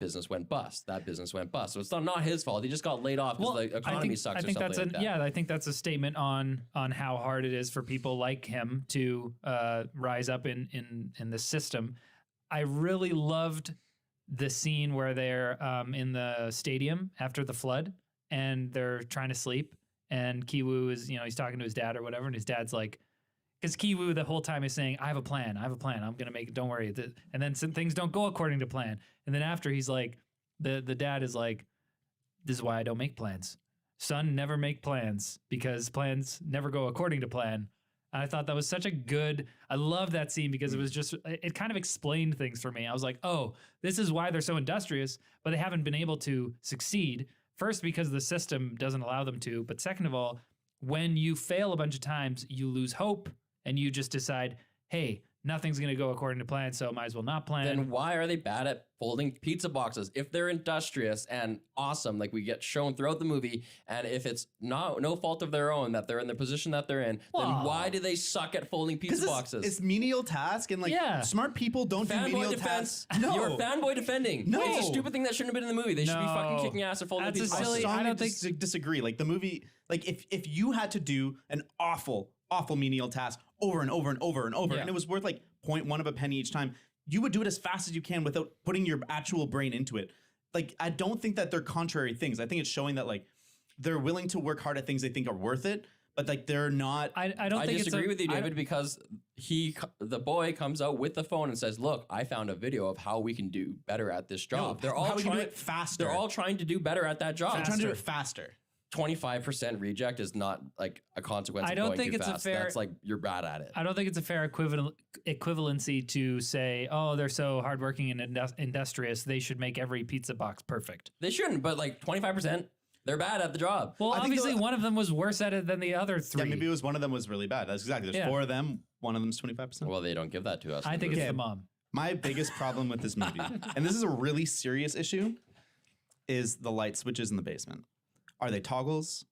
business went bust. That business went bust. So it's not his fault. He just got laid off because the economy sucks. I think that's I think that's a statement on how hard it is for people like him to rise up in the system. I really loved the scene where they're in the stadium after the flood and they're trying to sleep, and Ki-woo is, he's talking to his dad or whatever, and his dad's like, because Ki-woo the whole time is saying, I have a plan. I'm going to make it. Don't worry. And then some things don't go according to plan. And then after he's like, the dad is like, this is why I don't make plans. Son, never make plans because plans never go according to plan. And I thought that was such a good, I love that scene because it was just, it kind of explained things for me. I was like, oh, this is why they're so industrious, but they haven't been able to succeed. First, because the system doesn't allow them to. But second of all, when you fail a bunch of times, you lose hope and you just decide, hey, nothing's going to go according to plan, so might as well not plan. Then why are they bad at folding pizza boxes? If they're industrious and awesome, like we get shown throughout the movie, and if it's no fault of their own that they're in the position that they're in, then why do they suck at folding pizza boxes? It's menial task, and smart people don't do menial tasks. No. You're a fanboy defending. No. It's a stupid thing that shouldn't have been in the movie. They should be fucking kicking ass at folding pizza boxes. I don't disagree. Like the movie, like if you had to do an awful menial task over and over and over and over, and it was worth like 0.1 of a penny each time, you would do it as fast as you can without putting your actual brain into it. Like, I don't think that they're contrary things. I think it's showing that like they're willing to work hard at things they think are worth it, but like they're not. I disagree with you, David, because the boy comes out with the phone and says, look, I found a video of how we can do better at this job. They're all trying to do it faster. They're all trying to do better at that job. They're trying to do it faster. 25% reject is not like a consequence. I don't think it's a fair. That's like you're bad at it. I don't think it's a fair equivalency to say, oh, they're so hardworking and industrious, they should make every pizza box perfect. They shouldn't, but like 25%, they're bad at the job. Well, obviously one of them was worse at it than the other three. Yeah, maybe it was one of them was really bad. That's exactly. There's 4 of them. One of them's 25%. Well, they don't give that to us. I think it's the mom. My biggest problem with this movie, and this is a really serious issue, is the light switches in the basement. Are they toggles?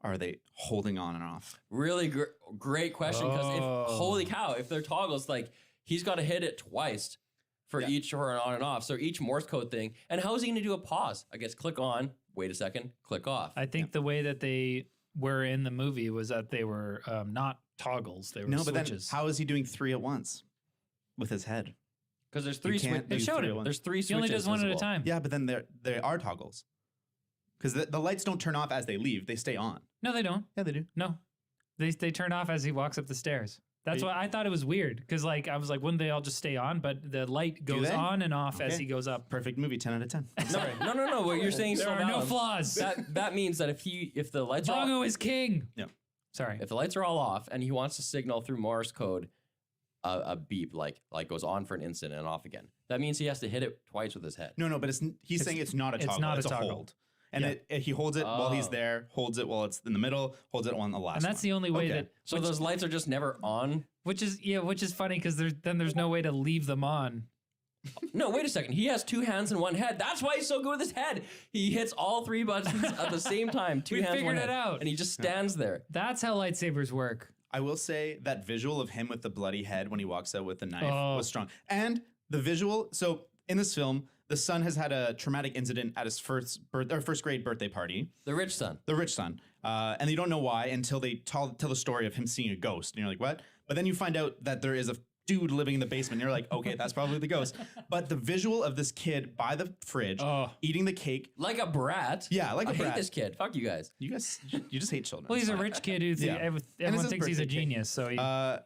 Are they holding on and off? Really great question, because holy cow, if they're toggles, like he's got to hit it twice for each for an on and off. So each Morse code thing. And how is he going to do a pause? I guess click on, wait a second, click off. I think the way that they were in the movie was that they were not toggles. They were switches. But then how is he doing 3 at once with his head? Because there's 3 switches. They showed it. There's 3 switches. He only does one at a time. Yeah, but then they are toggles. Because the lights don't turn off as they leave; they stay on. No, they don't. Yeah, they do. No, they turn off as he walks up the stairs. That's why I thought it was weird. Because like I was like, wouldn't they all just stay on? But the light goes on and off as he goes up. Perfect movie, 10 out of 10. Sorry. No. What you're saying? There are no flaws. That means that if the lights Drago is king. Yeah. Sorry. If the lights are all off and he wants to signal through Morse code a beep like goes on for an instant and off again, that means he has to hit it twice with his head. No, but he's saying it's not a toggle. It's not a toggle. Hold. And he holds it while he's there, holds it while it's in the middle, holds it on the last one. And that's the only way that... So those lights are just never on? Which is funny because there's no way to leave them on. No, wait a second. He has 2 hands and 1 head. That's why he's so good with his head. He hits all 3 buttons at the same time. 2 hands, 1 head. We figured it out. And he just stands there. That's how lightsabers work. I will say that visual of him with the bloody head when he walks out with the knife was strong. And the visual... So in this film... The son has had a traumatic incident at his first grade birthday party. The rich son. And you don't know why until they tell the story of him seeing a ghost. And you're like, what? But then you find out that there is a dude living in the basement. You're like, okay, that's probably the ghost. But the visual of this kid by the fridge eating the cake. Like a brat. Yeah, like a brat. I hate this kid. Fuck you guys. You just hate children. Well, he's a rich kid who's everyone thinks he's a genius, so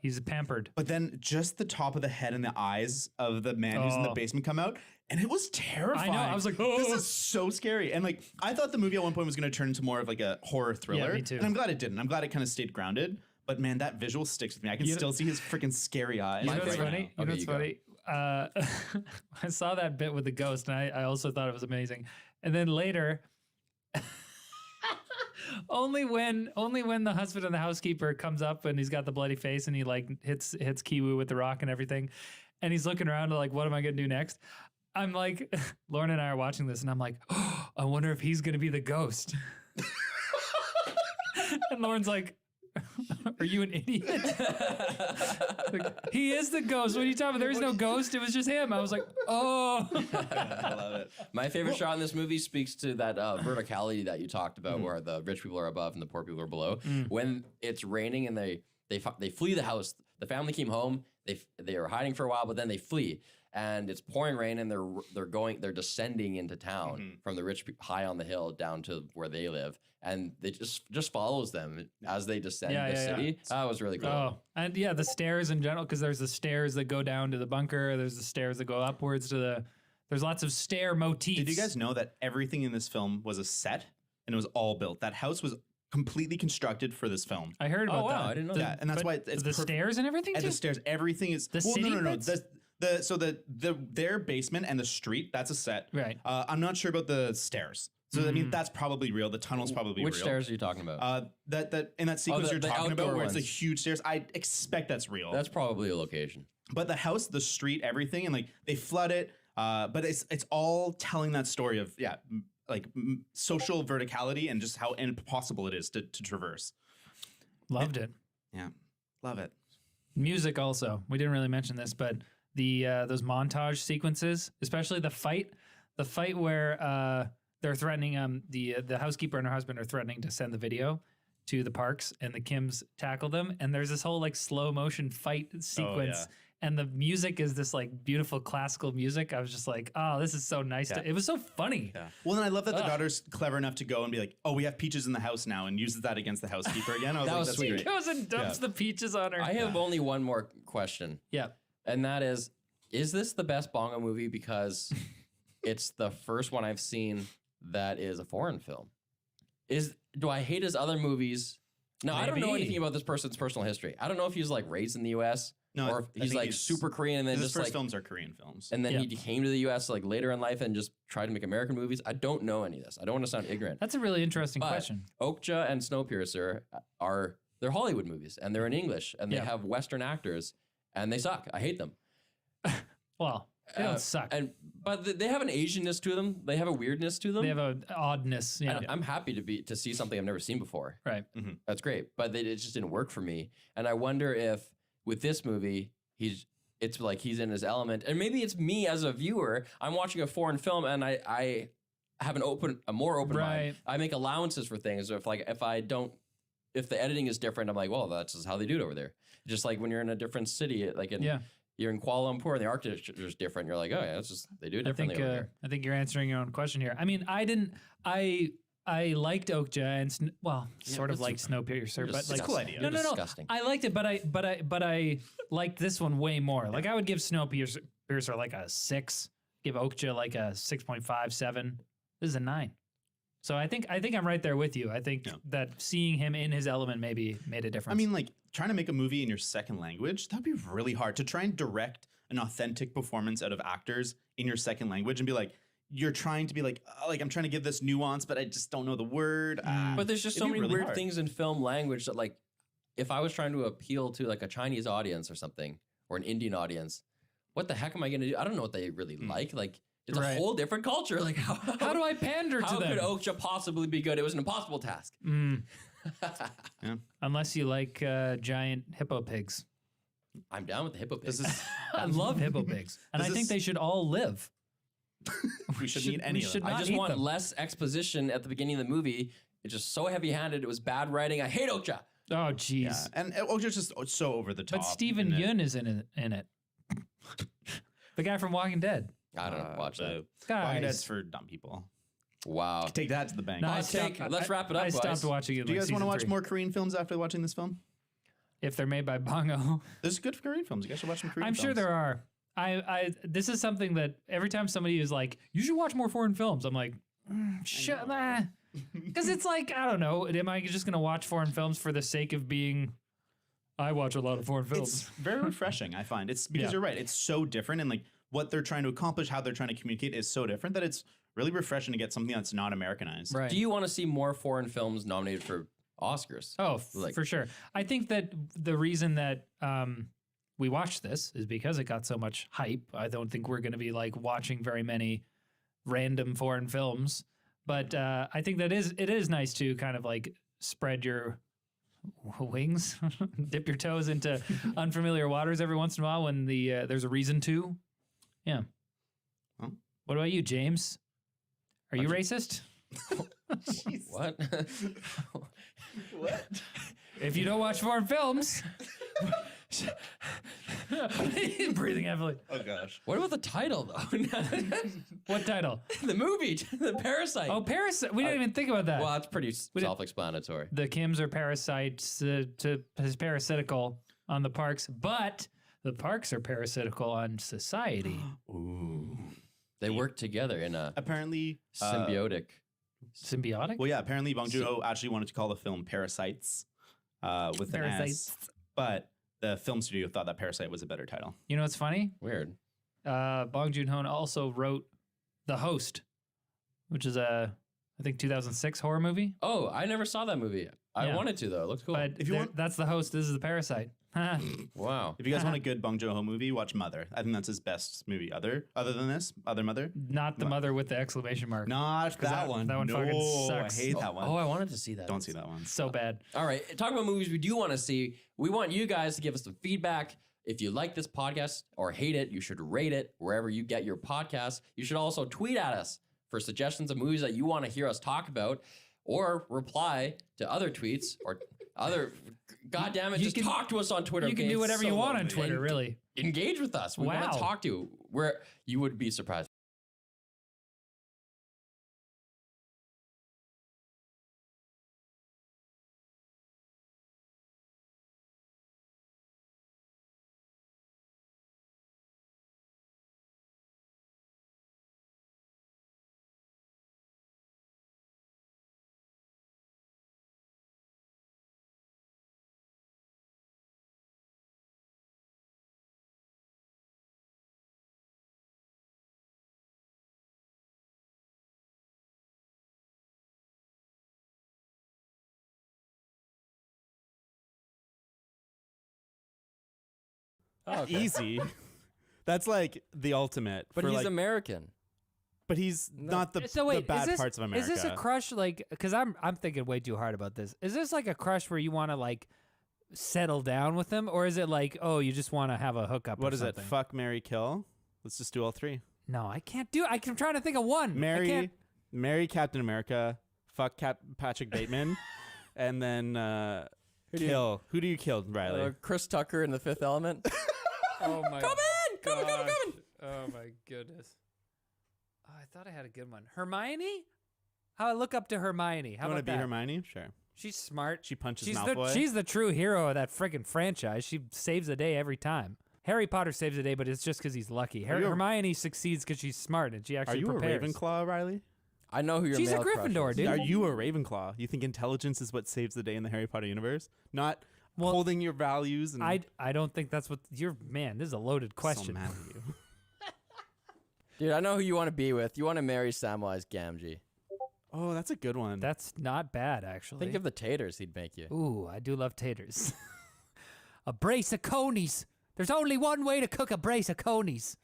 he's pampered. But then just the top of the head and the eyes of the man who's in the basement come out. And it was terrifying. I know. I was like, this is so scary. And like, I thought the movie at one point was going to turn into more of like a horror thriller. Yeah, me too. And I'm glad it didn't. I'm glad it kind of stayed grounded. But man, that visual sticks with me. I can still see his freaking scary eyes. You know what's funny? I saw that bit with the ghost, and I also thought it was amazing. And then later, only when the husband and the housekeeper comes up and he's got the bloody face and he like hits Ki-woo with the rock and everything, and he's looking around to like, what am I gonna do next? I'm like, Lauren and I are watching this, and I'm like, oh, I wonder if he's gonna be the ghost. And Lauren's like, Are you an idiot? Like, he is the ghost. What are you talking about? There's no ghost. It was just him. I was like, oh. I love it. My favorite shot in this movie speaks to that verticality that you talked about, where the rich people are above and the poor people are below. When it's raining and they flee the house. The family came home. They were hiding for a while, but then they flee. And it's pouring rain, and they're descending into town from the rich high on the hill down to where they live, and they just follows them as they descend the city. That was really cool. Oh, and yeah, the stairs in general, because there's the stairs that go down to the bunker. There's the stairs that go upwards to the. There's lots of stair motifs. Did you guys know that everything in this film was a set and it was all built? That house was completely constructed for this film. I heard about that. I didn't know Yeah, and that's why it's the stairs and everything. And too? the stairs, everything is. The city No. bits? Their basement and the street, that's a set. Right. I'm not sure about the stairs. So I mean, that's probably real. The tunnel's probably Which real. stairs are you talking about? That in that sequence the you're talking outdoor about, where it's the ones. huge stairs. I expect that's real. That's probably a location. But the house, the street, everything, and like they flood it. But it's all telling that story of social verticality and just how impossible it is to traverse. Loved it. Yeah, love it. Music also. We didn't really mention this, but the those montage sequences, especially the fight where they're threatening the housekeeper and her husband are threatening to send the video to the parks, and the Kims tackle them, and there's this whole like slow motion fight sequence. And the music is this like beautiful classical music. I was just like, oh, this is so nice. It was so funny. Yeah. Well, then I love that the daughter's clever enough to go and be like, oh, we have peaches in the house now, and uses that against the housekeeper again. I was That like, was that's sweet. great. He goes and dumps the peaches on her. I have only one more question, yeah. and that is this the best Bongo movie because it's the first one I've seen that is a foreign film? Do I hate his other movies? No, I don't know Maybe. anything about this person's personal history. I don't know if he was like raised in the U.S. No, or I if he's think like super Korean and then his just first like films are Korean films. and then he came to the U.S. like later in life and just tried to make American movies. I don't know any of this. I don't want to sound ignorant. That's a really interesting But question. Okja and Snowpiercer they're Hollywood movies and they're in English and they have Western actors and they suck. I hate them. Well, they don't suck. But they have an Asianness to them. They have a weirdness to them. They have an oddness. Yeah. And I'm happy to see something I've never seen before. Right. That's great. But it just didn't work for me. And I wonder if with this movie, it's like he's in his element. And maybe it's me as a viewer. I'm watching a foreign film and I have a more open mind. I make allowances for things. If the editing is different, I'm like, well, that's just how they do it over there. Just like when you're in a different city, like you're in Kuala Lumpur and the architecture is different. You're like, oh yeah, it's just they do it differently over there. I think you're answering your own question here. I mean, I liked Okja and sort of like Snowpiercer, but like a cool idea. No. Disgusting. I liked it, but I liked this one way more. Like I would give Snowpiercer like a 6, give Okja like a 6.5, 7. This is a 9. So I think I'm right there with you. I think that seeing him in his element maybe made a difference. I mean, like trying to make a movie in your second language, that'd be really hard to try and direct an authentic performance out of actors in your second language and be like, you're trying to be like I'm trying to give this nuance, but I just don't know the word. But there's just so many really weird things in film language that like, if I was trying to appeal to like a Chinese audience or something, or an Indian audience, what the heck am I going to do? I don't know what they really like. Like, it's a whole different culture. Like, how do I pander to them? How could Okja possibly be good? It was an impossible task. Unless you like giant hippo pigs. I'm down with the hippo pigs. I love hippo pigs. And I think they should all live. We shouldn't eat any of them. I just want less exposition at the beginning of the movie. It's just so heavy-handed. It was bad writing. I hate Okja. Oh, jeez. Yeah. And Okja's just so over the top. But Steven Yeun is in it. The guy from Walking Dead. I don't watch that. Walking Dead's for dumb people. Wow. Take that to the bank. No, Let's wrap it up, I stopped watching it. Do you guys want to watch season 3. more Korean films after watching this film? If they're made by Bongo. There's good Korean films. You guys should watch some Korean films. I'm sure there are. This is something that every time somebody is like, you should watch more foreign films, I'm like, shut up. Because it's like, I don't know, am I just going to watch foreign films for the sake of being, I watch a lot of foreign films. It's very refreshing, I find. It's because you're right. It's so different, and like what they're trying to accomplish, how they're trying to communicate is so different that it's really refreshing to get something that's not Americanized. Right. Do you want to see more foreign films nominated for Oscars? Oh, for sure. I think that the reason that we watched this is because it got so much hype. I don't think we're going to be like watching very many random foreign films, but I think that it is nice to kind of like spread your Wings. Dip your toes into unfamiliar waters every once in a while when there's a reason to. Yeah. Well. What about you, James? Are you racist? What? What? If you don't watch foreign films. He's breathing heavily. Oh gosh. What about the title though? What title? The movie, The Parasite. Oh, Parasite. We didn't even think about that. Well, that's pretty self-explanatory. The Kims are parasites parasitical on the parks, but the parks are parasitical on society. Ooh. They work together in a Apparently symbiotic. Symbiotic? Well, yeah. Apparently, Bong Joon-ho actually wanted to call the film Parasites with an S, but the film studio thought that Parasite was a better title. You know what's funny? Weird. Bong Joon-ho also wrote The Host, which is a, I think, 2006 horror movie. Oh, I never saw that movie. I Yeah. wanted to though. It looks cool. But If you want- that's The Host. This is The Parasite. Wow. If you guys want a good Bong Joon-ho movie, watch Mother. I think that's his best movie. Other than this, Other Mother. Not the mother with the exclamation mark. Not that one. that one no, fucking sucks. I hate that one. Oh, I wanted to see that. Don't see that one. So bad. All right. Talking about movies we do want to see, we want you guys to give us some feedback. If you like this podcast or hate it, you should rate it wherever you get your podcasts. You should also tweet at us for suggestions of movies that you want to hear us talk about, or reply to other tweets or other. God damn it! You Just can- talk to us on Twitter. You can okay? do It's whatever so you want on lonely. Twitter, And really. engage with us. We want Wow. to talk to you. Where you would be surprised. Oh, okay. Easy. That's like the ultimate. But for he's like, American. but he's not the, So wait, the bad is this, parts of America. Is this a crush like? Because I'm thinking way too hard about this. Is this like a crush where you want to like settle down with them, or is it like, oh, you just want to have a hookup? What or is it? something? Fuck, marry, kill. Let's just do all three. No, I can't do. I'm trying to think of one. I Marry, can't- marry Captain America. Fuck Patrick Bateman, and then kill. Who do you kill, Riley? Chris Tucker in The Fifth Element. Oh my. Come in! Come in! Come in! Come in! Oh my goodness. Oh, I thought I had a good one. Hermione? How I look up to Hermione. How You want about to be that? Hermione? Sure. She's smart. She punches She's Malfoy. she's the true hero of that friggin' franchise. She saves the day every time. Harry Potter saves the day, but it's just because he's lucky. you a- Hermione succeeds because she's smart and she Are actually you prepares. a Ravenclaw, Riley? I know who your She's a male crush Gryffindor, is. dude. Are you a Ravenclaw? You think intelligence is what saves the day in the Harry Potter universe? Not Well, holding your values and I don't think that's what you're. Man, this is a loaded question. So mad at you. Dude, I know who you want to be with. You want to marry Samwise Gamgee. Oh, that's a good one. That's not bad, actually. Think of the taters he'd make you. Ooh, I do love taters. A brace of conies. There's only one way to cook a brace of conies.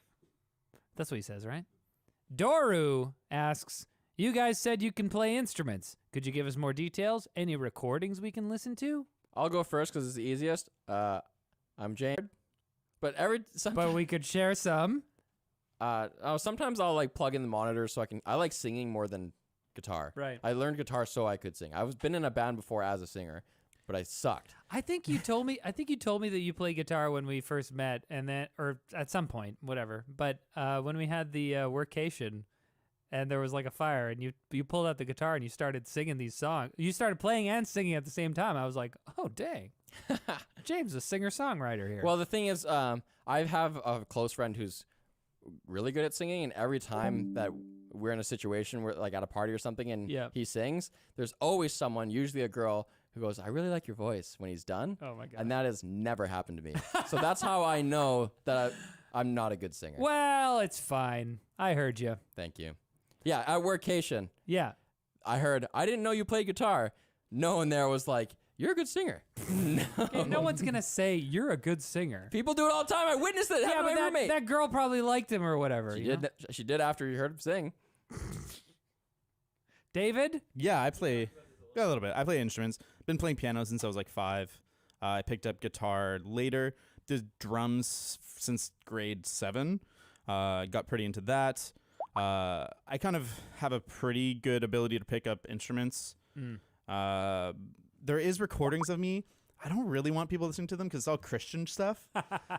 That's what he says, right? Doru asks, you guys said you can play instruments. Could you give us more details? Any recordings we can listen to? I'll go first because it's the easiest. I'm James. But But we could share some. sometimes I'll like plug in the monitor so I like singing more than guitar. Right. I learned guitar so I could sing. Been in a band before as a singer, but I sucked. I think you told me that you play guitar when we first met, and then, or at some point, whatever. But when we had the workation, and there was like a fire, and you pulled out the guitar and you started singing these songs. You started playing and singing at the same time. I was like, oh dang, James, a singer songwriter here. Well, the thing is, I have a close friend who's really good at singing, and every time that we're in a situation where, like at a party or something, and Yeah. he sings, there's always someone, usually a girl, who goes, "I really like your voice" when he's done. Oh my God. And that has never happened to me. So that's how I know that I'm not a good singer. well, it's fine. I heard you. Thank you. Yeah, at workation, Yeah. I heard, "I didn't know you played guitar." No one there was like, "You're a good singer." No. No one's gonna say you're a good singer. People do it all the time. I witnessed it. Yeah, Happened to but my roommate. that girl probably liked him or whatever. She you did. know? She did after you heard him sing. David? Yeah, I play a little bit. I play instruments, been playing piano since I was like 5. I picked up guitar later. Did drums since grade 7. Got pretty into that. I kind of have a pretty good ability to pick up instruments. There is recordings of me. I don't really want people listening to them because it's all Christian stuff.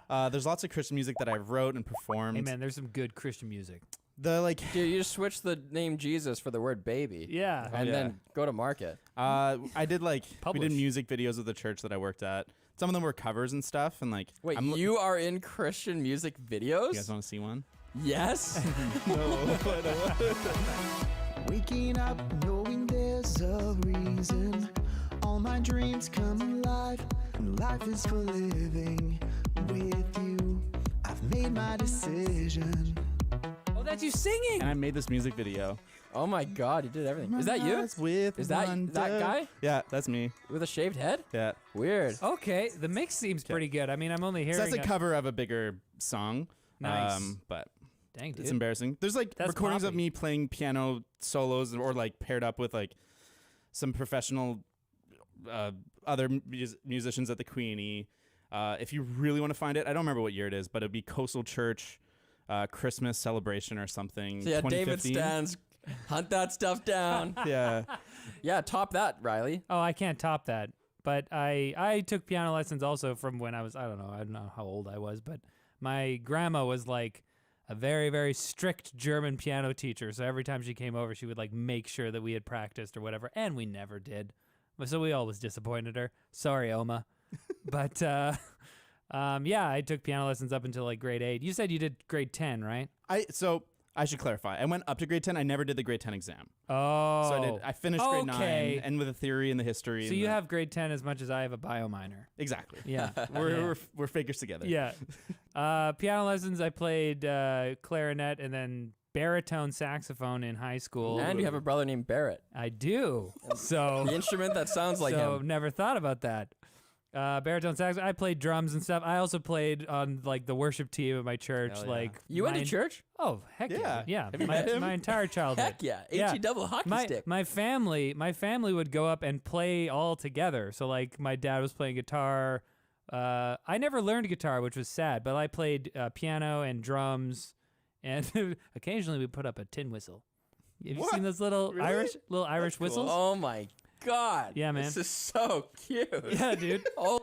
There's lots of Christian music that I wrote and performed. Hey man, there's some good Christian music. The like, Dude, you just switch the name Jesus for the word baby. Yeah. And then go to market. I did like we Publish. did music videos with the church that I worked at. Some of them were covers and stuff, and like, Wait, you are in Christian music videos? You guys want to see one? Yes. Waking up knowing there's a reason. All my dreams come alive, and life is for living. With you, I've made my decision. Oh, that's you singing. And I made this music video. Oh my God, you did everything. Is that you? With Is that guy Yeah, that's me. with a shaved head? Yeah. Weird. Okay, the mix seems pretty good. I mean, I'm only So hearing. that's a cover of a bigger song. Nice. But Dang, dude. it's embarrassing. There's like That's recordings of poppy. me playing piano solos or like paired up with like some professional other musicians at the Queenie. If you really want to find it, I don't remember what year it is, but it'd be Coastal Church Christmas celebration or something. So yeah, David 2015. Stans, hunt that stuff down. Yeah. Yeah, top that, Riley. Oh, I can't top that. But I took piano lessons also from when I don't know how old I was, but my grandma was like a very, very strict German piano teacher. So every time she came over, she would like make sure that we had practiced or whatever, and we never did. So we always disappointed her. Sorry, Oma. But yeah, I took piano lessons up until like grade 8. You said you did grade 10, right? So I should clarify. I went up to grade 10. I never did the grade 10 exam. Oh. So I finished grade okay. 9 and with the theory and the history. So and you the, have grade 10 as much as I have a bio minor. exactly. Yeah. We're figures together. Yeah. Piano lessons, I played clarinet and then baritone saxophone in high school. And you have a brother named Barrett. I do. So The instrument that sounds like so him. never thought about that. Baritone sax. I played drums and stuff. I also played on like the worship team at my church. Hell yeah. Like You went to my- church? Oh heck yeah, Yeah. Have you my, met him? my entire childhood. Heck yeah. Yeah. HE double hockey my, stick. My family would go up and play all together. So like my dad was playing guitar. I never learned guitar, which was sad, but I played piano and drums, and occasionally we put up a tin whistle. Have you What? seen those little Really? Irish cool. whistles? Oh my God. Yeah, man. This is so cute. Yeah, dude. Oh,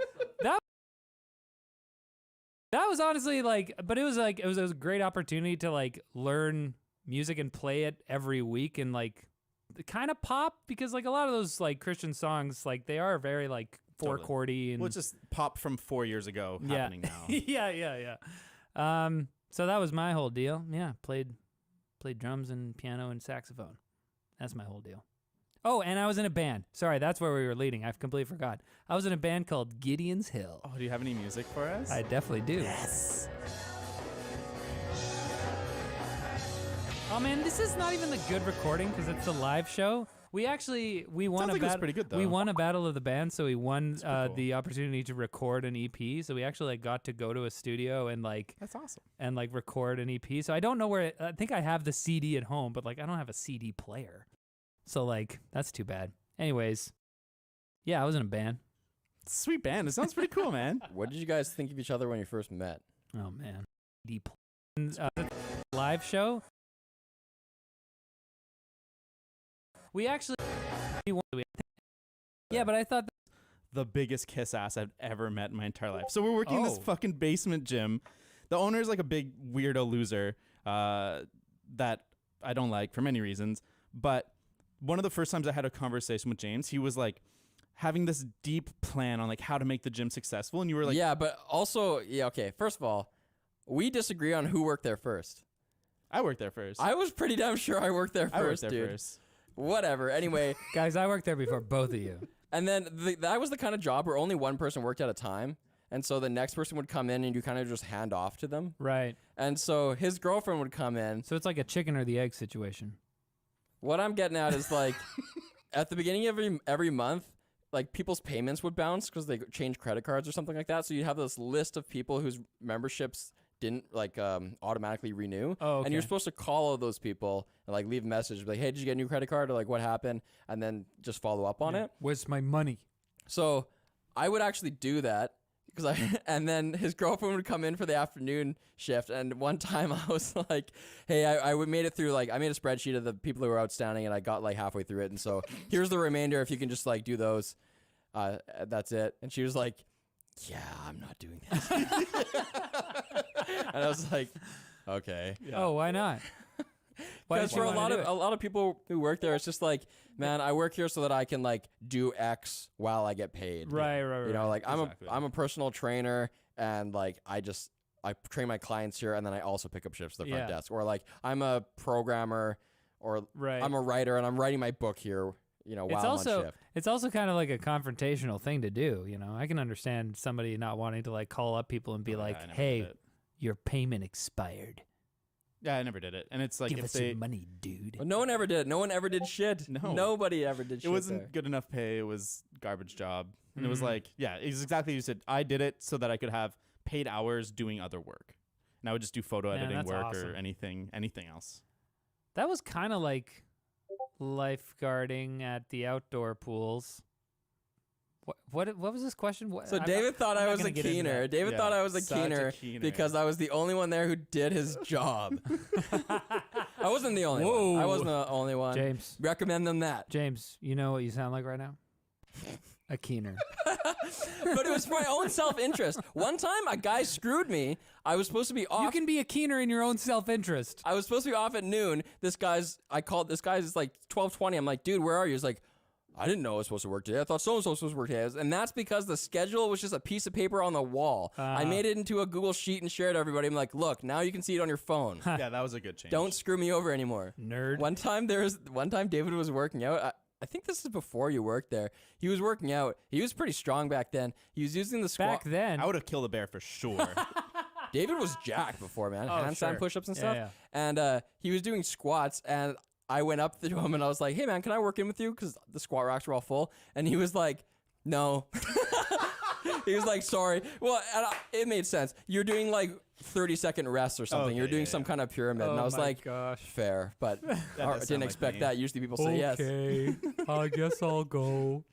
That was honestly like, but it was a great opportunity to like learn music and play it every week and like kind of pop, because like a lot of those like Christian songs, like they are very like four Totally. chordy and Well, it's just pop from 4 years ago happening now. yeah. So that was my whole deal. Yeah, played drums and piano and saxophone. That's my whole deal. Oh, and I was in a band. Sorry, that's where we were leading. I completely forgot. I was in a band called Gideon's Hill. Oh, do you have any music for us? I definitely do. Yes. Oh man, this is not even the good recording because it's a live show. We won Sounds a like it was battle. pretty good, We though. won a battle of the band, so we won pretty cool. the opportunity to record an EP. So we actually like got to go to a studio and That's awesome. record an EP. So I don't know where. I think I have the CD at home, but like I don't have a CD player. So like that's too bad. Anyways, yeah, I was in a band. Sweet band. It sounds pretty cool, man. what did you guys think of each other when you first met? Oh man, live show. We actually. Yeah, but I thought. The biggest kiss ass I've ever met in my entire life. So we're working in this Oh. fucking basement gym. The owner is like a big weirdo loser that I don't like for many reasons. But one of the first times I had a conversation with James, he was like having this deep plan on like how to make the gym successful. And you were like, yeah, but also, yeah, okay. First of all, we disagree on who worked there first. I worked there first. I was pretty damn sure I worked there first, I worked there dude. first. Whatever. Anyway, Guys, I worked there before both of you. and then that was the kind of job where only one person worked at a time. And so the next person would come in and you kind of just hand off to them. Right. And so his girlfriend would come in. So it's like a chicken or the egg situation. What I'm getting at is like at the beginning of every month, like people's payments would bounce because they changed credit cards or something like that. So you'd have this list of people whose memberships didn't like automatically renew. Oh, okay. And you're supposed to call all those people and like leave a message like, hey, did you get a new credit card, or like what happened? And then just follow up on it. Where's my money? So I would actually do that and then his girlfriend would come in for the afternoon shift. And one time I was like, hey, I made it through, like, I made a spreadsheet of the people who were outstanding and I got like halfway through it. And so here's the remainder. If you can just like do those, that's it. And she was like, yeah, I'm not doing this. And I was like, okay. Oh, why not? Why Because did you for a wanna do it? lot of people who work there, it's just like, man, I work here so that I can like do X while I get paid. Right. You know, like Exactly. I'm a personal trainer and like I train my clients here and then I also pick up shifts at the front Yeah. desk. Or like I'm a programmer or Right. I'm a writer and I'm writing my book here, you know, while I'm on shift. It's also kind of like a confrontational thing to do. You know, I can understand somebody not wanting to like call up people and be like, I never "Hey, did it. your payment expired. Yeah, I never did it. And it's like Give if us they your money, dude." But no one ever did it. No one ever did shit. No. Nobody ever did it shit wasn't there. good enough pay, it was garbage job. And it was Mhm. like, yeah, it's exactly what you said. I did it so that I could have paid hours doing other work. And I would just do photo Man, editing that's work awesome. or anything else. That was kind of like lifeguarding at the outdoor pools. What was this question? What, So I'm David not- thought I'm I not was a gonna get into keener. that. David Yeah, thought I was a such a keener keener. because I was the only one there who did his job. I wasn't the only one. I Whoa. wasn't the only one. James, Recommend them that. James, you know what you sound like right now? A keener. But it was for my own self-interest. One time, a guy screwed me. I was supposed to be off. You can be a keener in your own self-interest. I was supposed to be off at noon. I called this guy's like 12:20. I'm like, dude, where are you? He's like, I didn't know I was supposed to work today. I thought so-and-so was supposed to work today. And that's because the schedule was just a piece of paper on the wall. I made it into a Google Sheet and shared it to everybody. I'm like, look, now you can see it on your phone. Yeah, that was a good change. Don't screw me over anymore. Nerd. One time David was working out. I think this is before you worked there. He was working out. He was pretty strong back then. He was using the squat. Back then. I would have killed a bear for sure. David was jacked before, man. Oh, Handstand sure. push-ups and Yeah, stuff. yeah. And he was doing squats, and I went up to him and I was like, hey, man, can I work in with you? Because the squat racks were all full. And he was like, no. He was like, sorry. Well, it made sense. You're doing like 30-second rests or something. Okay, You're doing yeah, some yeah. kind of pyramid. and I Oh was my like, gosh. fair. But I does sound didn't like expect me. that. Usually people say yes. Okay, I guess I'll go.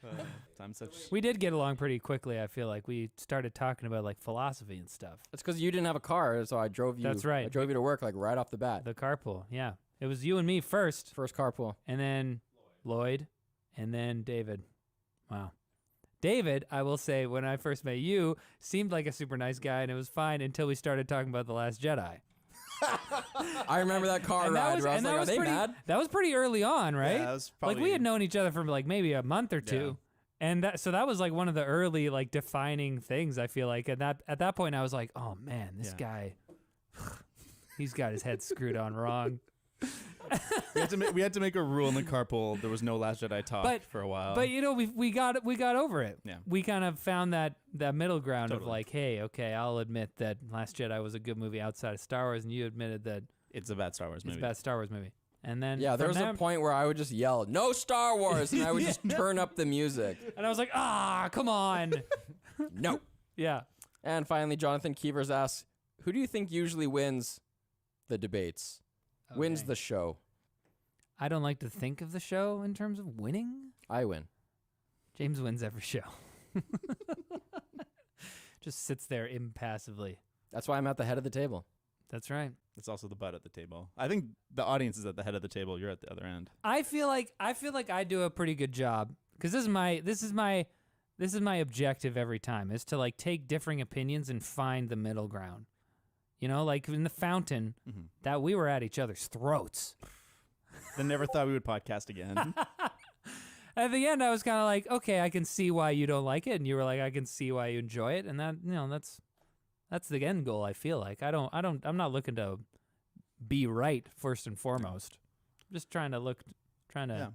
I'm such. We did get along pretty quickly. I feel like we started talking about like philosophy and stuff. It's because you didn't have a car, so I drove you. That's right. I drove you to work like right off the bat. The carpool, yeah. It was you and me first, First carpool. and then Lloyd, and then David. Wow. David, I will say, when I first met you, seemed like a super nice guy, and it was fine until we started talking about The Last Jedi. I remember that car And ride where I was and like, are they pretty, mad? That was pretty early on, right? that was Like we probably- had known each other for like maybe a month or two. And that was like one of the early like defining things, I feel like. And at that point I was like, oh man, this guy he's got his head screwed on wrong. we had to make a rule in the carpool. There was no Last Jedi talk for a while. But you know, we got over it. Yeah. We kind of found that middle ground of Totally. like, hey, okay, I'll admit that Last Jedi was a good movie outside of Star Wars, and you admitted that it's a bad Star Wars it's movie. a bad Star Wars movie. And then Yeah, there from was a there- point where I would just yell, no Star Wars, and I would just turn up the music. and I was like, come on. No. Yeah. And finally, Jonathan Keevers asks, who do you think usually wins the debates? Wins Okay. the show? I don't like to think of the show in terms of winning. I win. James wins every show. Just sits there impassively. That's why I'm at the head of the table. That's right. It's also the butt at the table. I think the audience is at the head of the table. You're at the other end. I feel like I do a pretty good job because this is my objective every time is to like take differing opinions and find the middle ground. You know, like in the fountain that we were at each other's throats. Then never thought we would podcast again. At the end, I was kind of like, okay, I can see why you don't like it, and you were like, I can see why you enjoy it, and that that's the end goal. I feel like I'm not looking to be right first and foremost. I'm just trying to Yeah.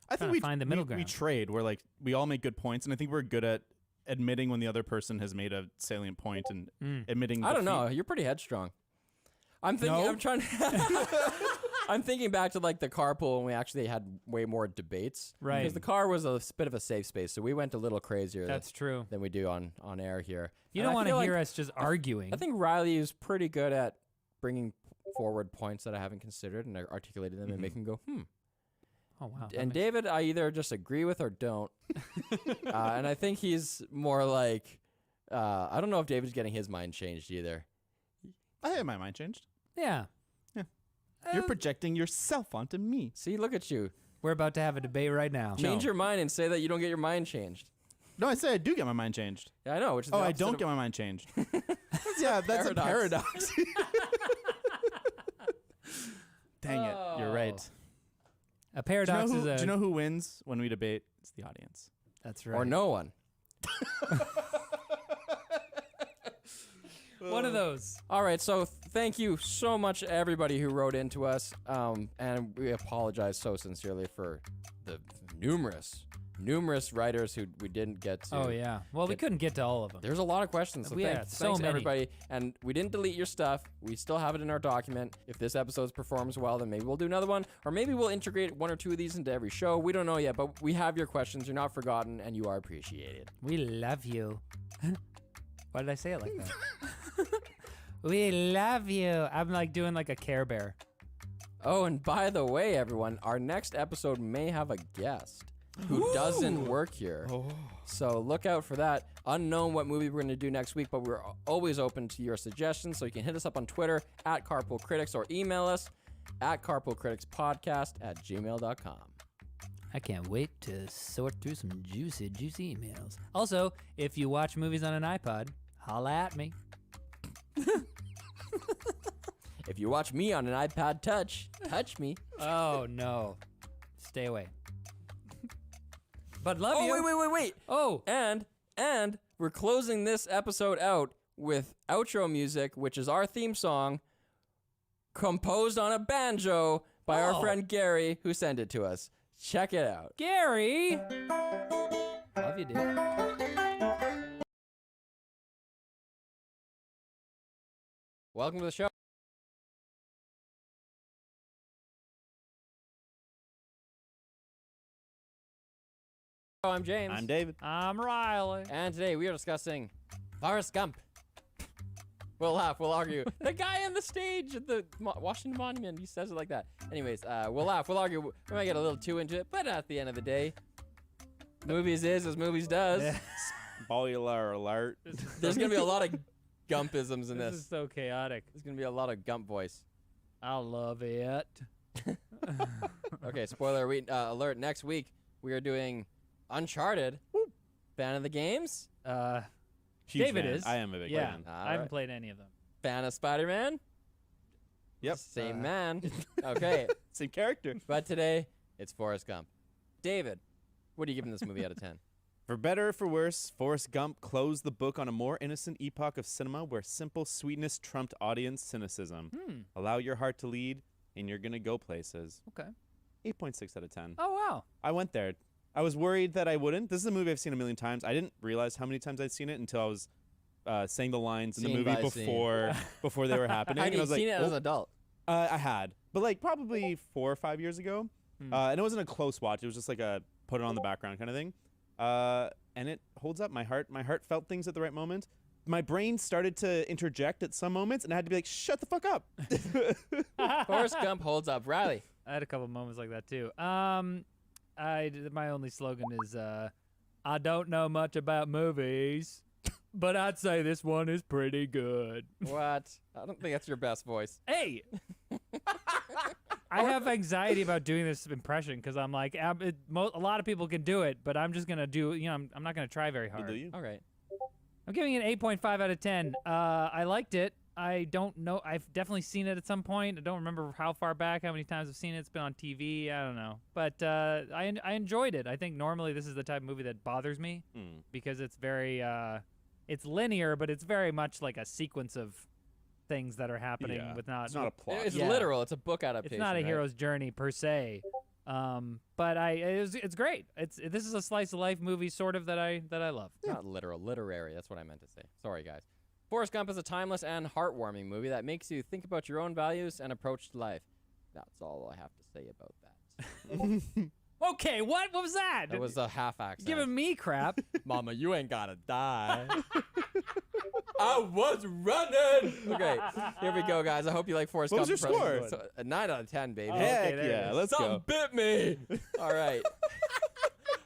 I trying think to find the middle we ground. trade. We're like we all make good points, and I think we're good at admitting when the other person has made a salient point and admitting. I don't defeat. know. You're pretty headstrong. I'm thinking. No? I'm trying. I'm thinking back to like the carpool when we actually had way more debates. Right. Because the car was a bit of a safe space, so we went a little crazier That's true. than we do on air here. You And don't I want to feel hear like- us just arguing. I think Riley is pretty good at bringing forward points that I haven't considered and articulating them and making them go, Oh wow. And David, I either just agree with or don't. And I think he's more like, I don't know if David's getting his mind changed either. I had my mind changed. Yeah. You're projecting yourself onto me. See, look at you. We're about to have a debate right now. Change your mind and say that you don't get your mind changed. No, I said I do get my mind changed. Yeah, I know. Which is Oh, the I opposite don't of- get my mind changed. Yeah, that's Paradox. a paradox. Dang it, you're right. A paradox do is a. you know who wins when we debate? It's the audience. That's right. Or no one. One of those. All right, so thank you so much, everybody who wrote into us, and we apologize so sincerely for the numerous writers who we didn't get to. Oh yeah. Well, we couldn't get to all of them. There's a lot of questions, so Yeah, thanks, so thanks many. everybody. And we didn't delete your stuff. We still have it in our document. If this episode performs well, then maybe we'll do another one, or maybe we'll integrate one or two of these into every show. We don't know yet, but we have your questions. You're not forgotten, and you are appreciated. We love you. Why did I say it like that? We love you. I'm like doing like a Care Bear. Oh, and by the way, everyone, our next episode may have a guest who doesn't work here. So look out for that. Unknown what movie we're going to do next week, but we're always open to your suggestions. So you can hit us up on Twitter at Carpool Critics or email us at carpoolcriticspodcast@gmail.com. I can't wait to sort through some juicy emails. Also, if you watch movies on an iPod, holla at me. If you watch me on an iPad touch me. Oh no. Stay away. But love you. Oh, wait. Oh. And we're closing this episode out with outro music, which is our theme song, composed on a banjo by our friend Gary, who sent it to us. Check it out. Gary. Love you, dude. Welcome to the show. I'm James. I'm David. I'm Riley. And today we are discussing Forrest Gump. We'll laugh, we'll argue. The guy on the stage at the Washington Monument, he says it like that. Anyways, we'll laugh, we'll argue. We might get a little too into it, but at the end of the day, movies is as movies does. Yeah. Spoiler alert. There's going to be a lot of Gumpisms in This this. is so chaotic. There's going to be a lot of Gump voice. I love it. Okay, spoiler alert. Next week, we are doing Uncharted. Fan of the games? Huge David fan. is. I am a big Yeah. fan. I haven't Alright. played any of them. Fan of Spider-Man? Yep. Same man. Okay, Same character. but today, it's Forrest Gump. David, what are you giving this movie out of 10? For better or for worse, Forrest Gump closed the book on a more innocent epoch of cinema where simple sweetness trumped audience cynicism. Allow your heart to lead, and you're going to go places. Okay. 8.6 out of 10. Oh wow. I went there. I was worried that I wouldn't. This is a movie I've seen a million times. I didn't realize how many times I'd seen it until I was saying the lines in the Scene movie by scene. before they were happening. Had And I you was like, seen it as "Oh." an adult? I had, but like probably 4 or 5 years ago, and it wasn't a close watch. It was just like a put it on the background kind of thing, and it holds up. My heart felt things at the right moment. My brain started to interject at some moments, and I had to be like, "Shut the fuck up." Forrest Gump holds up. Riley. I had a couple moments like that too. My only slogan is I don't know much about movies, but I'd say this one is pretty good. What? I don't think that's your best voice. Hey. I have anxiety about doing this impression because I'm like, a lot of people can do it, but I'm just gonna do. I'm not gonna try very hard. Do you? All right. I'm giving it an 8.5 out of 10. I liked it. I don't know. I've definitely seen it at some point. I don't remember how far back, how many times I've seen it. It's been on TV. I don't know. But I enjoyed it. I think normally this is the type of movie that bothers me because it's very, it's linear, but it's very much like a sequence of things that are happening with not. It's not a plot. It's Yeah. literal. It's a book adaptation. It's not a right? hero's journey per se. But it's great. This is a slice of life movie sort of that I love. Not literal, literary. That's what I meant to say. Sorry, guys. Forrest Gump is a timeless and heartwarming movie that makes you think about your own values and approach to life. That's all I have to say about that. Okay, what was that? That was a half accent. Giving me crap. Mama, you ain't gotta die. I was running. Okay, here we go, guys. I hope you like Forrest What Gump. was your score? So, a 9 out of 10, baby. Heck there it yeah, is. let's Something go. bit me. All right.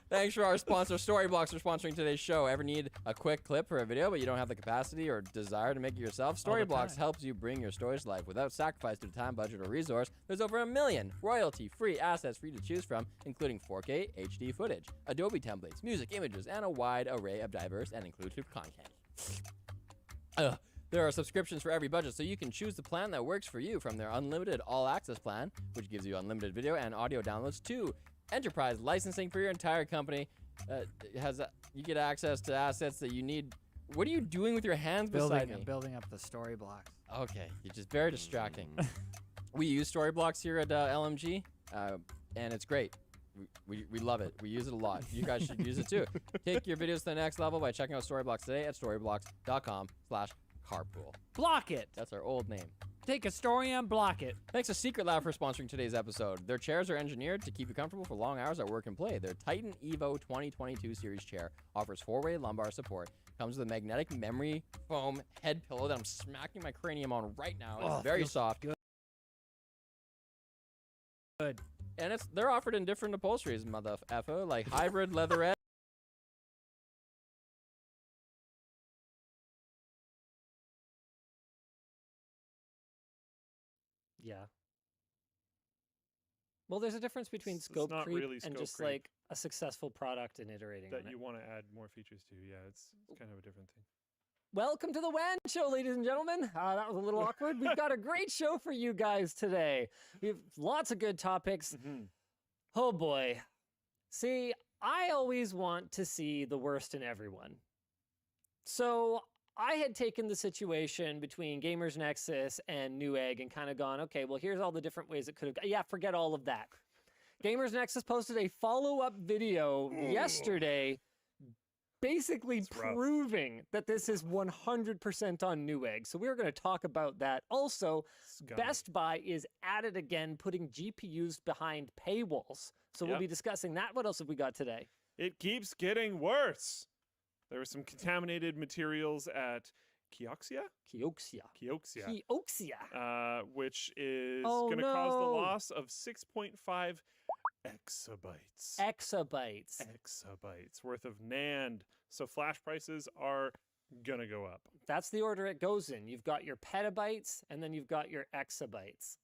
Thanks for our sponsor, Storyblocks, for sponsoring today's show. Ever need a quick clip for a video, but you don't have the capacity or desire to make it yourself? Storyblocks helps you bring your stories to life without sacrifice to time, budget, or resource. There's over 1 million royalty-free assets for you to choose from, including 4K HD footage, Adobe templates, music, images, and a wide array of diverse and inclusive content. There are subscriptions for every budget, so you can choose the plan that works for you, from their unlimited all-access plan, which gives you unlimited video and audio downloads, to enterprise licensing for your entire company. You get access to assets that you need. What are you doing with your hands beside me? Building up the story blocks. Okay, you're just very distracting. We use Storyblocks here at LMG, and it's great. We love it. We use it a lot. You guys should use it too. Take your videos to the next level by checking out Storyblocks today at storyblocks.com/carpool. Block it. That's our old name. Take a story and block it. Thanks to Secret Lab for sponsoring today's episode. Their chairs are engineered to keep you comfortable for long hours at work and play. Their Titan Evo 2022 series chair offers 4-way lumbar support, comes with a magnetic memory foam head pillow that I'm smacking my cranium on right now. It's very soft. Good. And they're offered in different upholsteries, mother effer, like hybrid leatherette. Yeah. Well, there's a difference between It's scope not creep really and scope just creep. like a successful product and iterating on That it. you want to add more features to. Yeah, it's kind of a different thing. Welcome to the WAN show, ladies and gentlemen. That was a little awkward. We've got a great show for you guys today. We have lots of good topics. Oh boy. See, I always want to see the worst in everyone. So I had taken the situation between Gamers Nexus and Newegg and kind of gone, okay, well, here's all the different ways it could have gone. Yeah, forget all of that. Gamers Nexus posted a follow-up video yesterday basically rough. proving that this is 100% on Newegg. So we're going to talk about that. Also, Scummy. Best Buy is at it again, putting GPUs behind paywalls. So we'll Yep. be discussing that. What else have we got today? It keeps getting worse. There were some contaminated materials at Kioxia, Kioxia. which is Oh, going to cause the no. loss of 6.5 exabytes. Exabytes worth of NAND. So flash prices are gonna go up. That's the order it goes in. You've got your petabytes, and then you've got your exabytes.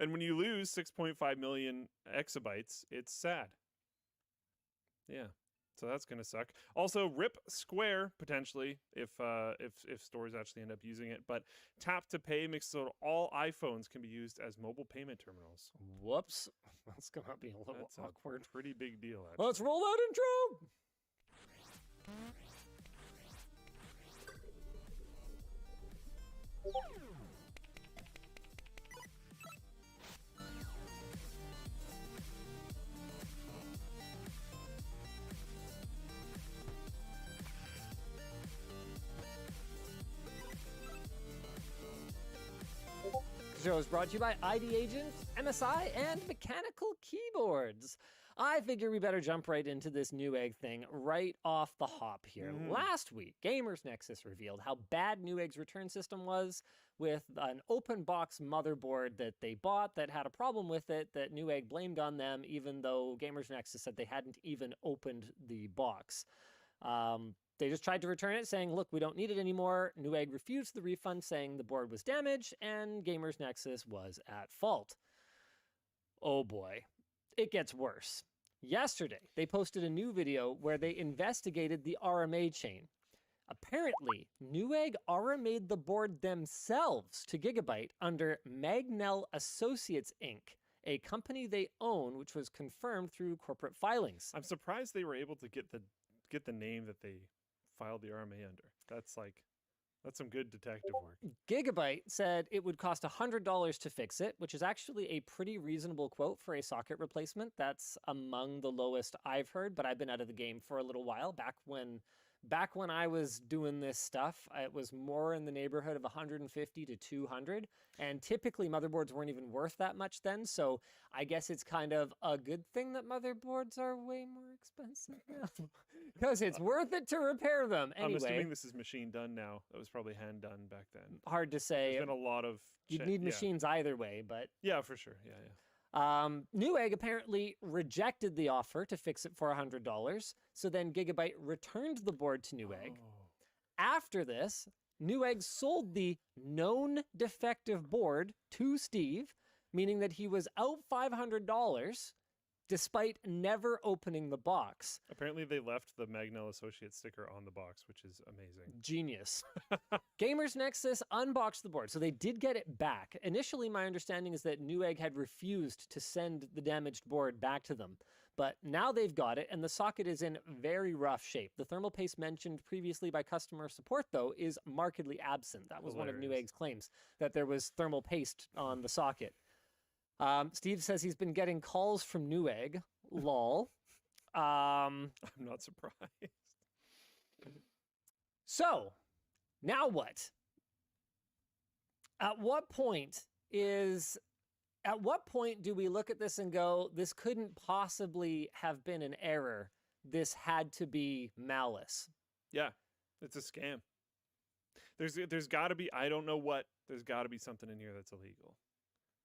And when you lose 6.5 million exabytes, it's sad. Yeah. So that's gonna suck. Also, RIP Square potentially if stores actually end up using it. But Tap to Pay makes so all iPhones can be used as mobile payment terminals. Whoops. That's going to be a little That's awkward. a pretty big deal. Actually. Let's roll that intro. The show is brought to you by ID Agent, MSI, and Mechanical Keyboards. I figure we better jump right into this Newegg thing right off the hop here. Last week, Gamers Nexus revealed how bad Newegg's return system was with an open box motherboard that they bought that had a problem with it that Newegg blamed on them, even though Gamers Nexus said they hadn't even opened the box. They just tried to return it, saying, look, we don't need it anymore. Newegg refused the refund, saying the board was damaged, and Gamers Nexus was at fault. Oh boy, it gets worse. Yesterday, they posted a new video where they investigated the RMA chain. Apparently, Newegg RMA'd the board themselves to Gigabyte under Magnell Associates, Inc., a company they own, which was confirmed through corporate filings. I'm surprised they were able to get the name that they filed the RMA under. That's some good detective work. Gigabyte said it would cost $100 to fix it, which is actually a pretty reasonable quote for a socket replacement. That's among the lowest I've heard, but I've been out of the game for a little while, back when Back when I was doing this stuff, it was more in the neighborhood of 150 to 200. And typically motherboards weren't even worth that much then. So I guess it's kind of a good thing that motherboards are way more expensive now. Because it's worth it to repair them. Anyway, I'm assuming this is machine done now. That was probably hand done back then. Hard to say. There's been a lot of... You'd need machines either way, but... Yeah, for sure. Yeah. Newegg apparently rejected the offer to fix it for $100. So then Gigabyte returned the board to Newegg. After this, Newegg sold the known defective board to Steve, meaning that he was out $500 despite never opening the box. Apparently they left the Magnell Associates sticker on the box, which is amazing. Genius. Gamers Nexus unboxed the board, so they did get it back. Initially, my understanding is that Newegg had refused to send the damaged board back to them. But now they've got it, and the socket is in very rough shape. The thermal paste mentioned previously by customer support, though, is markedly absent. That was one of Newegg's claims, that there was thermal paste on the socket. Steve says he's been getting calls from Newegg. Lol. I'm not surprised. So, now what? At what point do we look at this and go, this couldn't possibly have been an error. This had to be malice. Yeah, it's a scam. There's got to be, I don't know what, there's got to be something in here that's illegal.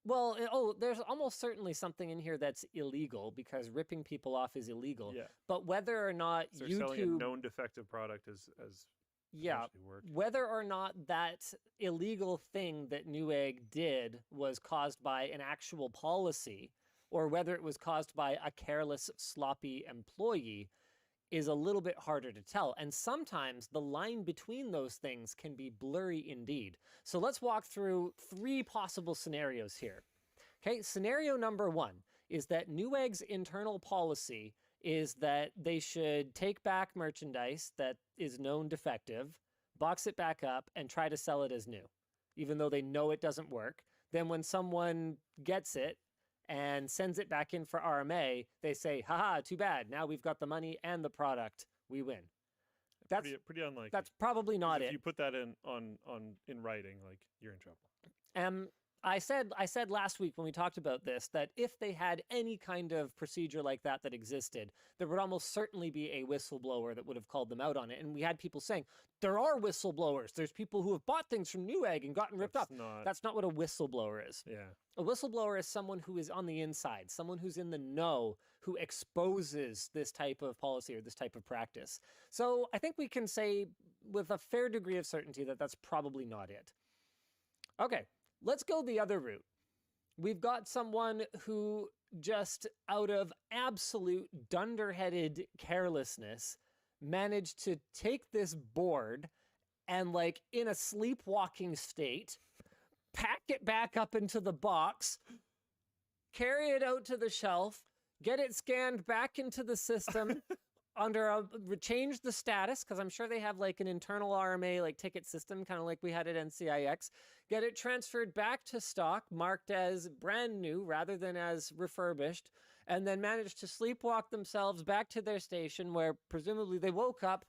Well, there's almost certainly something in here that's illegal because ripping people off is illegal. Yeah. But whether or not So YouTube... selling a known defective product as worked. Whether or not that illegal thing that Newegg did was caused by an actual policy or whether it was caused by a careless, sloppy employee is a little bit harder to tell. And sometimes the line between those things can be blurry indeed. So let's walk through 3 possible scenarios here. Okay, scenario number 1 is that Newegg's internal policy is that they should take back merchandise that is known defective, box it back up, and try to sell it as new, even though they know it doesn't work. Then when someone gets it and sends it back in for RMA, they say, haha, too bad. Now we've got the money and the product. We win. That's pretty unlikely. That's probably not it. If you put that in writing, like, you're in trouble. I said last week when we talked about this that if they had any kind of procedure like that existed, there would almost certainly be a whistleblower that would have called them out on it. And we had people saying, there are whistleblowers. There's people who have bought things from Newegg and gotten ripped off. That's not what a whistleblower is. Yeah. A whistleblower is someone who is on the inside, someone who's in the know, who exposes this type of policy or this type of practice. So I think we can say with a fair degree of certainty that that's probably not it. Okay. Let's go the other route. We've got someone who just out of absolute dunderheaded carelessness managed to take this board and, like, in a sleepwalking state, pack it back up into the box, carry it out to the shelf, get it scanned back into the system, change the status, because I'm sure they have like an internal RMA like ticket system, kind of like we had at NCIX, get it transferred back to stock, marked as brand new rather than as refurbished, and then manage to sleepwalk themselves back to their station where presumably they woke up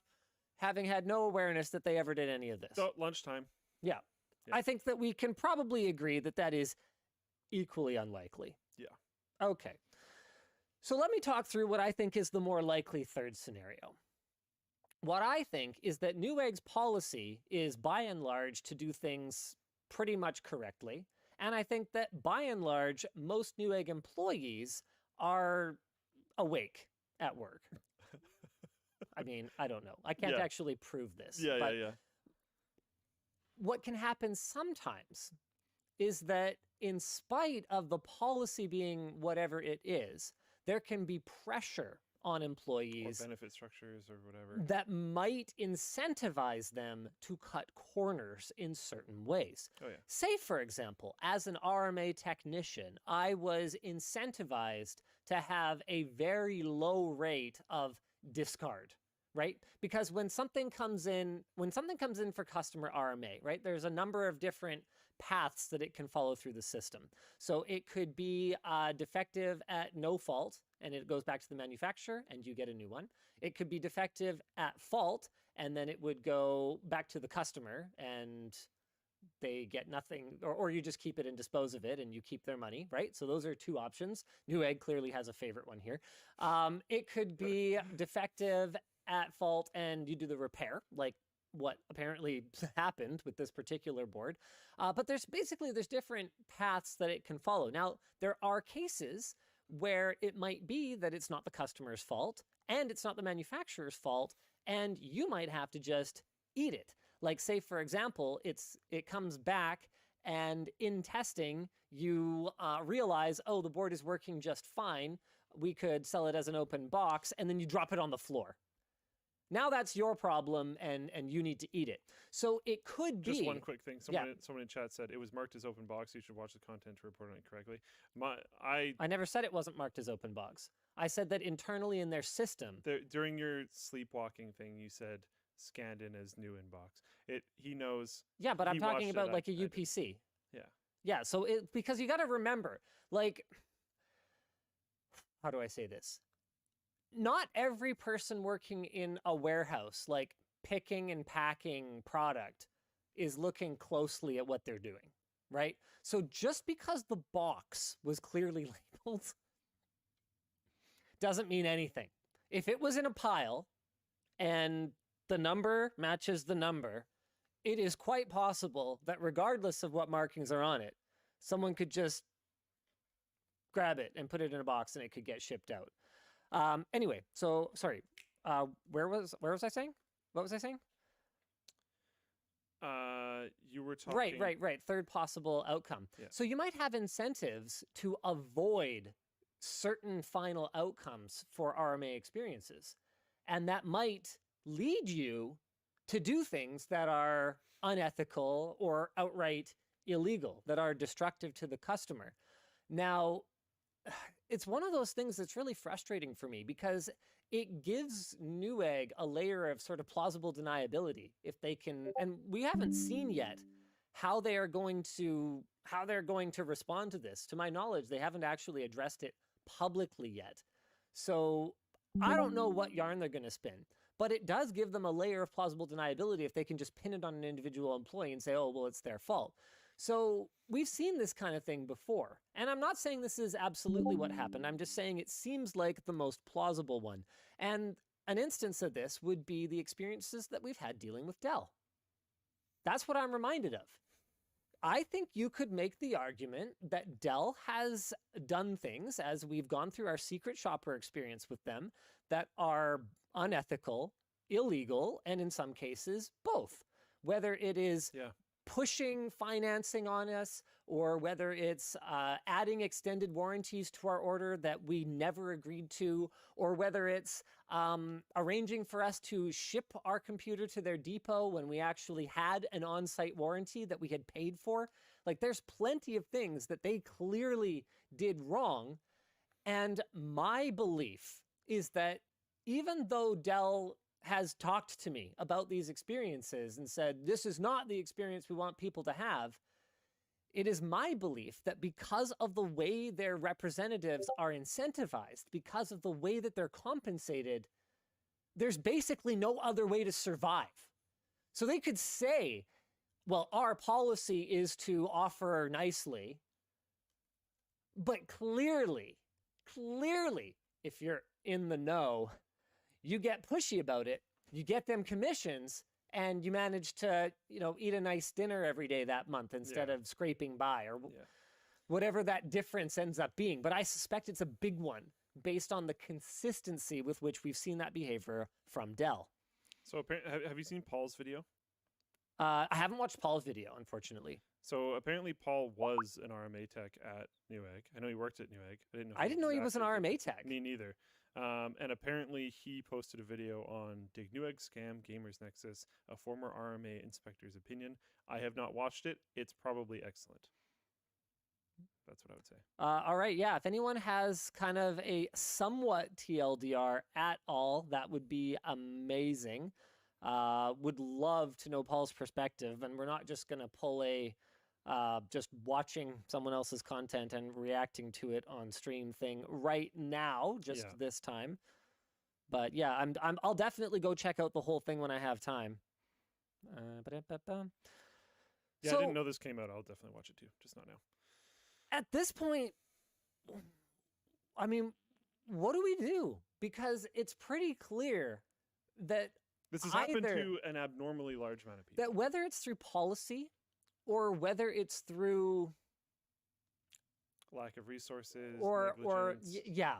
having had no awareness that they ever did any of this. So, lunchtime. Yeah. I think that we can probably agree that that is equally unlikely. Yeah. Okay. So let me talk through what I think is the more likely third scenario. What I think is that Newegg's policy is by and large to do things pretty much correctly. And I think that by and large, most Newegg employees are awake at work. I mean, I don't know. I can't actually prove this. Yeah. What can happen sometimes is that in spite of the policy being whatever it is, there can be pressure on employees or benefit structures or whatever that might incentivize them to cut corners in certain ways. Oh, yeah. Say, for example, as an RMA technician, I was incentivized to have a very low rate of discard, right? Because when something comes in for customer RMA, right, there's a number of different paths that it can follow through the system. So it could be defective at no fault, and it goes back to the manufacturer, and you get a new one. It could be defective at fault, and then it would go back to the customer and they get nothing, or you just keep it and dispose of it and you keep their money, right? So those are two options. Newegg clearly has a favorite one here. It could be defective, at fault, and you do the repair, like what apparently happened with this particular board. But there's different paths that it can follow. Now, there are cases where it might be that it's not the customer's fault and it's not the manufacturer's fault, and you might have to just eat it. Like, say, for example, it comes back and in testing, you realize, oh, the board is working just fine. We could sell it as an open box, and then you drop it on the floor. Now that's your problem, and you need to eat it. So it could be... Just one quick thing. Someone in chat said it was marked as open box. You should watch the content to report on it correctly. I never said it wasn't marked as open box. I said that internally in their system... During your sleepwalking thing, you said scanned in as new inbox. He knows... Yeah, but I'm talking about like a UPC. Yeah. Yeah, so because you got to remember, like... How do I say this? Not every person working in a warehouse, like picking and packing product, is looking closely at what they're doing, right? So just because the box was clearly labeled doesn't mean anything. If it was in a pile and the number matches the number, it is quite possible that regardless of what markings are on it, someone could just grab it and put it in a box and it could get shipped out. Anyway, so sorry. Where was I saying? What was I saying? You were talking. Right. Third possible outcome. Yeah. So you might have incentives to avoid certain final outcomes for RMA experiences, and that might lead you to do things that are unethical or outright illegal, that are destructive to the customer. Now, it's one of those things that's really frustrating for me because it gives Newegg a layer of sort of plausible deniability if they can, and we haven't seen yet how they're going to respond to this. To my knowledge, they haven't actually addressed it publicly yet. So I don't know what yarn they're going to spin, but it does give them a layer of plausible deniability if they can just pin it on an individual employee and say, oh, well, it's their fault. So we've seen this kind of thing before. And I'm not saying this is absolutely what happened. I'm just saying it seems like the most plausible one. And an instance of this would be the experiences that we've had dealing with Dell. That's what I'm reminded of. I think you could make the argument that Dell has done things, as we've gone through our secret shopper experience with them, that are unethical, illegal, and in some cases, both. Whether it is pushing financing on us, or whether it's adding extended warranties to our order that we never agreed to, or whether it's arranging for us to ship our computer to their depot when we actually had an on-site warranty that we had paid for. Like, there's plenty of things that they clearly did wrong. And my belief is that even though Dell has talked to me about these experiences and said, this is not the experience we want people to have, it is my belief that because of the way their representatives are incentivized, because of the way that they're compensated, there's basically no other way to survive. So they could say, well, our policy is to offer nicely, but clearly, if you're in the know, you get pushy about it, you get them commissions, and you manage to, eat a nice dinner every day that month instead of scraping by or whatever that difference ends up being. But I suspect it's a big one based on the consistency with which we've seen that behavior from Dell. So have you seen Paul's video? I haven't watched Paul's video, unfortunately. So apparently Paul was an RMA tech at Newegg. I know he worked at Newegg. I didn't know he was an RMA tech. Me neither. And apparently he posted a video on Dig Newegg Scam Gamers Nexus, a former RMA inspector's opinion. I have not watched it. It's probably excellent. That's what I would say. All right. Yeah. If anyone has kind of a somewhat TLDR at all, that would be amazing. Would love to know Paul's perspective. And we're not just going to pull a just watching someone else's content and reacting to it on stream thing right now, just this time. But yeah, I'll definitely go check out the whole thing when I have time. Ba-da-ba-ba. Yeah, So I didn't know this came out. I'll definitely watch it too. Just not now. at this point, I mean, what do we do? Because it's pretty clear that This has happened either to an abnormally large amount of people. that whether it's through policy or whether it's through Lack of resources, or negligence. yeah,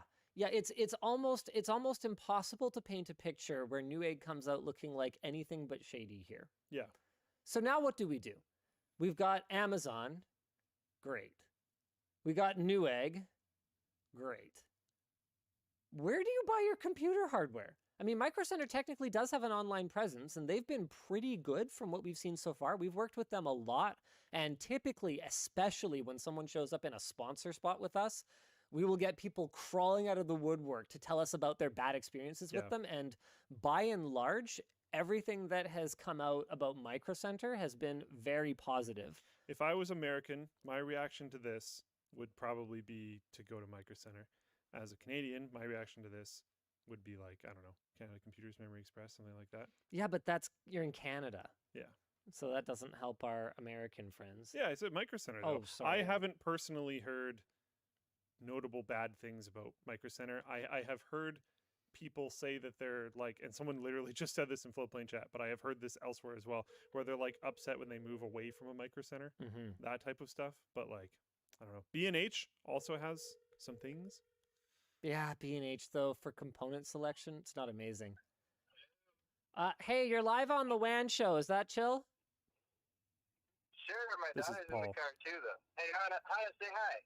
it's almost impossible to paint a picture where Newegg comes out looking like anything but shady here. Yeah. So now what do? We've got Amazon, great. We got Newegg, great. Where do you buy your computer hardware? I mean, Micro Center technically does have an online presence, and they've been pretty good from what we've seen so far. We've worked with them a lot, and typically, especially when someone shows up in a sponsor spot with us, we will get people crawling out of the woodwork to tell us about their bad experiences with them. And by and large, everything that has come out about Micro Center has been very positive. If I was American, my reaction to this would probably be to go to Micro Center. As a Canadian, my reaction to this would be like, I don't know, Canada Computers, Memory Express, something like that. Yeah, but you're in Canada. Yeah. So that doesn't help our American friends. Yeah, it's at Micro Center. Oh, Though. sorry. I haven't personally heard notable bad things about Micro Center. I have heard people say that they're like, and someone literally just said this in Floatplane chat, but I have heard this elsewhere as well, where they're like upset when they move away from a Micro Center, that type of stuff. But like, I don't know. B&H also has some things. Yeah, B&H though for component selection, it's not amazing. Hey, you're live on the WAN show. Is that chill? Sure, my This is daughter's in the Paul. car too, though. Hey, Hannah, say hi.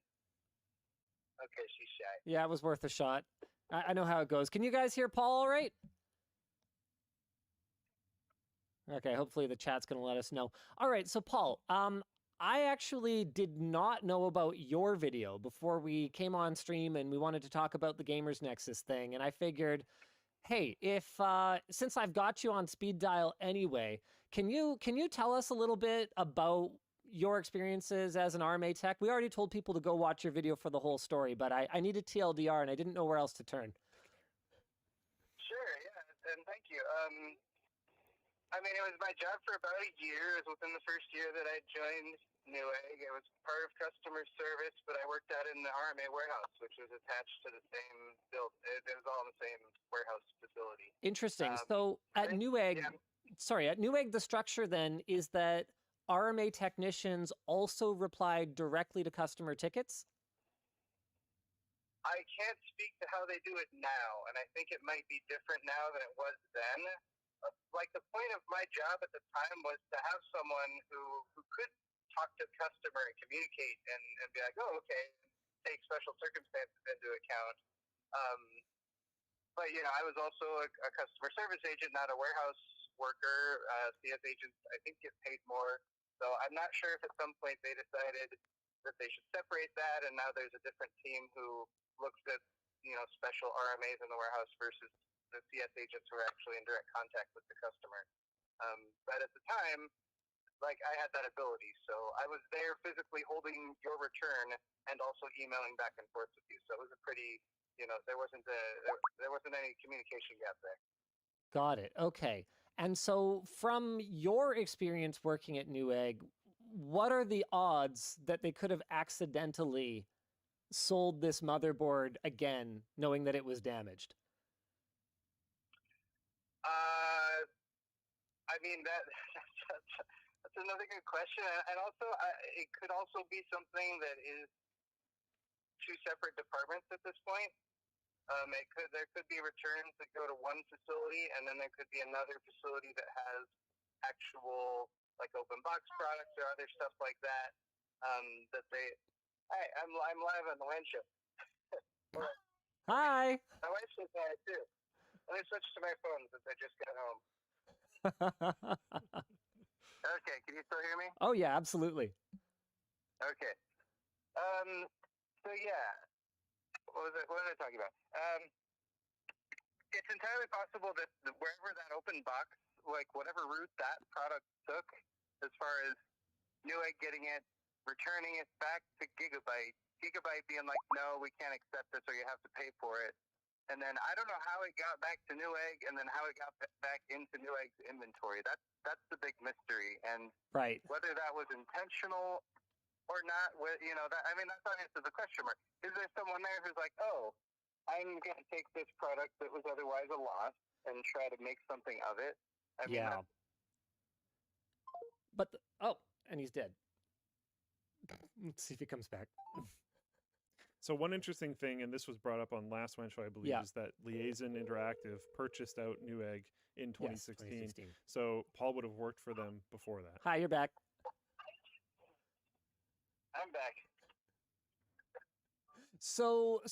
Okay, she's shy. Yeah, it was worth a shot. I know how it goes. Can you guys hear Paul all right? Okay, hopefully the chat's going to let us know. All right, so Paul, I actually did not know about your video before we came on stream and we wanted to talk about the Gamers Nexus thing. And I figured, hey, since I've got you on speed dial anyway, can you tell us a little bit about your experiences as an RMA tech? We already told people to go watch your video for the whole story, but I needed TLDR and I didn't know where else to turn. Sure, yeah, and thank you. I mean, it was my job for about a year. It was within the first year that I joined Newegg. It was part of customer service, but I worked out in the RMA warehouse, which was attached to the same build. It was all in the same warehouse facility. Interesting. So at Newegg, at Newegg, the structure then is that RMA technicians also reply directly to customer tickets? I can't speak to how they do it now, and I think it might be different now than it was then. Like, the point of my job at the time was to have someone who could talk to the customer and communicate and be like, oh, okay, take special circumstances into account. But, you know, I was also a customer service agent, not a warehouse worker. CS agents, I think, get paid more. So I'm not sure if at some point they decided that they should separate that, and now there's a different team who looks at, you know, special RMAs in the warehouse versus the CS agents who are actually in direct contact with the customer. But at the time, like, I had that ability, so I was there physically holding your return and also emailing back and forth with you. So it was a pretty, you know, there wasn't any communication gap there. Got it. Okay. And so from your experience working at Newegg, what are the odds that they could have accidentally sold this motherboard again, knowing that it was damaged? I mean, that's another good question. And also, it could also be something that is two separate departments at this point. There could be returns that go to one facility, and then there could be another facility that has actual, like, open box products or other stuff like that. Hey, I'm live on the WAN show. Hi. My wife says hi too. Let me switch to my phone since I just got home. Okay, can you still hear me? Oh yeah, absolutely. Okay. So yeah, what was I talking about? It's entirely possible that wherever that open box, like whatever route that product took, as far as Newegg getting it, returning it back to Gigabyte being like, no, we can't accept this, or you have to pay for it. And then I don't know how it got back to Newegg, and then how it got back into Newegg's inventory. That's the big mystery. And Right. whether that was intentional or not, that's obviously the question mark. Is there someone there who's like, oh, I'm going to take this product that was otherwise a loss and try to make something of it? Yeah. But and he's dead. Let's see if he comes back. So one interesting thing, and this was brought up on last Wednesday, I believe, Yeah. is that Liaison Interactive purchased out Newegg in 2016. 2016. So Paul would have worked for them before that. Hi, you're back. I'm back. So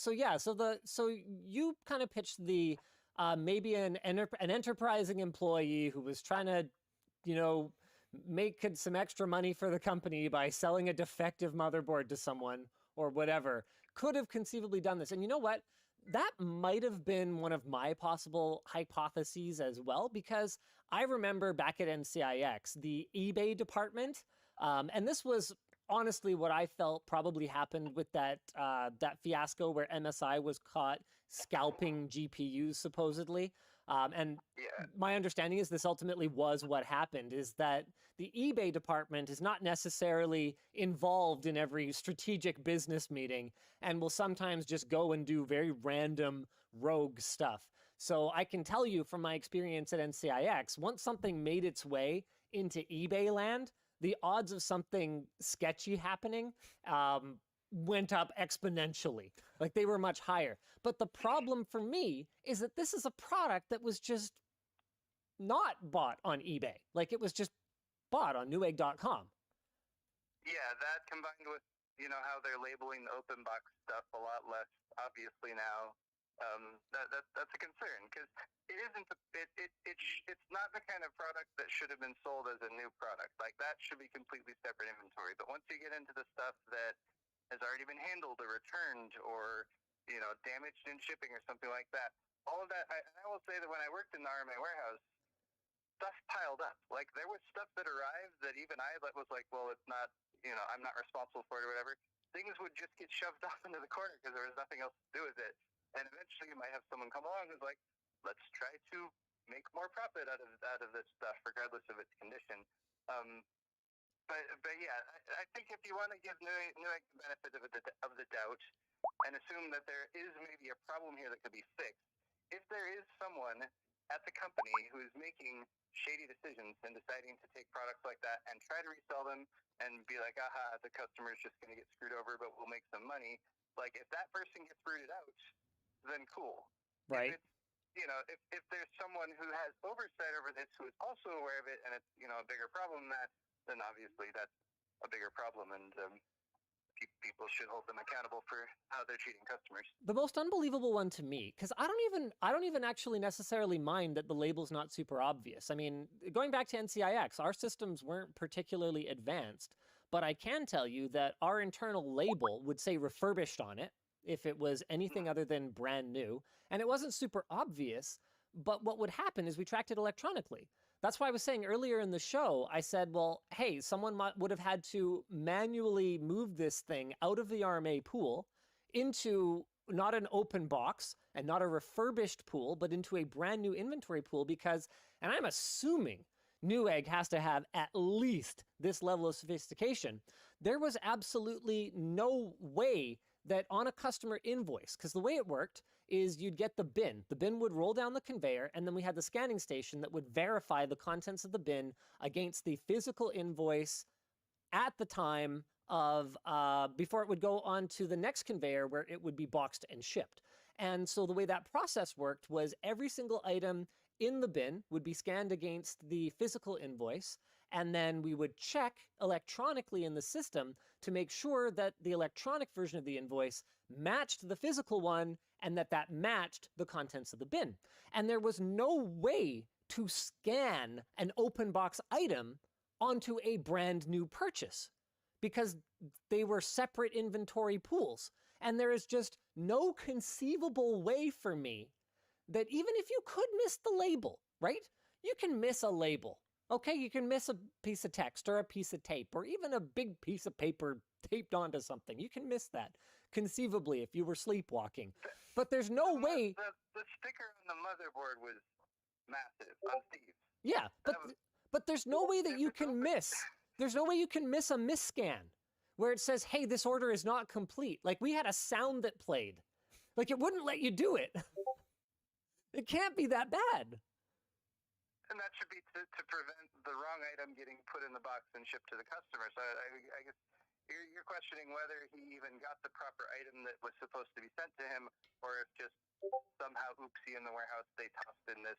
you kind of pitched the maybe an enterprising employee who was trying to, make some extra money for the company by selling a defective motherboard to someone or whatever could have conceivably done this. And you know what? That might have been one of my possible hypotheses as well, because I remember back at NCIX, the eBay department, and this was honestly what I felt probably happened with that fiasco where MSI was caught scalping GPUs supposedly. And my understanding is this ultimately was what happened, is that the eBay department is not necessarily involved in every strategic business meeting and will sometimes just go and do very random rogue stuff. So I can tell you from my experience at NCIX, once something made its way into eBay land, the odds of something sketchy happening went up exponentially. Like they were much higher. But the problem for me is that this is a product that was just not bought on eBay. Like it was just bought on Newegg.com. Yeah, that combined with, how they're labeling the open box stuff a lot less obviously now, that's a concern, because it isn't. It's not the kind of product that should have been sold as a new product. Like that should be completely separate inventory. But once you get into the stuff that has already been handled or returned or damaged in shipping or something like that, all of that. I will say that when I worked in the RMA warehouse, stuff piled up. Like there was stuff that arrived that even I was like, well, it's not. I'm not responsible for it or whatever. Things would just get shoved off into the corner because there was nothing else to do with it. And eventually you might have someone come along who's like, let's try to make more profit out of this stuff, regardless of its condition. But yeah, I think if you want to give Newegg the benefit of the doubt and assume that there is maybe a problem here that could be fixed, if there is someone at the company who is making shady decisions and deciding to take products like that and try to resell them and be like, aha, the customer is just going to get screwed over, but we'll make some money. Like if that person gets rooted out, then cool. Right. If there's someone who has oversight over this who is also aware of it and it's, a bigger problem than that, then obviously that's a bigger problem, and people should hold them accountable for how they're treating customers. The most unbelievable one to me, because I don't even actually necessarily mind that the label's not super obvious. I mean, going back to NCIX, our systems weren't particularly advanced, but I can tell you that our internal label would say refurbished on it if it was anything other than brand new, and it wasn't super obvious, but what would happen is we tracked it electronically. That's why I was saying earlier in the show, I said, well, hey, someone would have had to manually move this thing out of the RMA pool into not an open box and not a refurbished pool, but into a brand new inventory pool because, and I'm assuming Newegg has to have at least this level of sophistication. There was absolutely no way that on a customer invoice, because the way it worked is you'd get the bin. The bin would roll down the conveyor, and then we had the scanning station that would verify the contents of the bin against the physical invoice at the time of, before it would go on to the next conveyor where it would be boxed and shipped. And so the way that process worked was every single item in the bin would be scanned against the physical invoice, and then we would check electronically in the system to make sure that the electronic version of the invoice matched the physical one and that matched the contents of the bin. And there was no way to scan an open box item onto a brand new purchase because they were separate inventory pools. And there is just no conceivable way for me that even if you could miss the label, right? You can miss a label. Okay, you can miss a piece of text or a piece of tape or even a big piece of paper taped onto something. You can miss that, conceivably, if you were sleepwalking. But there's no way. The sticker on the motherboard was massive on Steve's. Yeah, but there's no way that you can miss. There's no way you can miss a misscan where it says, "Hey, this order is not complete." Like, we had a sound that played. Like, it wouldn't let you do it. It can't be that bad. And that should be to prevent the wrong item getting put in the box and shipped to the customer. So I guess you're questioning whether he even got the proper item that was supposed to be sent to him, or if just somehow, oopsie, in the warehouse, they tossed in this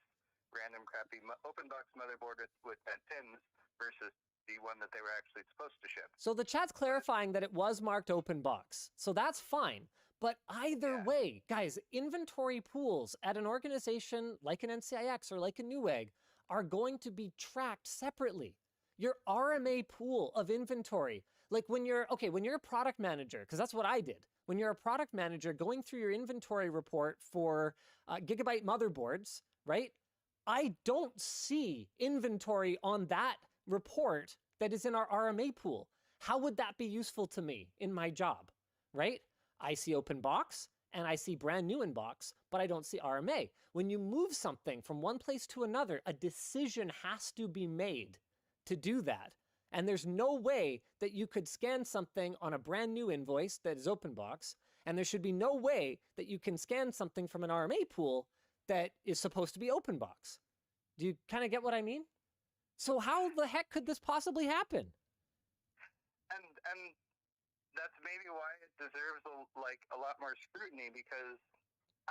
random crappy open box motherboard with bent pins versus the one that they were actually supposed to ship. So the chat's clarifying that it was marked open box. So that's fine. But either way, guys, inventory pools at an organization like an NCIX or like a Newegg are going to be tracked separately. Your RMA pool of inventory, like when you're a product manager, because that's what I did. When you're a product manager going through your inventory report for Gigabyte motherboards, right? I don't see inventory on that report that is in our RMA pool. How would that be useful to me in my job, right? I see open box and I see brand new in box, but I don't see RMA. When you move something from one place to another, a decision has to be made to do that. And there's no way that you could scan something on a brand new invoice that is open box, and there should be no way that you can scan something from an RMA pool that is supposed to be open box. Do you kind of get what I mean? So how the heck could this possibly happen? And that's maybe why it deserves a lot more scrutiny, because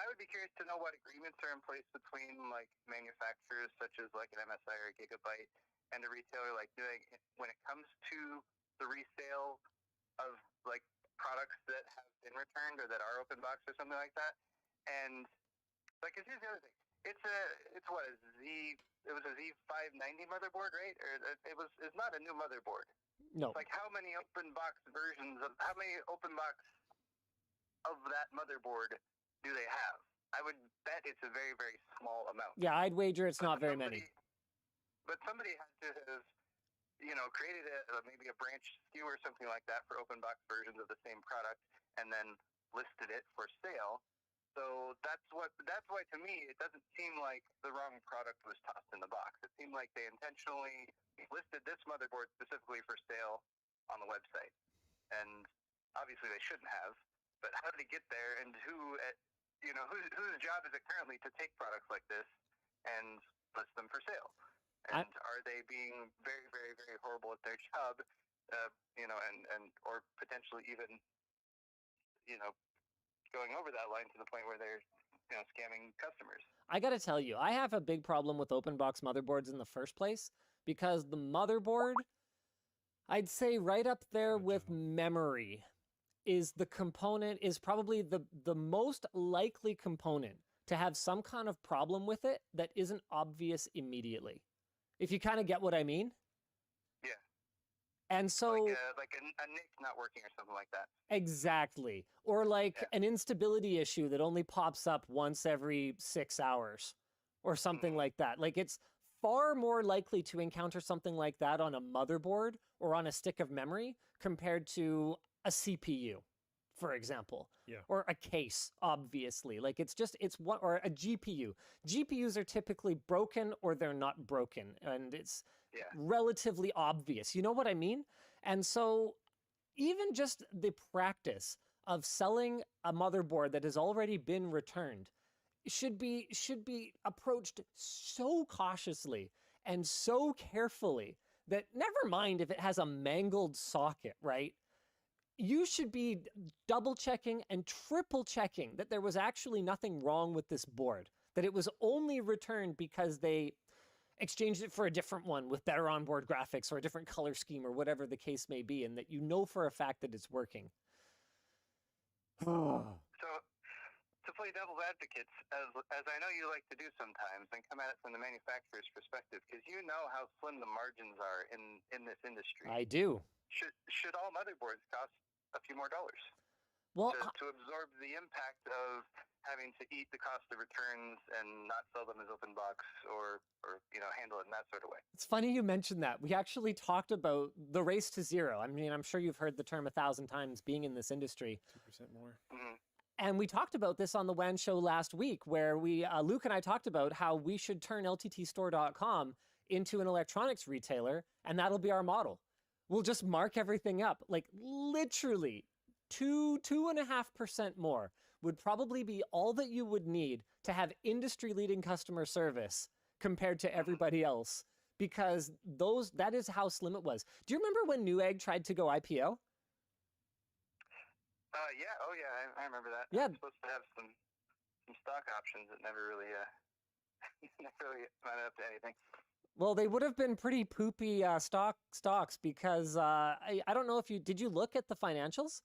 I would be curious to know what agreements are in place between like manufacturers such as like an MSI or a Gigabyte and a retailer like Newegg when it comes to the resale of like products that have been returned or that are open box or something like that. And like, 'cause here's the other thing. It was a Z590 motherboard, right? Or it's not a new motherboard. No. Like, how many open box of that motherboard do they have? I would bet it's a very, very small amount. Yeah, I'd wager it's not very many. But somebody had to have, created maybe a branch SKU or something like that for open box versions of the same product and then listed it for sale. So that's why to me it doesn't seem like the wrong product was tossed in the box. It seemed like they intentionally listed this motherboard specifically for sale on the website, and obviously they shouldn't have. But how did it get there, and whose job is it currently to take products like this and list them for sale? And are they being very, very, very horrible at their job? Or potentially even, going over that line to the point where they're, scamming customers. I got to tell you, I have a big problem with open box motherboards in the first place because the motherboard, I'd say right up there with memory, is probably the most likely component to have some kind of problem with it that isn't obvious immediately. If you kind of get what I mean? Yeah. And so like a NIC not working or something like that. Exactly. Or like an instability issue that only pops up once every 6 hours or something like that. Like, it's far more likely to encounter something like that on a motherboard or on a stick of memory compared to a CPU, for example. Yeah. Or a case, obviously. Like, or a GPU. GPUs are typically broken or they're not broken. And it's relatively obvious. You know what I mean? And so even just the practice of selling a motherboard that has already been returned should be approached so cautiously and so carefully that, never mind if it has a mangled socket, right? You should be double checking and triple checking that there was actually nothing wrong with this board, that it was only returned because they exchanged it for a different one with better onboard graphics or a different color scheme or whatever the case may be, and that you know for a fact that it's working. So, to play devil's advocate, as I know you like to do sometimes, and come at it from the manufacturer's perspective, because you know how slim the margins are in this industry. I do. Should all motherboards cost a few more dollars? Well, to absorb the impact of having to eat the cost of returns and not sell them as open box or handle it in that sort of way. it's funny you mentioned that. We actually talked about the race to zero. I mean, I'm sure you've heard the term 1,000 times being in this industry. 2% more. Mm-hmm. And we talked about this on the WAN show last week, where Luke and I talked about how we should turn LTTstore.com into an electronics retailer, and that'll be our model. We'll just mark everything up, like literally 2.5% more would probably be all that you would need to have industry-leading customer service compared to everybody else, because that is how slim it was. Do you remember when Newegg tried to go IPO? I remember that. Yeah. I was supposed to have some stock options that never really amounted up to anything. Well, they would have been pretty poopy stocks because I don't know if did you look at the financials?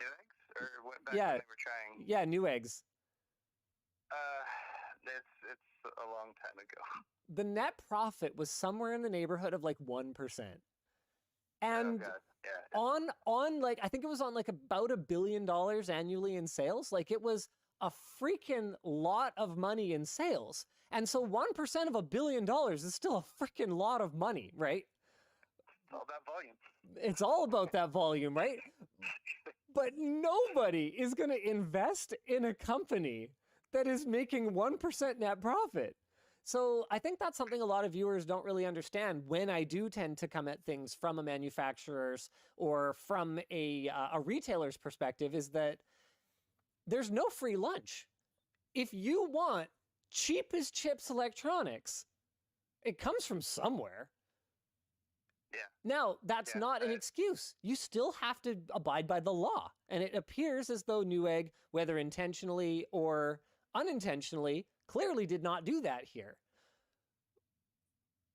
Neweggs? Or what, back Yeah. when they were trying? Yeah, Neweggs. It's a long time ago. The net profit was somewhere in the neighborhood of like 1%. And oh, God. Yeah. on like, I think it was on like about $1 billion annually in sales. Like it was a freaking lot of money in sales. And so 1% of $1 billion is still a freaking lot of money, right? It's all about volume. It's all about that volume, right? But nobody is going to invest in a company that is making 1% net profit. So I think that's something a lot of viewers don't really understand when I do tend to come at things from a manufacturer's or from a retailer's perspective, is that there's no free lunch. If you want cheap as chips electronics, it comes from somewhere. Yeah. Now, that's not an excuse. You still have to abide by the law. And it appears as though Newegg, whether intentionally or unintentionally, clearly did not do that here.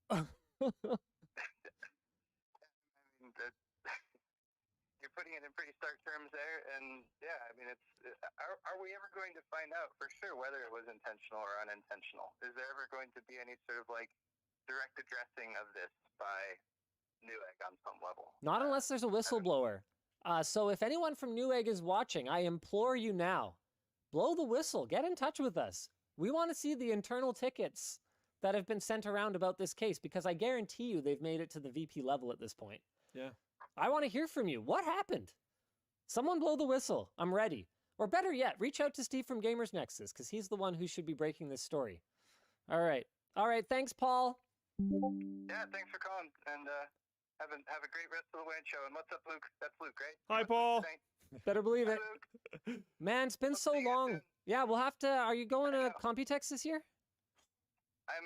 I mean, you're putting it in pretty stark terms there, and yeah, I mean, are we ever going to find out for sure whether it was intentional or unintentional? Is there ever going to be any sort of like direct addressing of this by Newegg on some level? Not unless there's a whistleblower. So if anyone from Newegg is watching, I implore you now, blow the whistle, get in touch with us. We want to see the internal tickets that have been sent around about this case, because I guarantee you they've made it to the VP level at this point. Yeah. I want to hear from you. What happened? Someone blow the whistle. I'm ready. Or better yet, reach out to Steve from Gamers Nexus, because he's the one who should be breaking this story. All right. Thanks, Paul. Yeah, thanks for calling, and have a great rest of the WAN show. And what's up, Luke? That's Luke, right? Hi, Paul. Better believe it. Hi, Luke. Man, it's been Hope so to see you long. soon. Yeah, we'll have to. Are you going I to know. Computex this year? I'm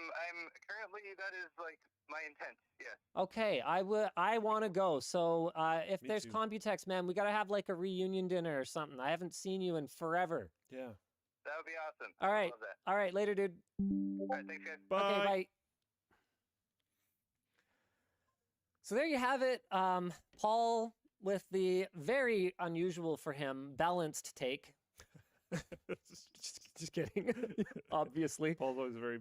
currently, that is like my intent. Yeah. Okay, I want to go. So if Me there's too. Computex, man, we gotta have like a reunion dinner or something. I haven't seen you in forever. Yeah. That would be awesome. All right. I love that. All right, later, dude. All right, thanks, guys. Bye. Okay, bye. So there you have it. Paul with the very unusual for him balanced take. Just kidding. Obviously, Paul's always a very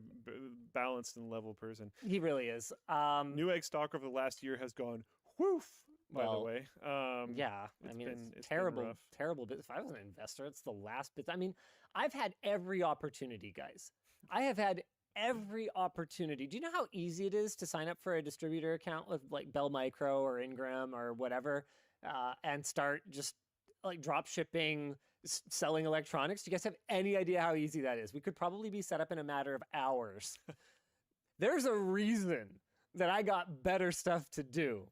balanced and level person. he really is. Newegg stock over the last year has gone woof. By the Well, way, yeah, I it's mean, been- it's it's been terrible, rough. terrible. But if I was an investor, it's the last bit. I mean, I've had every opportunity, guys. I have had every opportunity. Do you know how easy it is to sign up for a distributor account with like Bell Micro or Ingram or whatever, and start just like drop shipping, selling electronics? Do you guys have any idea how easy that is? We could probably be set up in a matter of hours. There's a reason that I got better stuff to do.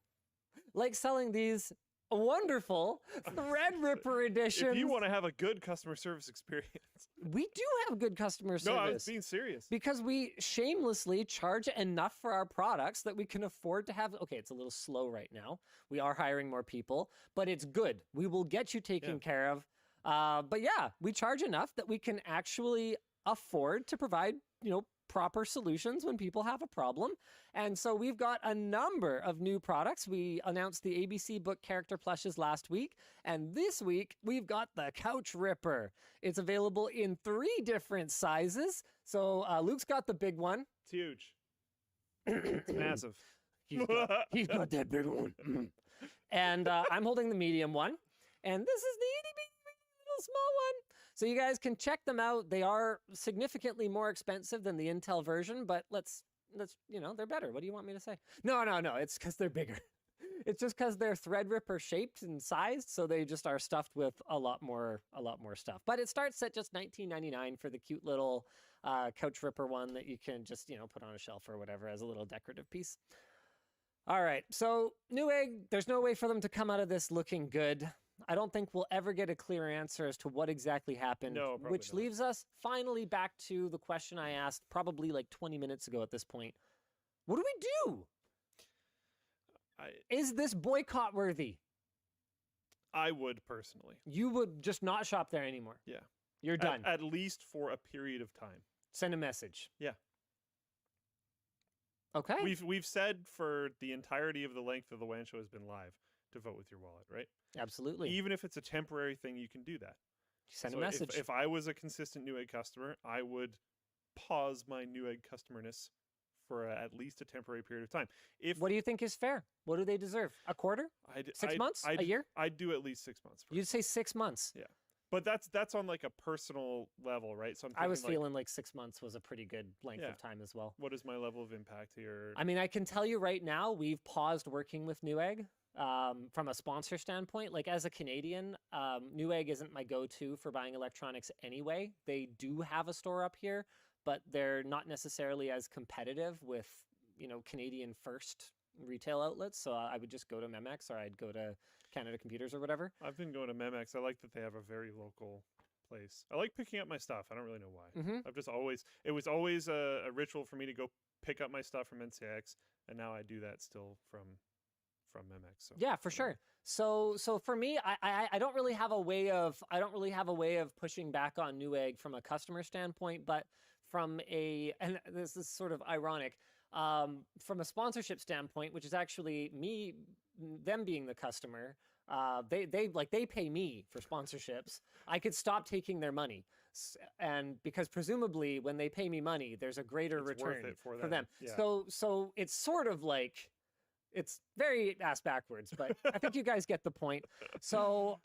Like selling these wonderful Threadripper editions. If you want to have a good customer service experience, We do have good customer no, I was service being serious. because we shamelessly charge enough for our products that we can afford to have. Okay, it's a little slow right now. We are hiring more people, but it's good. We will get you taken care of. But yeah, we charge enough that we can actually afford to provide, proper solutions when people have a problem. And so we've got a number of new products. We announced the ABC book character plushes last week. And this week, we've got the Couch Ripper. It's available in 3 different sizes. So Luke's got the big one. It's huge. It's massive. He's got that big one. And I'm holding the medium one. And this is the itty bitty little small one. So you guys can check them out. They are significantly more expensive than the Intel version, but let's they're better. What do you want me to say? No. It's because they're bigger. It's just because they're Threadripper shaped and sized, so they just are stuffed with a lot more stuff. But it starts at just $19.99 for the cute little couch ripper one that you can just put on a shelf or whatever as a little decorative piece. All right, so Newegg, there's no way for them to come out of this looking good. I don't think we'll ever get a clear answer as to what exactly happened, No, probably which not. leaves us finally back to the question I asked probably like 20 minutes ago at this point. What do we do? Is this boycott worthy? I would personally. You would just not shop there anymore. Yeah. You're done. At least for a period of time. Send a message. Yeah. Okay. We've said for the entirety of the length of the WAN show has been live to vote with your wallet, right? Absolutely. Even if it's a temporary thing, you can do that. Send So a message. If I was a consistent Newegg customer, I would pause my Newegg customer-ness for at least a temporary period of time. What do you think is fair? What do they deserve? A quarter? 6 months? A year? I'd do at least 6 months. You'd say 6 months. Yeah. But that's on like a personal level, right? So I was feeling like 6 months was a pretty good length Yeah. of time as well. What is my level of impact here? I mean, I can tell you right now, we've paused working with Newegg from a sponsor standpoint. Like as a Canadian, Newegg isn't my go-to for buying electronics anyway. They do have a store up here, but they're not necessarily as competitive with, Canadian first retail outlets. So I would just go to Memex or I'd go to Canada Computers or whatever. I've been going to Memex. I like that they have a very local place. I like picking up my stuff. I don't really know why. Mm-hmm. It was always a ritual for me to go pick up my stuff from NCX, and now I do that still from Memex. So Yeah, for sure. So for me, I don't really have a way of pushing back on Newegg from a customer standpoint, but and this is sort of ironic, from a sponsorship standpoint, which is actually them being the customer, they pay me for sponsorships. I could stop taking their money, and because presumably when they pay me money, there's a greater It's return worth it for them. them. Yeah. So it's sort of like, it's very ass backwards, but I think you guys get the point. So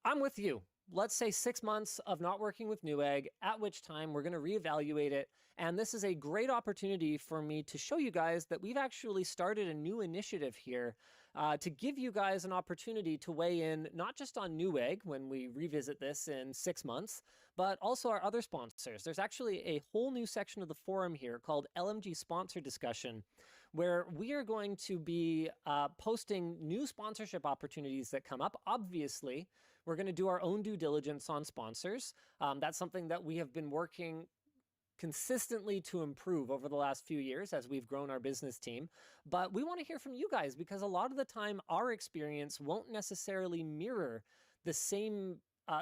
I'm with you. Let's say 6 months of not working with Newegg, at which time we're going to reevaluate it. And this is a great opportunity for me to show you guys that we've actually started a new initiative here to give you guys an opportunity to weigh in, not just on Newegg when we revisit this in 6 months, but also our other sponsors. There's actually a whole new section of the forum here called LMG Sponsor Discussion, where we are going to be posting new sponsorship opportunities that come up. Obviously, we're going to do our own due diligence on sponsors. That's something that we have been working consistently to improve over the last few years as we've grown our business team. But we want to hear from you guys because a lot of the time our experience won't necessarily mirror the same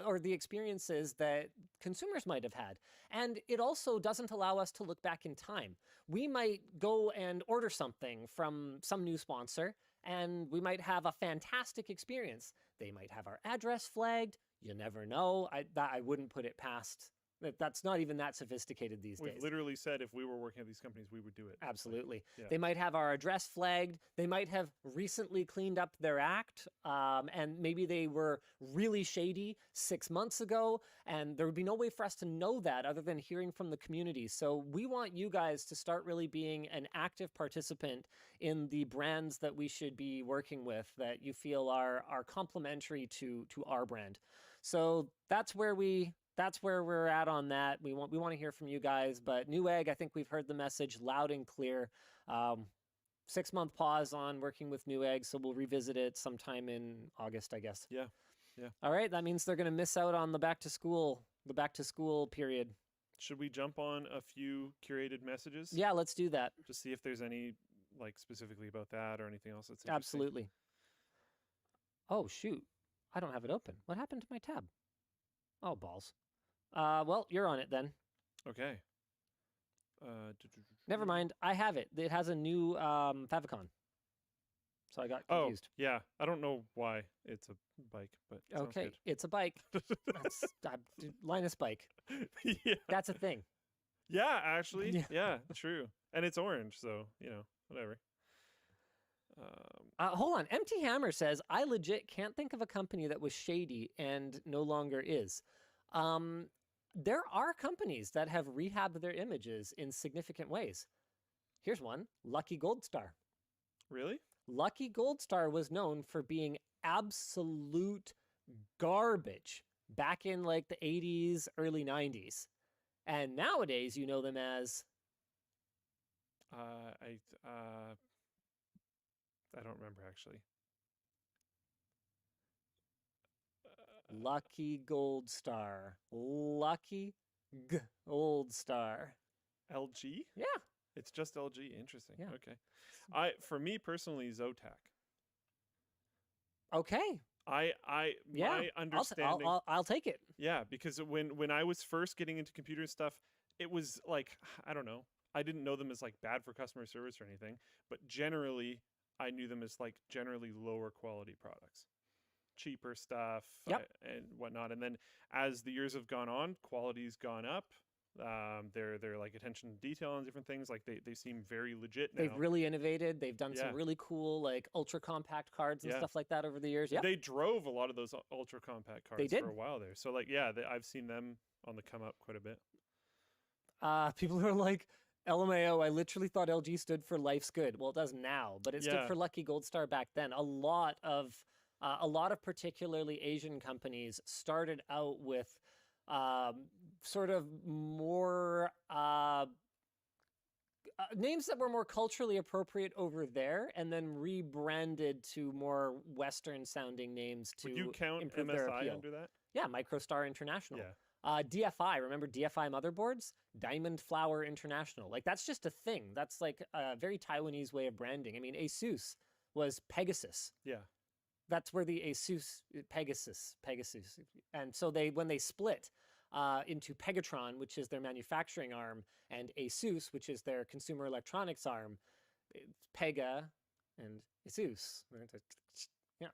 or the experiences that consumers might have had. And it also doesn't allow us to look back in time. We might go and order something from some new sponsor and we might have a fantastic experience. They might have our address flagged. You never know. I wouldn't put it past. That's not even that sophisticated these days. We've literally said if we were working at these companies, we would do it. Absolutely. Yeah. They might have our address flagged. They might have recently cleaned up their act, and maybe they were really shady 6 months ago, and there would be no way for us to know that other than hearing from the community. So we want you guys to start really being an active participant in the brands that we should be working with that you feel are complementary to our brand. So that's where we're at on that. We want to hear from you guys, but Newegg, I think we've heard the message loud and clear. 6 month pause on working with Newegg, so we'll revisit it sometime in August, I guess. Yeah. All right, that means they're going to miss out on the back to school period. Should we jump on a few curated messages? Yeah, let's do that. Just see if there's any like specifically about that or anything else that's interesting. Absolutely. Oh shoot, I don't have it open. What happened to my tab? Oh balls. Well, you're on it then. Okay. Never mind. I have it. It has a new favicon. So I got confused. Oh, yeah. I don't know why it's a bike, but it sounds Okay, good. it's a bike. That's Linus bike. Yeah. That's a thing. Yeah, actually. Yeah. Yeah, true. And it's orange, so, whatever. Hold on. Empty Hammer says, I legit can't think of a company that was shady and no longer is. There are companies that have rehabbed their images in significant ways. Here's one, Lucky Gold Star. Really? Lucky Gold Star was known for being absolute garbage back in like the 80s, early 90s. And nowadays you know them as I don't remember actually. Lucky Gold Star. Lucky Gold Star. LG? Yeah. It's just LG. Interesting. Yeah. Okay. For me personally, Zotac. Okay. My understanding. I'll take it. Yeah, because when I was first getting into computer stuff, it was like, I don't know. I didn't know them as like bad for customer service or anything, but generally I knew them as like generally lower quality products. Cheaper stuff and whatnot. And then as the years have gone on, quality's gone up. Their like attention to detail and different things, like they seem very legit now. They've really innovated. They've done some really cool like ultra compact cards and stuff like that over the years. Yeah, they drove a lot of those ultra compact cards for a while there. So like I've seen them on the come up quite a bit. People are like, LMAO, I literally thought LG stood for Life's Good. Well, it does now, but it stood for Lucky Gold Star back then. A lot of particularly Asian companies started out with sort of more names that were more culturally appropriate over there, and then rebranded to more Western-sounding names to Would you count improve their MSI appeal. under that? Yeah, Microstar International. Yeah. DFI, remember DFI motherboards? Diamond Flower International. Like, that's just a thing. That's like a very Taiwanese way of branding. I mean, Asus was Pegasus. Yeah. That's where the Asus, Pegasus. And so when they split into Pegatron, which is their manufacturing arm, and Asus, which is their consumer electronics arm, it's Pega and Asus. Yeah,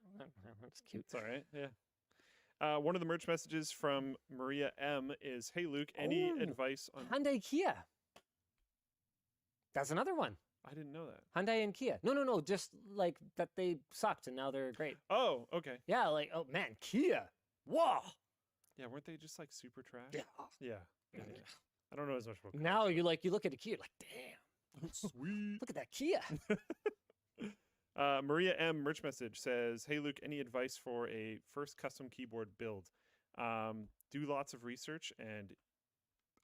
that's cute. It's all right. Yeah. One of the merch messages from Maria M is, "Hey Luke, any advice on Hyundai Kia?" That's another one. I didn't know that. Hyundai and Kia. No. Just like that they sucked and now they're great. Oh, okay. Yeah, like, oh man, Kia. Whoa. Yeah, weren't they just like super trash? Yeah. Yeah. I don't know as much about cars. Now you look at a Kia, like, damn. Sweet. Look at that Kia. Maria M merch message says, "Hey Luke, any advice for a first custom keyboard build? Do lots of research, and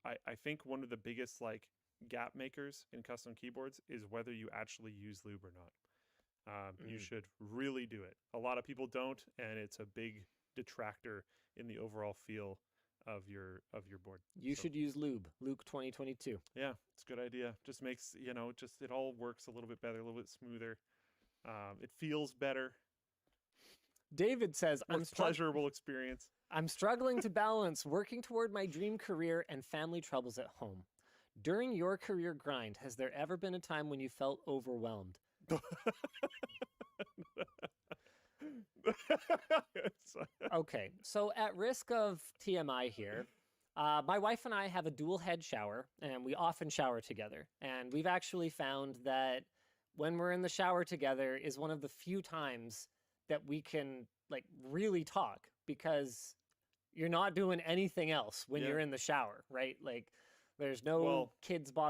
I think one of the biggest like gap makers in custom keyboards is whether you actually use lube or not. You should really do it. A lot of people don't, and it's a big detractor in the overall feel of your board. You should use lube, Luke 2022. Yeah, it's a good idea. Just makes, it all works a little bit better, a little bit smoother. It feels better. David says, pleasurable experience. I'm struggling to balance working toward my dream career and family troubles at home. During your career grind, has there ever been a time when you felt overwhelmed?" Okay, so at risk of TMI here, my wife and I have a dual head shower, and we often shower together. And we've actually found that when we're in the shower together is one of the few times that we can like really talk, because you're not doing anything else when you're in the shower, right? Like, there's no kids bothering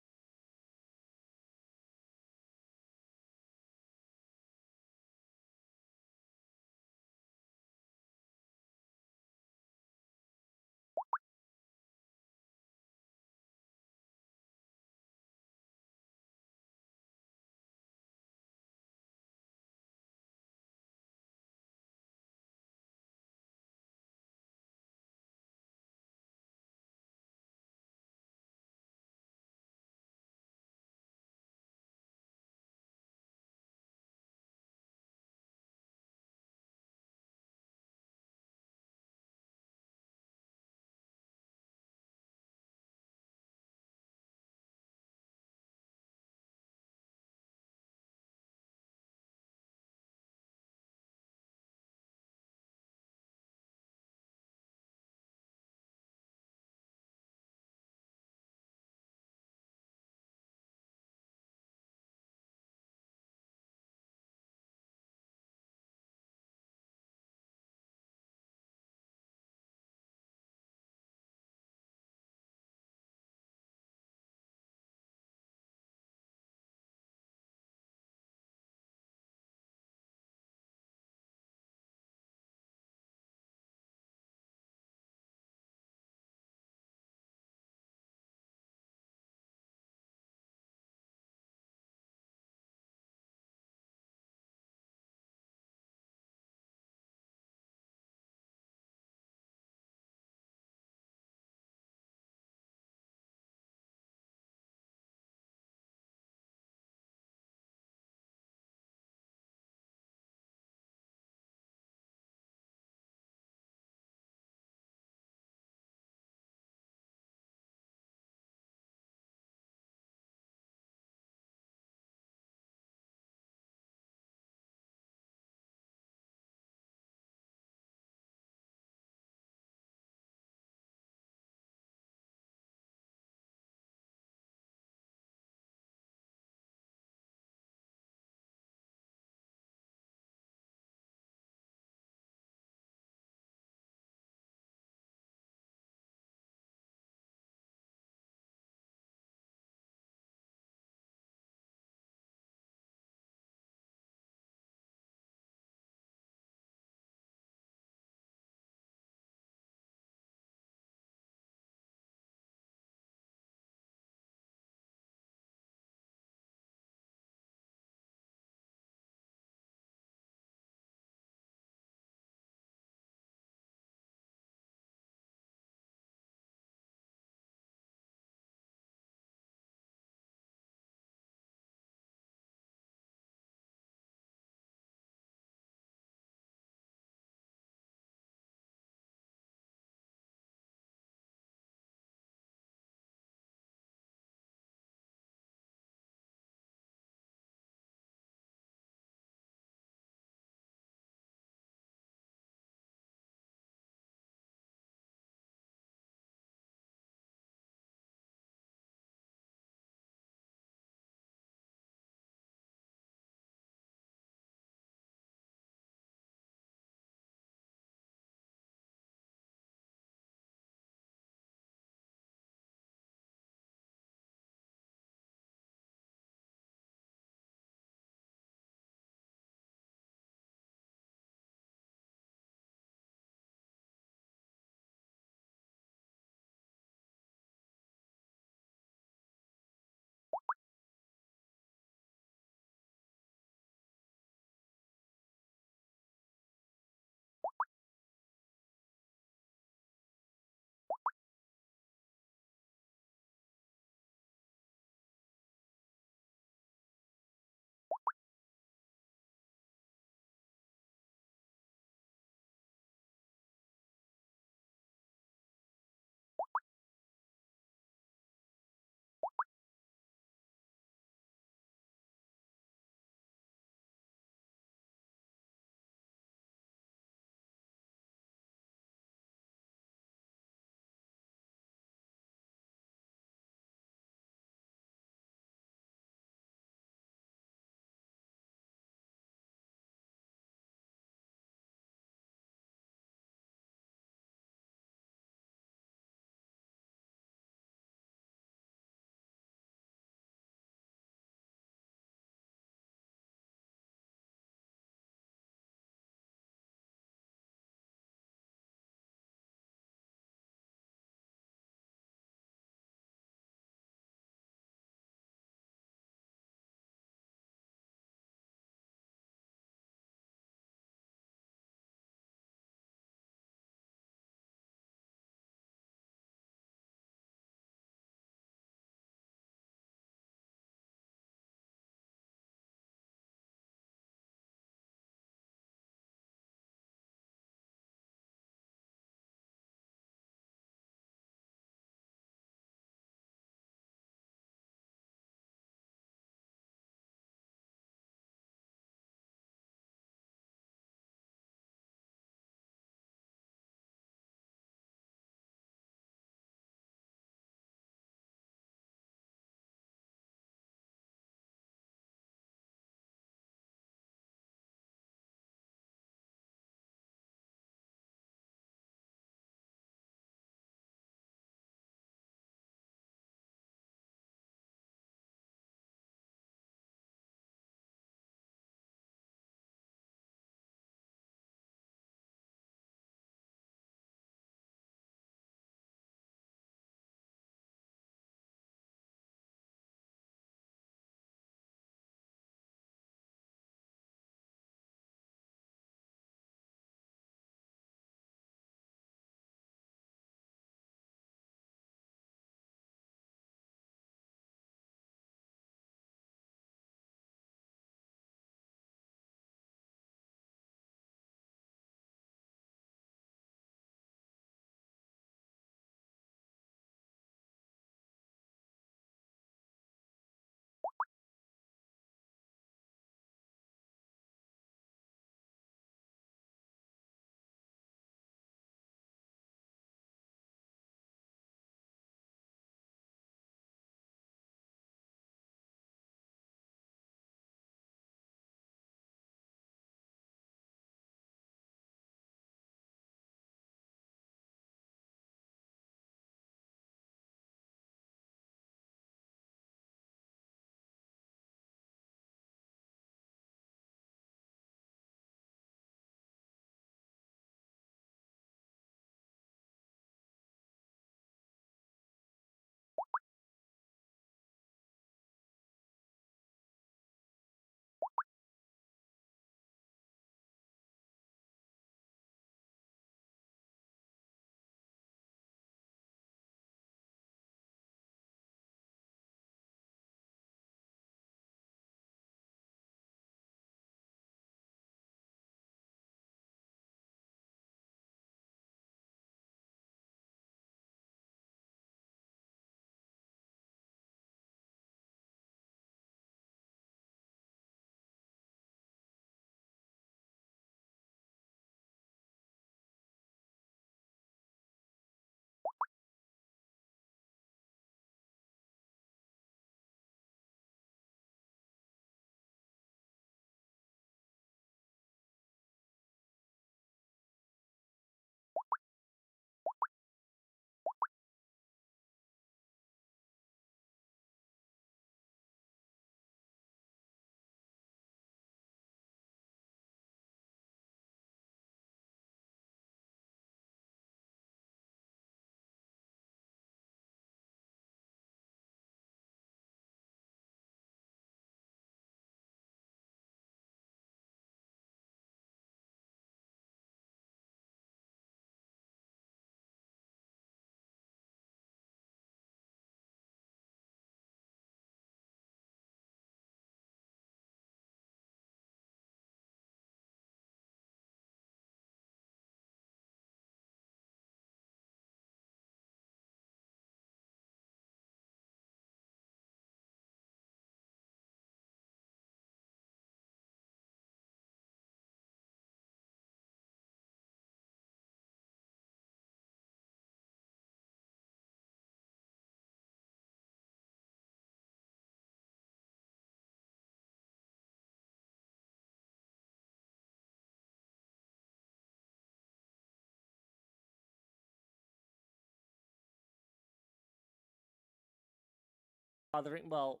bothering. Well,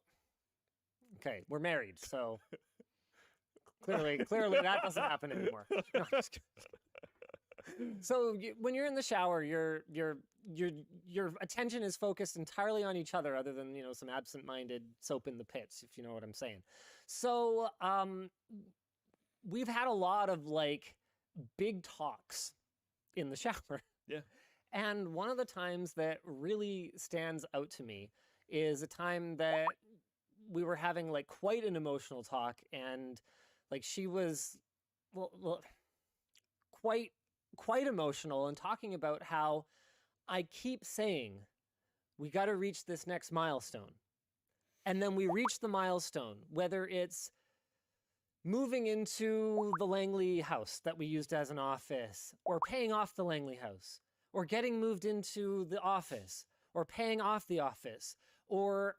okay, we're married, so clearly that doesn't happen anymore. No, I'm just kidding. So when you're in the shower, your attention is focused entirely on each other, other than some absent-minded soap in the pits, if you know what I'm saying. So we've had a lot of like big talks in the shower. Yeah. And one of the times that really stands out to me is a time that we were having like quite an emotional talk, and like she was well quite emotional and talking about how I keep saying we got to reach this next milestone. And then we reach the milestone, whether it's moving into the Langley house that we used as an office, or paying off the Langley house, or getting moved into the office, or paying off the office, or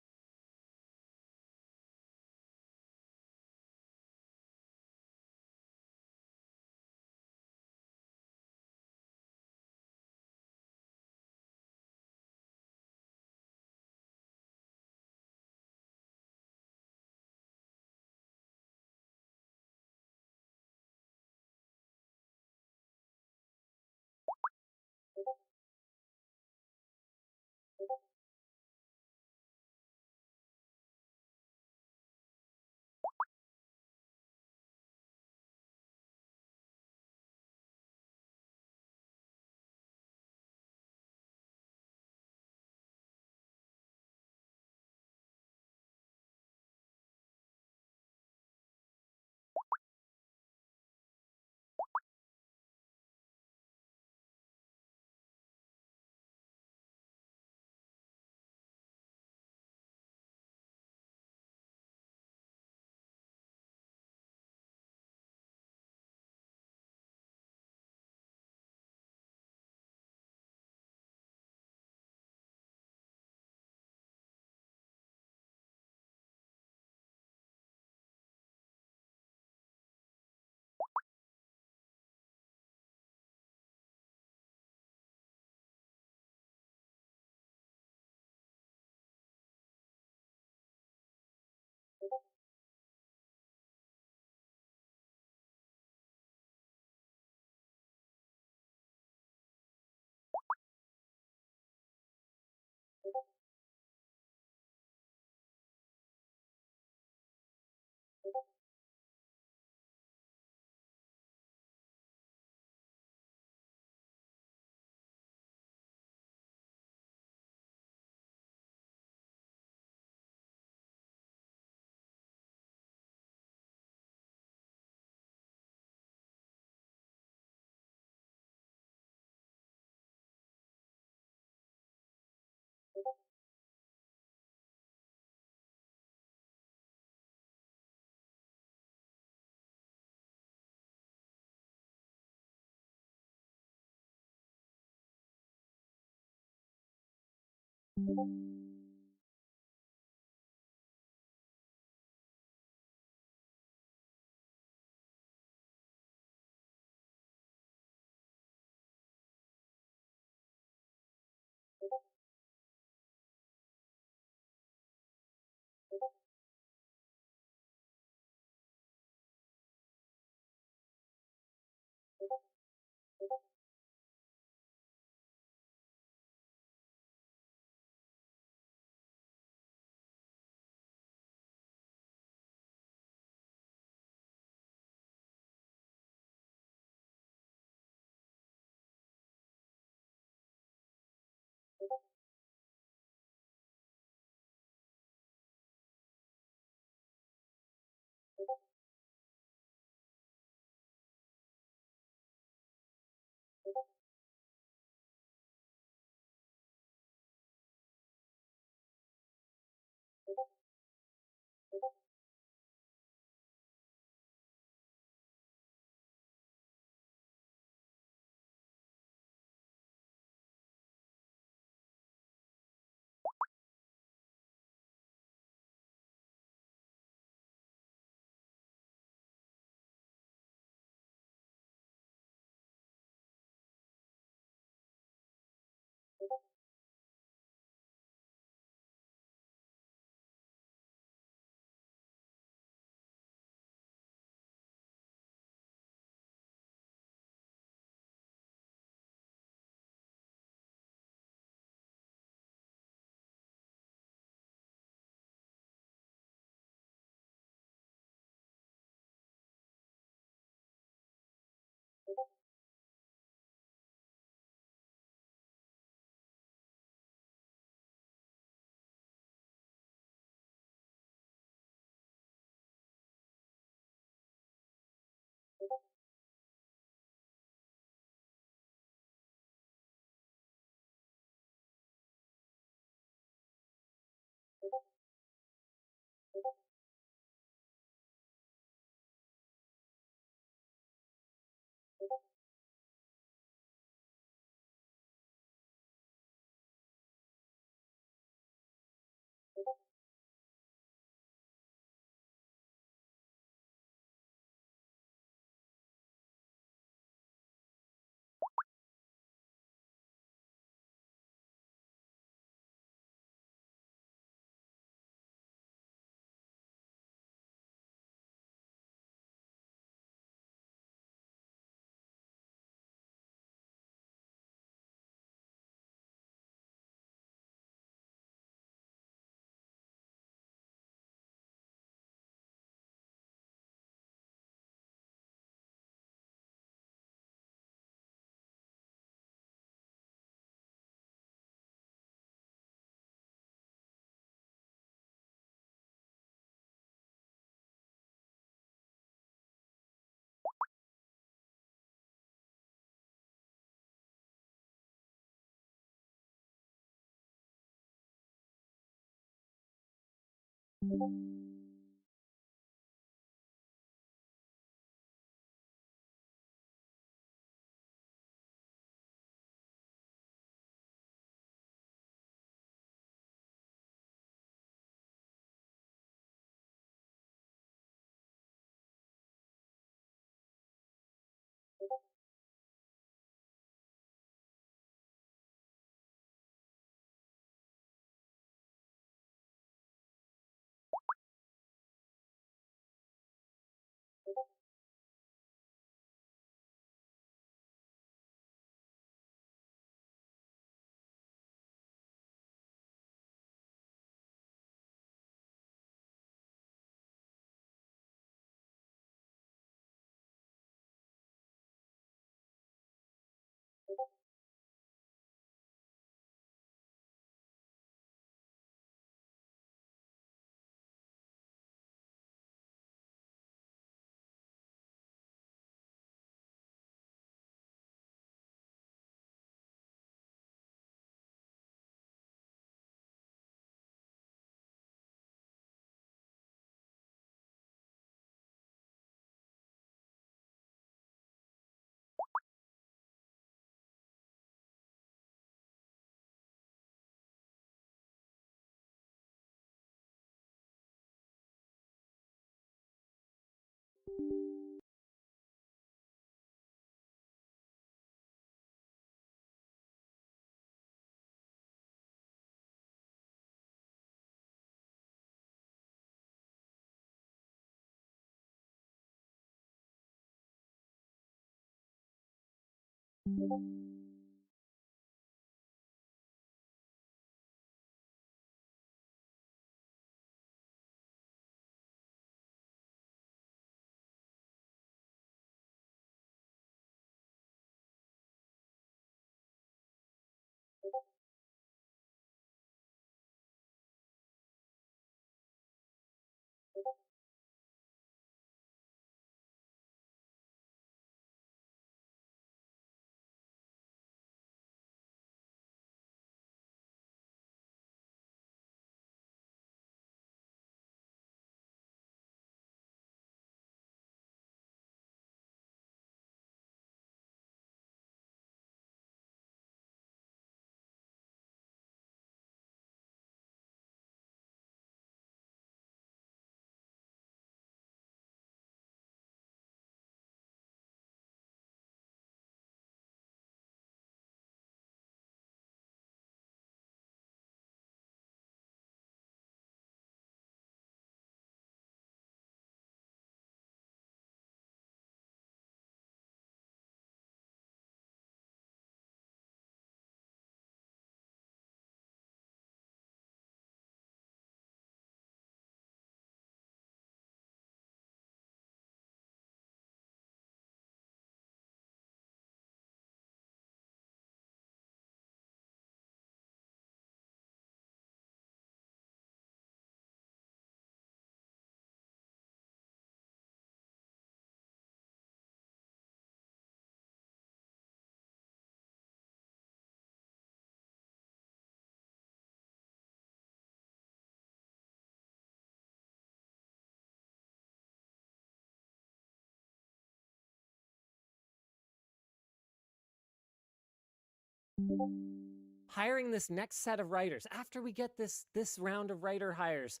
Hiring this next set of writers, after we get this round of writer hires,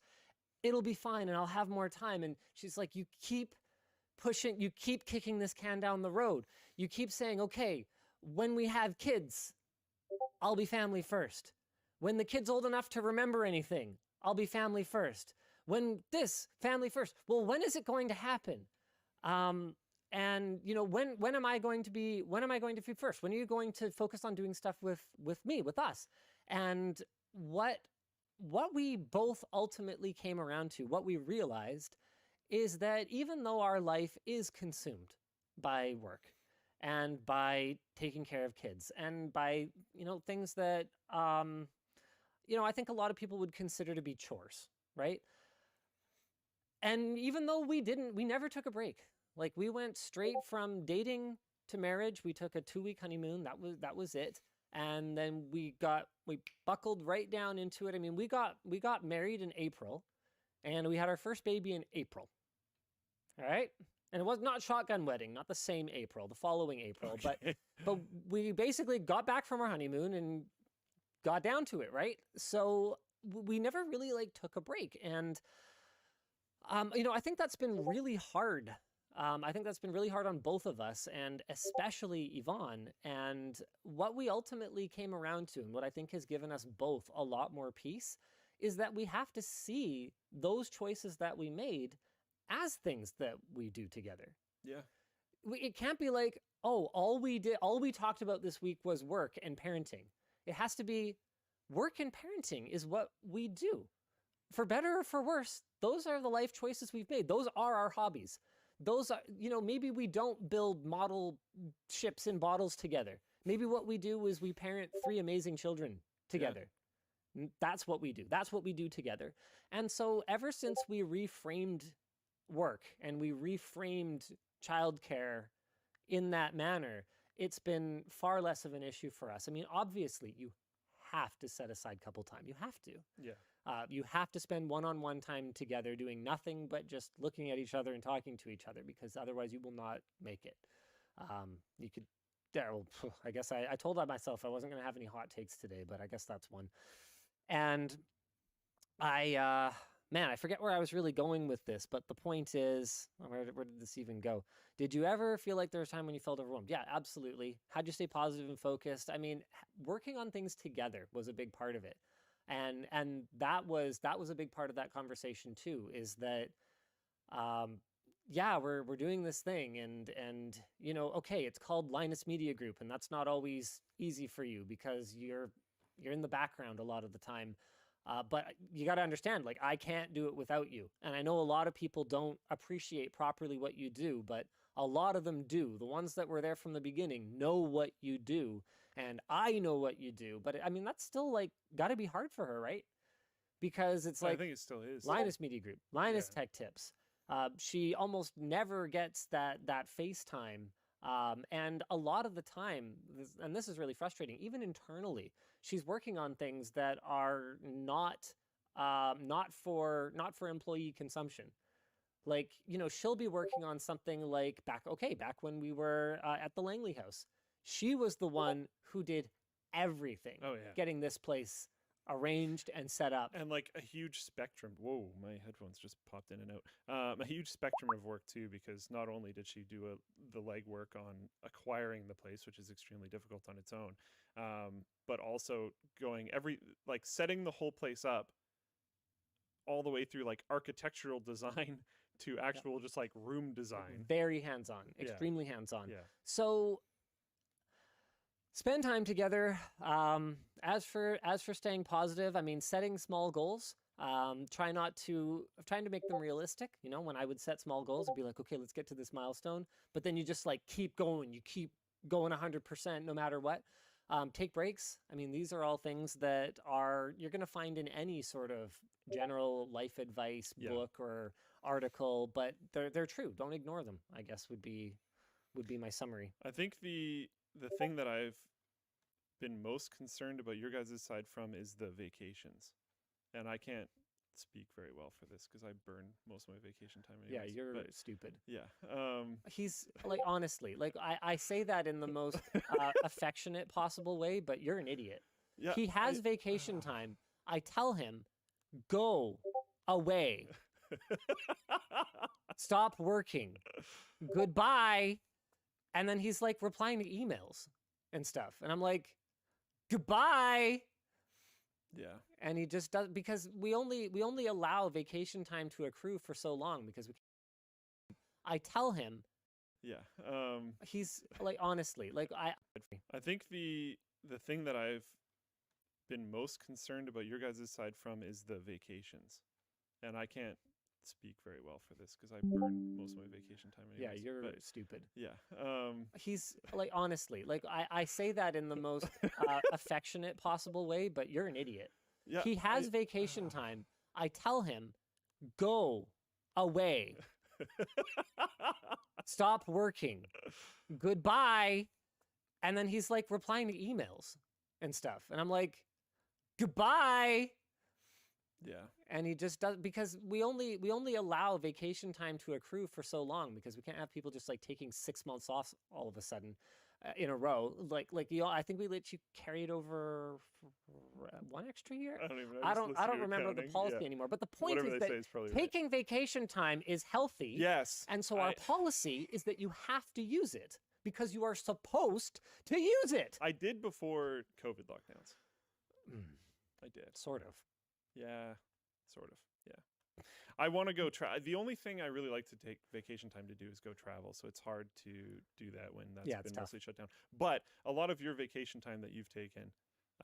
it'll be fine and I'll have more time. And she's like, you keep pushing, you keep kicking this can down the road. You keep saying, okay, when we have kids, I'll be family first. When the kid's old enough to remember anything, I'll be family first. When this, family first. Well, when is it going to happen? And you know, when am I going to be first? When are you going to focus on doing stuff with me, with us? And what we both ultimately came around to, what we realized, is that even though our life is consumed by work and by taking care of kids and by, you know, things that you know, I think a lot of people would consider to be chores, right? And even though we never took a break. Like, we went straight from dating to marriage. We took a 2-week honeymoon. That was it. And then we buckled right down into it. I mean, we got married in April, and we had our first baby in April. All right? And it was not shotgun wedding, not the same April, the following April, okay. but we basically got back from our honeymoon and got down to it, right? So we never really like took a break. And you know, I think that's been really hard. I think that's been really hard on both of us, and especially Yvonne. And what we ultimately came around to, and what I think has given us both a lot more peace, is that we have to see those choices that we made as things that we do together. Yeah. It can't be like, oh, all we talked about this week was work and parenting. It has to be work and parenting is what we do. For better or for worse, those are the life choices we've made. Those are our hobbies. Those are, you know, maybe we don't build model ships in bottles together. Maybe what we do is we parent 3 amazing children together. Yeah. That's what we do. That's what we do together. And so ever since we reframed work and we reframed childcare in that manner, it's been far less of an issue for us. I mean, obviously, you have to set aside couple time. You have to. Yeah. You have to spend one-on-one time together doing nothing but just looking at each other and talking to each other, because otherwise you will not make it. You could, well, I guess I told myself I wasn't going to have any hot takes today, but I guess that's one. And I man, I forget where I was really going with this, but the point is, where did this even go? Did you ever feel like there was a time when you felt overwhelmed? Yeah, absolutely. How'd you stay positive and focused? I mean, working on things together was a big part of it. And that was a big part of that conversation too, is that yeah, we're doing this thing and you know, okay, it's called Linus Media Group, and that's not always easy for you because you're in the background a lot of the time. But you got to understand, like, I can't do it without you. And I know a lot of people don't appreciate properly what you do, but a lot of them do. The ones that were there from the beginning know what you do, and I know what you do. But I mean, that's still like got to be hard for her, right? Because it's like, I think it still is. Linus Media Group, Linus Tech Tips. She almost never gets that FaceTime. And a lot of the time, and this is really frustrating, even internally, she's working on things that are not for employee consumption. Like, you know, she'll be working on something like back when we were at the Langley House. She was the one who did everything, getting this place arranged and set up. And like a huge spectrum. Whoa, my headphones just popped in and out. A huge spectrum of work too, because not only did she do the legwork on acquiring the place, which is extremely difficult on its own, but also setting the whole place up all the way through like architectural design to actual just like room design. Very hands-on, extremely hands-on. Yeah. So spend time together. As for staying positive, I mean, setting small goals. Trying to make them realistic. You know, when I would set small goals, I'd be like, okay, let's get to this milestone. But then you just like keep going. You keep going 100% no matter what. Take breaks. I mean, these are all things that you're going to find in any sort of general life advice book or article, but they're true. Don't ignore them, I guess would be my summary. I think the thing that I've been most concerned about your guys' side from is the vacations. And I can't speak very well for this because I burn most of my vacation time anyways. Yeah, you're stupid. Yeah. He's like, honestly, like I say that in the most affectionate possible way, but you're an idiot. Yeah, he has vacation time. I tell him, go away. Stop working. Goodbye. And then he's like replying to emails and stuff. And I'm like, goodbye. Yeah. And he just does, because we only allow vacation time to accrue for so long because I tell him. Yeah. He's like, honestly, like I think the thing that I've been most concerned about your guys' side from is the vacations. And I can't speak very well for this because I burn most of my vacation time anyways. Yeah, you're stupid. Yeah. He's like, honestly, like I say that in the most affectionate possible way, but you're an idiot. Yeah, he has vacation time. I tell him, go away. Stop working. Goodbye. And then he's like replying to emails and stuff. And I'm like, goodbye. Yeah. And he just does, because we only allow vacation time to accrue for so long because we can't have people just like taking 6 months off all of a sudden in a row. Like you know, I think we let you carry it over for 1 extra year. I don't even know. I don't remember the policy anymore. But the point is that taking vacation time is healthy. Yes. And so our policy is that you have to use it because you are supposed to use it. I did before COVID lockdowns. I did. Sort of. Yeah, sort of. Yeah. I want to go the only thing I really like to take vacation time to do is go travel. So it's hard to do that when that's been mostly shut down. But a lot of your vacation time that you've taken,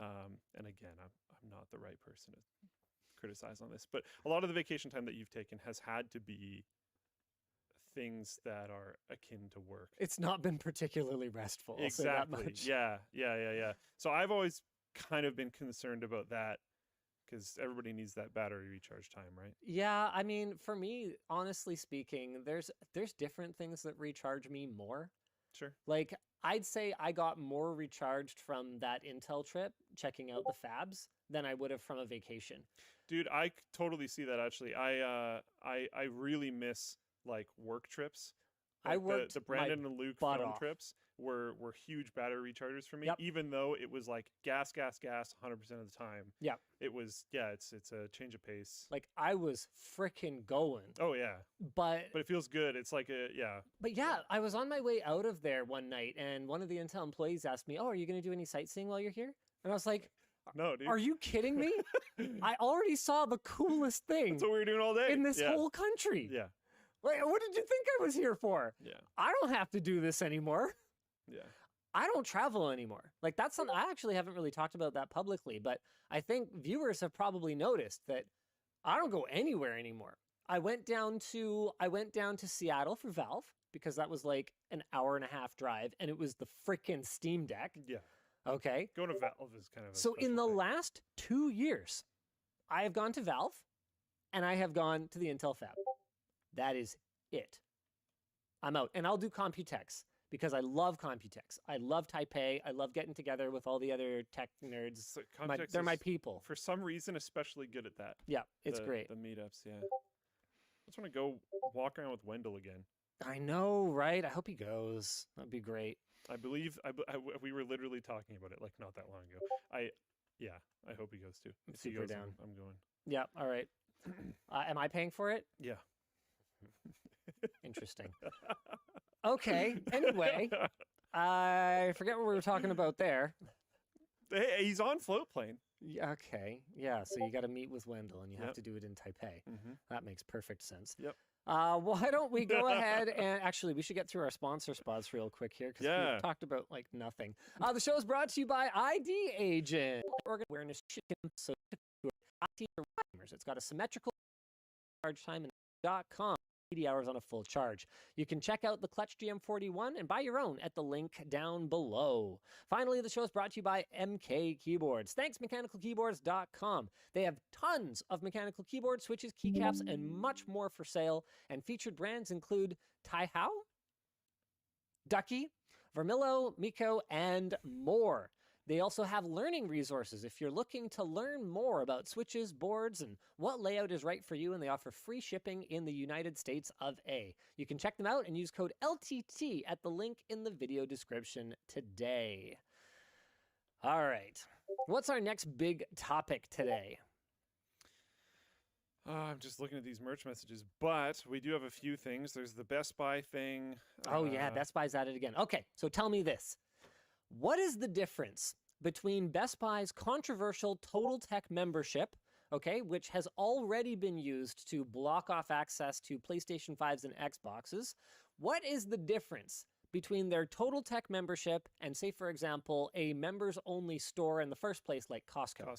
and again, I'm not the right person to criticize on this, but a lot of the vacation time that you've taken has had to be things that are akin to work. It's not been particularly restful. I'll say that much. Yeah. So I've always kind of been concerned about that. Because everybody needs that battery recharge time, right? Yeah, I mean, for me, honestly speaking, there's different things that recharge me more. Sure. Like, I'd say I got more recharged from that Intel trip, checking out the fabs, than I would have from a vacation. Dude, I totally see that, actually. I really miss, like, work trips. Like I worked the Brandon and Luke butt film off. trips were huge battery rechargers for me. Yep. Even though it was like gas 100% of the time. Yeah. It was it's a change of pace. Like I was freaking going. Oh yeah. But it feels good. It's like But yeah, I was on my way out of there one night, and one of the Intel employees asked me, "Oh, are you going to do any sightseeing while you're here?" And I was like, "No, dude. Are you kidding me? I already saw the coolest thing. That's what we were doing all day in this whole country. Yeah. Like, what did you think I was here for? Yeah. I don't have to do this anymore. Yeah. I don't travel anymore. Like that's something I actually haven't really talked about that publicly, but I think viewers have probably noticed that I don't go anywhere anymore. I went down to Seattle for Valve because that was like an hour-and-a-half drive, and it was the freaking Steam Deck. Yeah. Okay. Going to Valve is kind of so in the last 2 years, I have gone to Valve and I have gone to the Intel Fab. That is it. I'm out. And I'll do Computex because I love Computex. I love Taipei. I love getting together with all the other tech nerds. So They're my people. For some reason, especially good at that. Yeah, it's great. The meetups, yeah. I just want to go walk around with Wendell again. I know, right? I hope he goes. That'd be great. I believe we were literally talking about it like not that long ago. I hope he goes too. I'm If he super goes, down. I'm going. Yeah, all right. Am I paying for it? Yeah. Interesting. Okay, anyway, I forget what we were talking about there. Hey, he's on float plane. Yeah, okay, yeah, so you got to meet with Wendell, and you have to do it in Taipei. Mm-hmm. That makes perfect sense. Yep. Why don't we go ahead and actually we should get through our sponsor spots real quick here because we've talked about like nothing. The show is brought to you by ID Agent. Organ awareness so IT for gamers. It's got a symmetrical charge time and .com. 80 hours on a full charge. You can check out the Clutch GM41 and buy your own at the link down below. Finally, the show is brought to you by MK Keyboards. Thanks, mechanicalkeyboards.com. They have tons of mechanical keyboards, switches, keycaps, and much more for sale. And featured brands include Taihao, Ducky, Vermillo, Miko, and more. They also have learning resources if you're looking to learn more about switches, boards, and what layout is right for you, and they offer free shipping in the United States of A. You can check them out and use code LTT at the link in the video description today. All right. What's our next big topic today? I'm just looking at these merch messages, but we do have a few things. There's the Best Buy thing. Oh, yeah, Best Buy's at it again. Okay, so tell me this. What is the difference between Best Buy's controversial Total Tech membership, okay, which has already been used to block off access to PlayStation 5s and Xboxes? What is the difference between their Total Tech membership and, say, for example, a members-only store in the first place like Costco?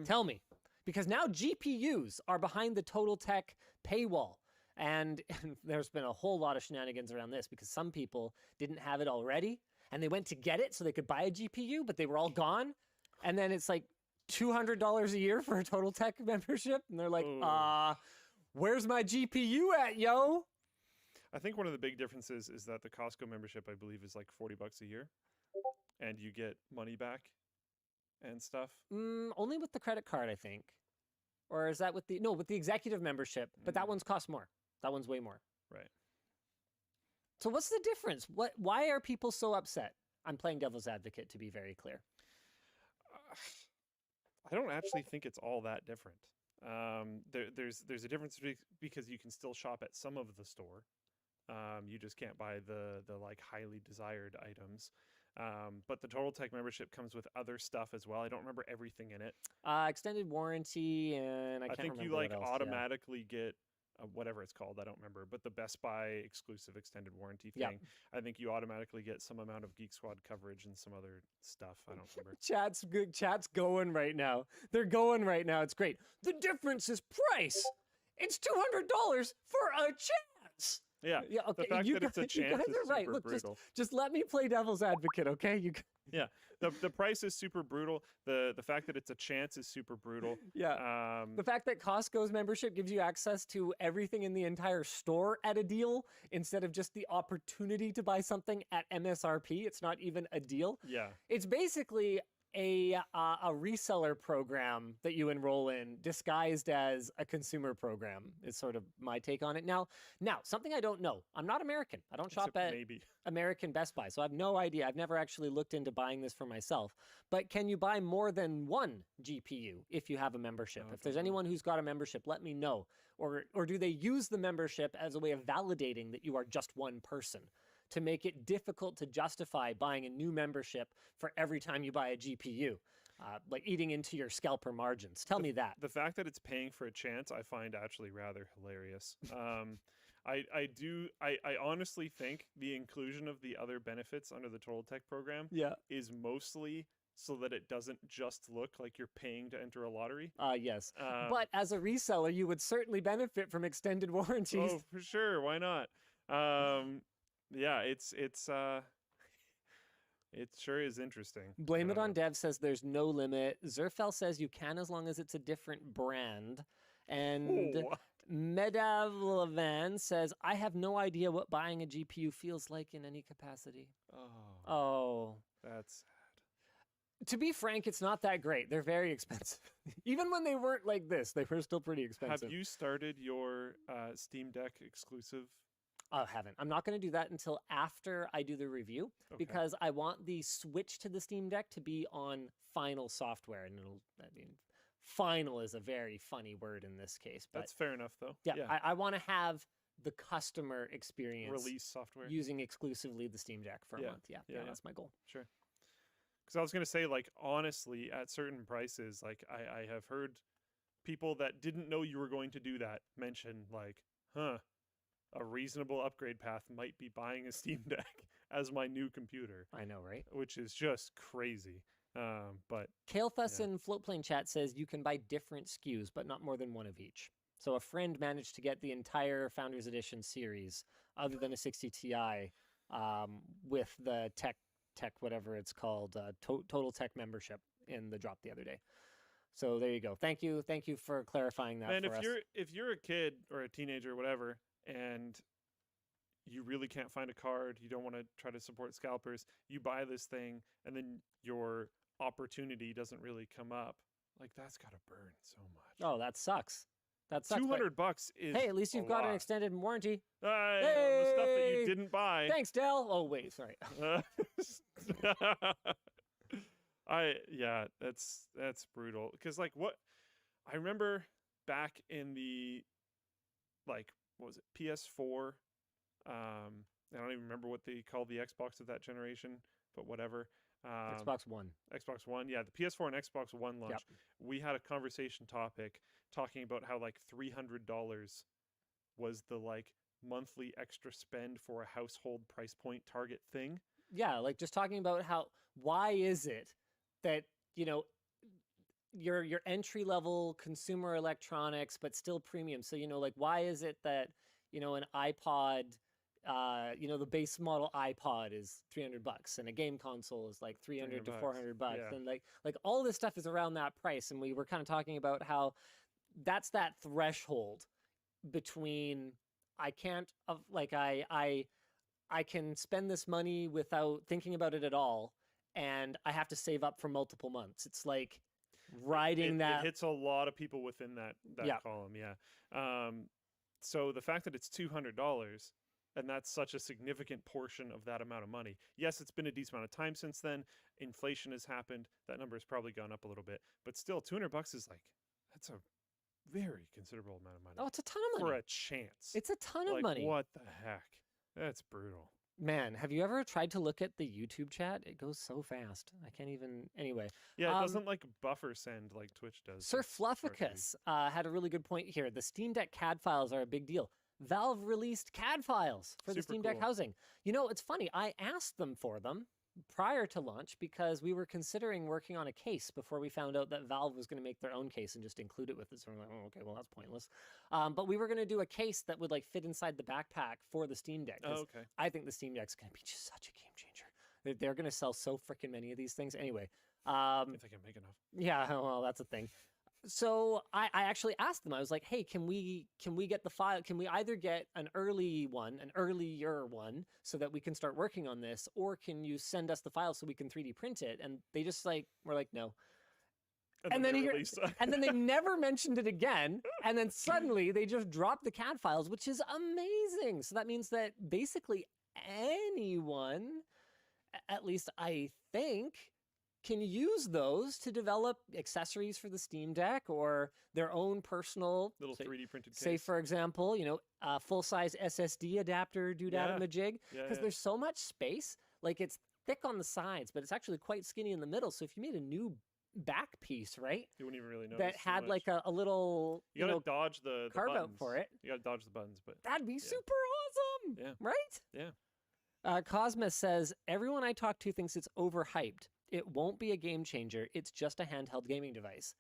Tell me. Because now GPUs are behind the Total Tech paywall. And there's been a whole lot of shenanigans around this because some people didn't have it already. And they went to get it so they could buy a GPU, but they were all gone. And then it's like $200 a year for a Total Tech membership. And they're like, where's my GPU at, yo? I think one of the big differences is that the Costco membership, I believe, is like $40 a year. And you get money back and stuff. Only with the credit card, I think. Or is that with the... No, with the executive membership. But that one's cost more. That one's way more. Right. So what's the difference? Why are people so upset? I'm playing devil's advocate, to be very clear. I don't actually think it's all that different. There's a difference because you can still shop at some of the store. You just can't buy the like highly desired items. But the Total Tech membership comes with other stuff as well. I don't remember everything in it. Extended warranty, and I can't think remember you like what else, automatically get whatever it's called. I don't remember, but the Best Buy exclusive extended warranty thing. Yep. I think you automatically get some amount of Geek Squad coverage and some other stuff. I don't remember. Chat's good. Chat's going right now. They're going right now. It's great. The difference is price. It's $200 for a chance. Yeah. Okay. The fact that it's a chance you guys is are right. super Look, brutal. just let me play devil's advocate, okay? Yeah. The price is super brutal. The fact that it's a chance is super brutal. Yeah. The fact that Costco's membership gives you access to everything in the entire store at a deal instead of just the opportunity to buy something at MSRP. It's not even a deal. Yeah. It's basically a reseller program that you enroll in disguised as a consumer program is sort of my take on it. Now, something I don't know. I'm not American. I don't shop Except at maybe. American Best Buy, so I have no idea. I've never actually looked into buying this for myself. But can you buy more than one GPU if you have a membership? If there's anyone who's got a membership, let me know. Or do they use the membership as a way of validating that you are just one person, to make it difficult to justify buying a new membership for every time you buy a GPU, like eating into your scalper margins? Tell me that. The fact that it's paying for a chance, I find actually rather hilarious. I honestly think the inclusion of the other benefits under the Total Tech program is mostly so that it doesn't just look like you're paying to enter a lottery. Yes. But as a reseller, you would certainly benefit from extended warranties. Oh, for sure. Why not? Yeah, it sure is interesting. Blame It on Dev says there's no limit. Zerfel says you can as long as it's a different brand. And Medav Levan says, I have no idea what buying a GPU feels like in any capacity. Oh. That's sad. To be frank, it's not that great. They're very expensive. Even when they weren't like this, they were still pretty expensive. Have you started your Steam Deck exclusive? I haven't. I'm not going to do that until after I do the review, because I want the switch to the Steam Deck to be on final software. And final is a very funny word in this case. But That's fair enough, though. Yeah. I want to have the customer experience release software using exclusively the Steam Deck for a month. Yeah, that's my goal. Sure. Because I was going to say, like, honestly, at certain prices, like, I have heard people that didn't know you were going to do that mention, like, a reasonable upgrade path might be buying a Steam Deck as my new computer. I know, right? Which is just crazy. But Kalefuss in Floatplane Chat says you can buy different SKUs, but not more than one of each. So a friend managed to get the entire Founders Edition series, other than a 60 Ti, with the tech whatever it's called, Total Tech membership in the drop the other day. So there you go. Thank you for clarifying that. And for us. if you're a kid or a teenager or whatever, and you really can't find a card, you don't want to try to support scalpers, you buy this thing, and then your opportunity doesn't really come up. Like, that's got to burn so much. Oh, that sucks. That sucks. $200 is Hey, at least you've got an extended warranty. The stuff that you didn't buy. Thanks, Dell. Oh, wait, sorry. That's brutal. Because, like, what I remember back in the, like, what was it, PS4? I don't even remember what they called the Xbox of that generation, but whatever. Xbox One. Xbox One, yeah, the PS4 and Xbox One launch. We had a conversation topic talking about how, like, $300 was the, like, monthly extra spend for a household price point target thing. Yeah, like, just talking about why is it that, you know, your entry level consumer electronics, but still premium. So, you know, like, why is it that, you know, an iPod, you know, the base model iPod is $300 and a game console is like $300 to $400, and like all this stuff is around that price. And we were kind of talking about how that's that threshold between I can spend this money without thinking about it at all, and I have to save up for multiple months. It's like riding that. It hits a lot of people within that column, yeah. So the fact that it's $200 and that's such a significant portion of that amount of money. Yes, it's been a decent amount of time since then. Inflation has happened. That number has probably gone up a little bit, but still, $200 is like, that's a very considerable amount of money. Oh, it's a ton of money for a chance. It's a ton of money. What the heck? That's brutal. Man, have you ever tried to look at the YouTube chat? It goes so fast. I can't even. Anyway. Yeah, it doesn't like buffer send like Twitch does. Sir Flufficus had a really good point here. The Steam Deck CAD files are a big deal. Valve released CAD files for the Steam Deck housing. You know, it's funny. I asked them for them prior to launch because we were considering working on a case before we found out that Valve was going to make their own case and just include it with it. So we're like, oh, okay, well, that's pointless. But we were going to do a case that would like fit inside the backpack for the Steam Deck. Oh, okay. I think the Steam Deck's going to be just such a game changer. They're going to sell so freaking many of these things. Anyway. If they can make enough. Yeah, well, that's a thing. So I actually asked them. I was like, "Hey, can we get the file? Can we either get an earlier one, so that we can start working on this, or can you send us the file so we can 3D print it?" And they just were like, "No." And then they he- released And then they never mentioned it again. And then suddenly they just dropped the CAD files, which is amazing. So that means that basically anyone, at least I think, can use those to develop accessories for the Steam Deck or their own personal little 3D printed Say, case. for example, a full-size SSD adapter doodad-a-majig, Yeah, because there's so much space. Like, it's thick on the sides, but it's actually quite skinny in the middle. So if you made a new back piece, right, You wouldn't even really notice. that too had much. like a little, You gotta dodge the carve out buttons. for it. You gotta dodge the buttons, but That'd be super awesome, Yeah. right? Yeah. Cosmos says, everyone I talk to thinks it's overhyped. It won't be a game changer. It's just a handheld gaming device.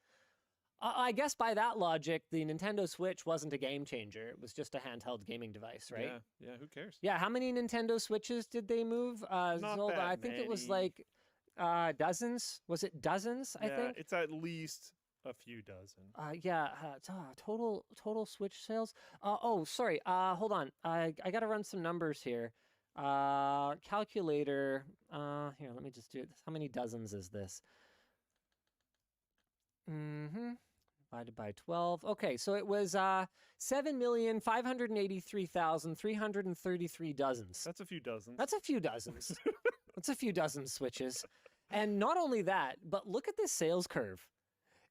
I guess by that logic, the Nintendo Switch wasn't a game changer. It was just a handheld gaming device, right? Yeah. Who cares? Yeah, how many Nintendo Switches did they move? Zelda, that I think it was many. like dozens. Was it dozens? I think. It's at least a few dozen. Total Switch sales. Sorry. Hold on. I got to run some numbers here. Calculator. Here, let me just do it. How many dozens is this? Divided by 12. Okay, so it was 7,583,333 dozens. That's a few dozens. That's a few dozens. That's a few dozen Switches. And not only that, but look at this sales curve.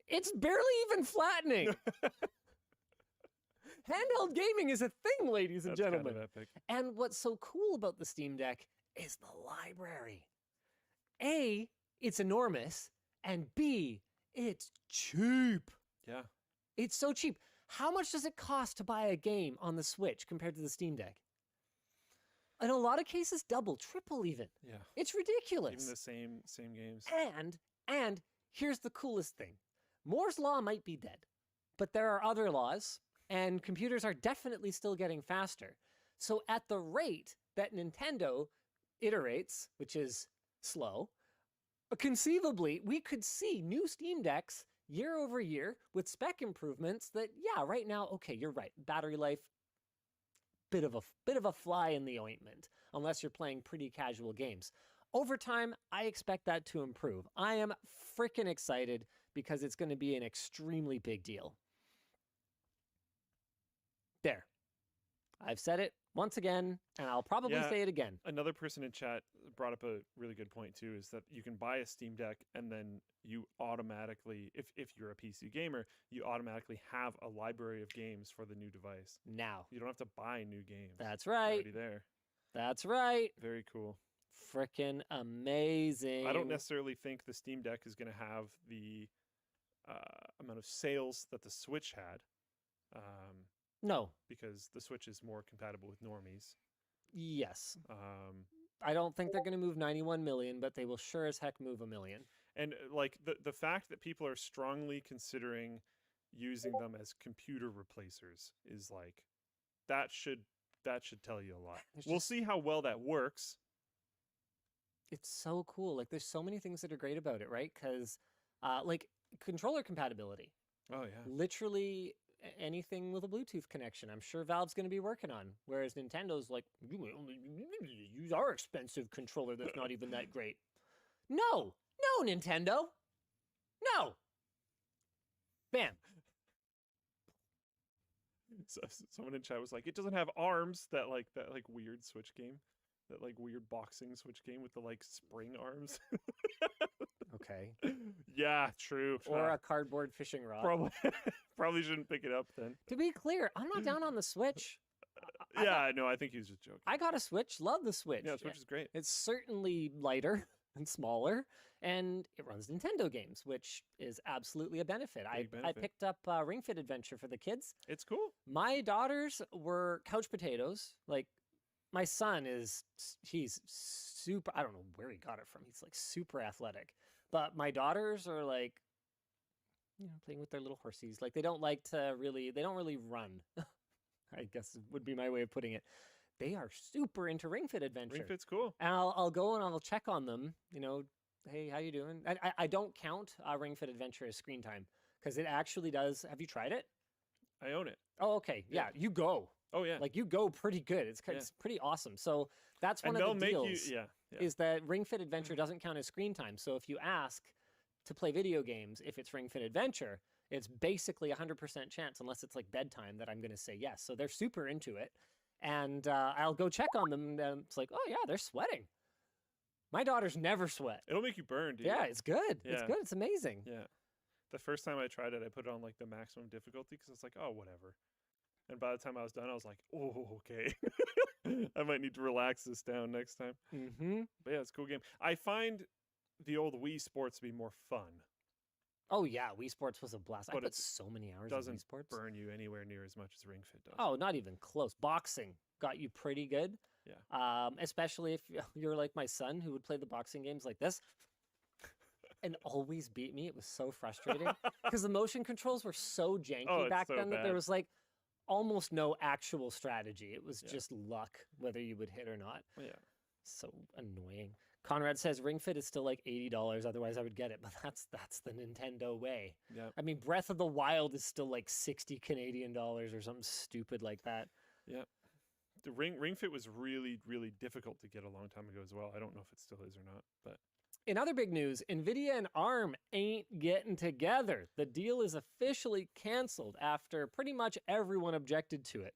It's barely even flattening. Handheld gaming is a thing, ladies and That's kind gentlemen. of epic. And what's so cool about the Steam Deck is the library. A, it's enormous, and B, it's cheap. Yeah. It's so cheap. How much does it cost to buy a game on the Switch compared to the Steam Deck? In a lot of cases, double, triple even. Yeah. It's ridiculous. Even the same games. And here's the coolest thing. Moore's law might be dead, but there are other laws, and computers are definitely still getting faster. So at the rate that Nintendo iterates, which is slow, conceivably, we could see new Steam Decks year over year with spec improvements that, yeah, right now, okay, you're right. Battery life, bit of a fly in the ointment, unless you're playing pretty casual games. Over time, I expect that to improve. I am freaking excited because it's going to be an extremely big deal. There. I've said it once again, and I'll probably Yeah. say it again. Another person in chat brought up a really good point too, is that you can buy a Steam Deck and then you automatically, if you're a PC gamer, you automatically have a library of games for the new device. Now. You don't have to buy new games. That's They're right. already there. That's right. Very cool. Frickin' amazing. I don't necessarily think the Steam Deck is going to have the amount of sales that the Switch had. No. Because the Switch is more compatible with normies. Yes. Um, I don't think they're going to move 91 million, but they will sure as heck move a million. and like the fact that people are strongly considering using them as computer replacers is like that should tell you a lot. There's We'll just- see how well that works. It's so cool. Like, there's so many things that are great about it, right? Because, like, controller compatibility. Oh yeah. Literally anything with a Bluetooth connection. I'm sure Valve's going to be working on. Whereas Nintendo's like, you may only use our expensive controller that's not even that great. No, Nintendo. No. Bam. So, someone in chat was like, it doesn't have arms. That weird Switch game, that like weird boxing Switch game with the like spring arms. Okay. Yeah, true. Or a cardboard fishing rod. Probably shouldn't pick it up then. To be clear, I'm not down on the Switch. No, I think he was just joking. I got a Switch. Love the Switch. Yeah, Switch is great. It's certainly lighter and smaller, and it runs Nintendo games, which is absolutely a benefit. I benefit. picked up Ring Fit Adventure for the kids. It's cool. My daughters were couch potatoes. Like, my son he's super, I don't know where he got it from. He's like super athletic. But my daughters are like, playing with their little horsies. Like, they don't really run. I guess would be my way of putting it. They are super into Ring Fit Adventure. Ring Fit's cool. And I'll go and I'll check on them. Hey, how you doing? I don't count Ring Fit Adventure as screen time because it actually does. Have you tried it? I own it. Oh, okay. Yeah, you go. Oh yeah. Like you go pretty good. It's pretty awesome. So that's one and of the they'll deals. make you. Yeah. Is that Ring Fit Adventure doesn't count as screen time. So if you ask to play video games, if it's Ring Fit Adventure, it's basically 100% chance, unless it's like bedtime, that I'm going to say yes. So they're super into it. And I'll go check on them. And it's like, oh, yeah, they're sweating. My daughters never sweat. It'll make you burn, dude. Yeah, it's good. Yeah. It's good. It's amazing. Yeah. The first time I tried it, I put it on like the maximum difficulty because it's like, oh, whatever. And by the time I was done, I was like, oh, okay. I might need to relax this down next time. Mm-hmm. But yeah, it's a cool game. I find the old Wii Sports to be more fun. Oh, yeah. Wii Sports was a blast. I But put it so many hours in Doesn't Wii Sports. burn you anywhere near as much as Ring Fit does. Oh, not even close. Boxing got you pretty good. Yeah. Especially if you're like my son who would play the boxing games like this and always beat me. It was so frustrating because the motion controls were so janky Oh, it's back so then that there bad. was like almost no actual strategy. It was Yeah. just luck whether you would hit or not. Yeah. So annoying. Conrad says Ring Fit is still like $80. Otherwise, I would get it. But that's the Nintendo way. Yeah. I mean, Breath of the Wild is still like 60 Canadian dollars or something stupid like that. Yeah. The Ring Fit was really, really difficult to get a long time ago as well. I don't know if it still is or not, but In other big news, NVIDIA and ARM ain't getting together. The deal is officially canceled after pretty much everyone objected to it.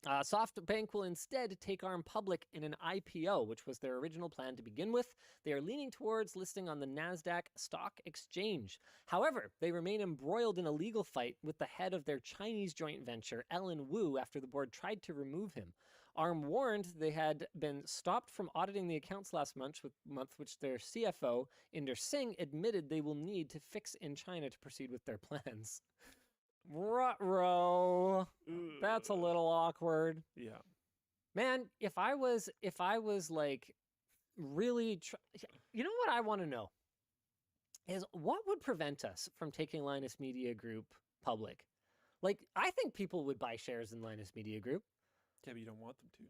SoftBank will instead take ARM public in an IPO, which was their original plan to begin with. They are leaning towards listing on the NASDAQ stock exchange. However, they remain embroiled in a legal fight with the head of their Chinese joint venture, Ellen Wu, after the board tried to remove him. ARM warned they had been stopped from auditing the accounts last month, which their CFO, Inder Singh, admitted they will need to fix in China to proceed with their plans. Ruh-roh. That's a little awkward. yeah. Man, if I was like really, you know what I want to know is what would prevent us from taking Linus Media Group public? Like, I think people would buy shares in Linus Media Group. Yeah, but you don't want them to.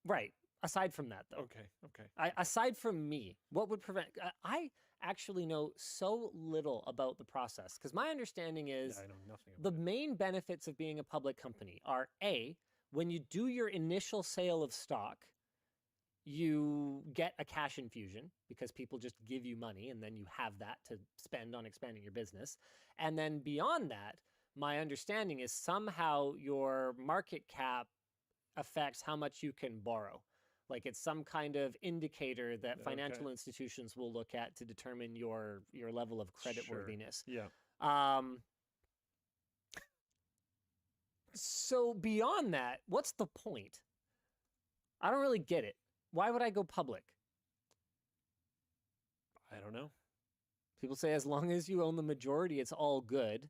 Right. Aside from that, though. Okay. Aside from me, what would prevent? I actually know so little about the process because my understanding is Yeah, I know nothing about the it. main benefits of being a public company are A, when you do your initial sale of stock, you get a cash infusion because people just give you money and then you have that to spend on expanding your business. And then beyond that, my understanding is somehow your market cap affects how much you can borrow. Like it's some kind of indicator that financial Okay. institutions will look at to determine your level of creditworthiness. Yeah. So beyond that, what's the point? I don't really get it. Why would I go public? I don't know. People say as long as you own the majority, it's all good.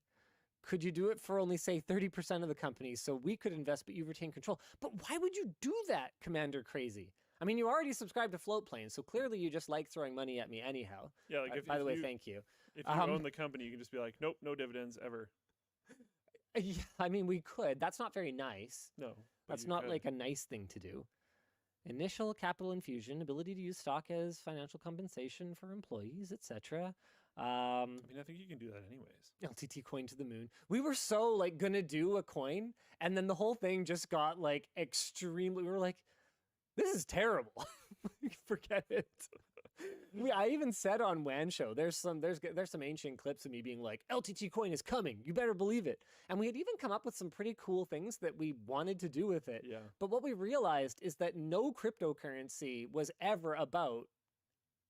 Could you do it for only, say, 30% of the company so we could invest, but you retain control? But why would you do that, Commander Crazy? I mean, you already subscribed to Float Plane, so clearly you just like throwing money at me anyhow. Yeah, like By the way, thank you. If you own the company, you can just be like, nope, no dividends ever. Yeah, I mean, we could. That's not very nice. No. but That's you not could. like a nice thing to do. Initial capital infusion, ability to use stock as financial compensation for employees, etc. I mean, I think you can do that anyways. LTT coin to the moon. We were so like gonna do a coin, and then the whole thing just got like extremely. We were like, "This is terrible. Forget it." I even said on WAN Show, there's some ancient clips of me being like, "LTT coin is coming. You better believe it." And we had even come up with some pretty cool things that we wanted to do with it. Yeah. But what we realized is that no cryptocurrency was ever about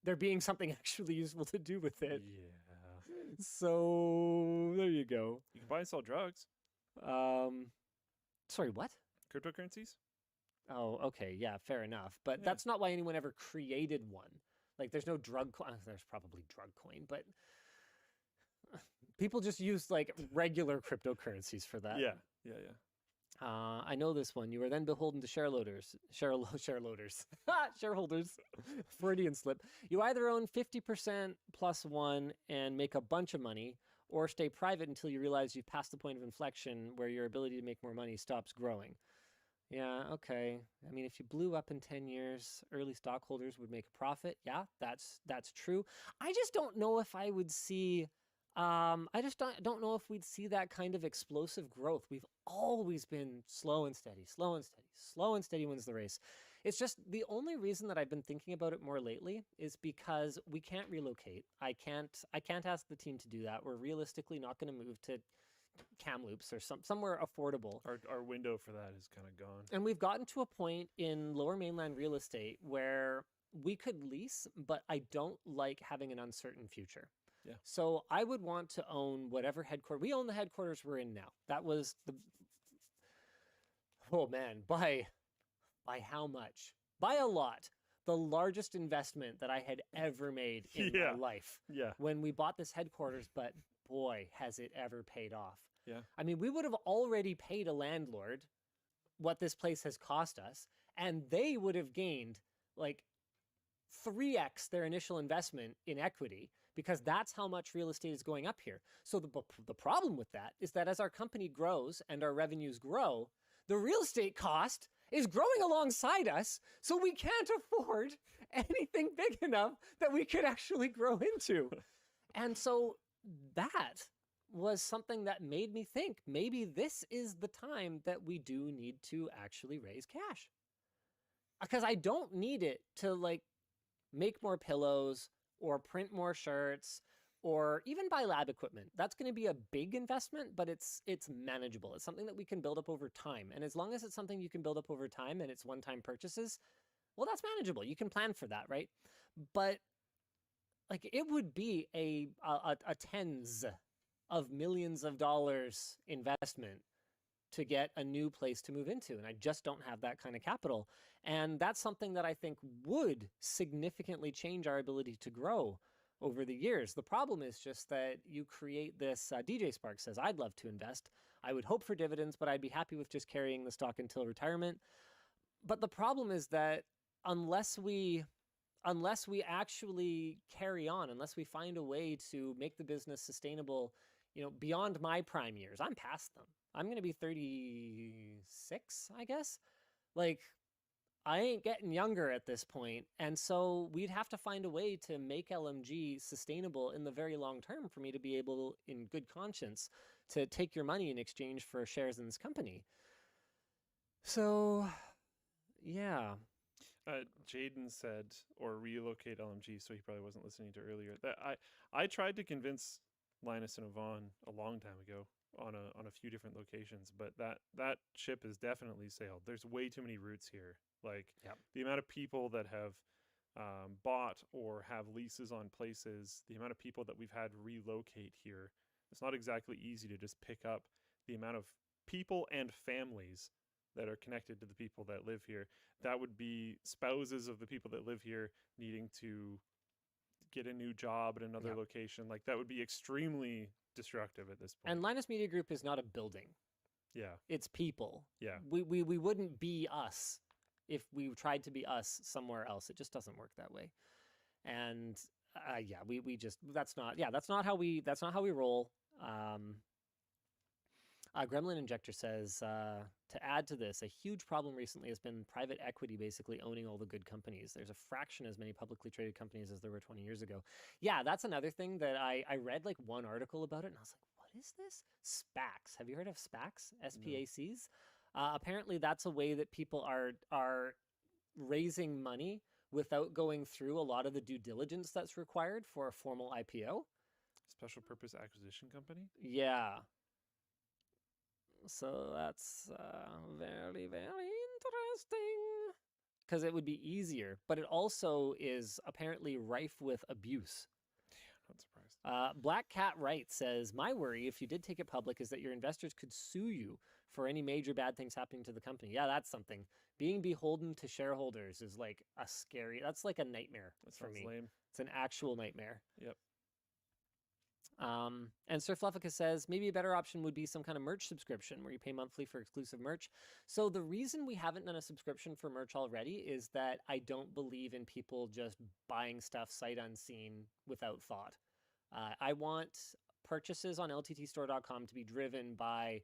there being something actually useful to do with it. Yeah. So there you go. You can buy and sell drugs. Sorry, what? Cryptocurrencies? Oh, okay, yeah, fair enough. But Yeah. that's not why anyone ever created one. Like, there's no drug coin. There's probably drug coin, but people just use like regular cryptocurrencies for that. Yeah. I know this one. You are then beholden to shareholders. Freudian slip. You either own 50% plus one and make a bunch of money, or stay private until you realize you've passed the point of inflection where your ability to make more money stops growing. Yeah, okay. I mean, if you blew up in 10 years, early stockholders would make a profit. Yeah, that's true. I just don't know if I would see I just don't know if we'd see that kind of explosive growth. We've always been slow and steady, slow and steady, slow and steady wins the race. It's just the only reason that I've been thinking about it more lately is because we can't relocate. I can't ask the team to do that. We're realistically not going to move to Kamloops or somewhere affordable. Our window for that is kind of gone. And we've gotten to a point in Lower Mainland real estate where we could lease, but I don't like having an uncertain future. Yeah. So I would want to own whatever headquarters. We own the headquarters we're in now. That was the... Oh, man. By how much? By a lot. The largest investment that I had ever made in my life. Yeah. When we bought this headquarters, but boy, has it ever paid off. Yeah. I mean, we would have already paid a landlord what this place has cost us, and they would have gained like 3x their initial investment in equity, because that's how much real estate is going up here. So the problem with that is that as our company grows and our revenues grow, the real estate cost is growing alongside us, so we can't afford anything big enough that we could actually grow into. And so that was something that made me think maybe this is the time that we do need to actually raise cash. Because I don't need it to like make more pillows or print more shirts or even buy lab equipment. That's going to be a big investment, but it's manageable. It's something that we can build up over time. And as long as it's something you can build up over time and it's one-time purchases, well, that's manageable. You can plan for that, right? But like it would be a tens of millions of dollars investment to get a new place to move into. And I just don't have that kind of capital. And that's something that I think would significantly change our ability to grow over the years. The problem is just that you create this, DJ Spark says, I'd love to invest. I would hope for dividends, but I'd be happy with just carrying the stock until retirement. But the problem is that unless we actually carry on, unless we find a way to make the business sustainable, you know, beyond my prime years, I'm past them. I'm going to be 36, I guess. Like, I ain't getting younger at this point. And so we'd have to find a way to make LMG sustainable in the very long term for me to be able, in good conscience, to take your money in exchange for shares in this company. So, yeah. Jaden said, or relocate LMG, so he probably wasn't listening to earlier, that I tried to convince Linus and Yvonne a long time ago on a few different locations, but that ship has definitely sailed. There's way too many routes here. Like the amount of people that have bought or have leases on places, the amount of people that we've had relocate here, it's not exactly easy to just pick up the amount of people and families that are connected to the people that live here. That would be spouses of the people that live here needing to get a new job at another location. Like that would be extremely destructive at this point. And Linus Media Group is not a building. Yeah. It's people. Yeah. We wouldn't be us if we tried to be us somewhere else. It just doesn't work that way. And we just, that's not how we roll. Gremlin Injector says, to add to this, a huge problem recently has been private equity basically owning all the good companies. There's a fraction as many publicly traded companies as there were 20 years ago. Yeah, that's another thing that I read like one article about it and I was like, what is this? SPACs. Have you heard of SPACs? SPACs? No. Apparently that's a way that people are raising money without going through a lot of the due diligence that's required for a formal IPO. Special purpose acquisition company? Yeah. So that's very, very interesting because it would be easier, but it also is apparently rife with abuse. Yeah, not surprised. Black Cat Wright says, my worry if you did take it public is that your investors could sue you for any major bad things happening to the company. Yeah, that's something. Being beholden to shareholders is like that's like a nightmare for me. Lame. It's an actual nightmare. Yep. And Sir Fluffica says, maybe a better option would be some kind of merch subscription where you pay monthly for exclusive merch. So the reason we haven't done a subscription for merch already is that I don't believe in people just buying stuff sight unseen without thought. I want purchases on lttstore.com to be driven by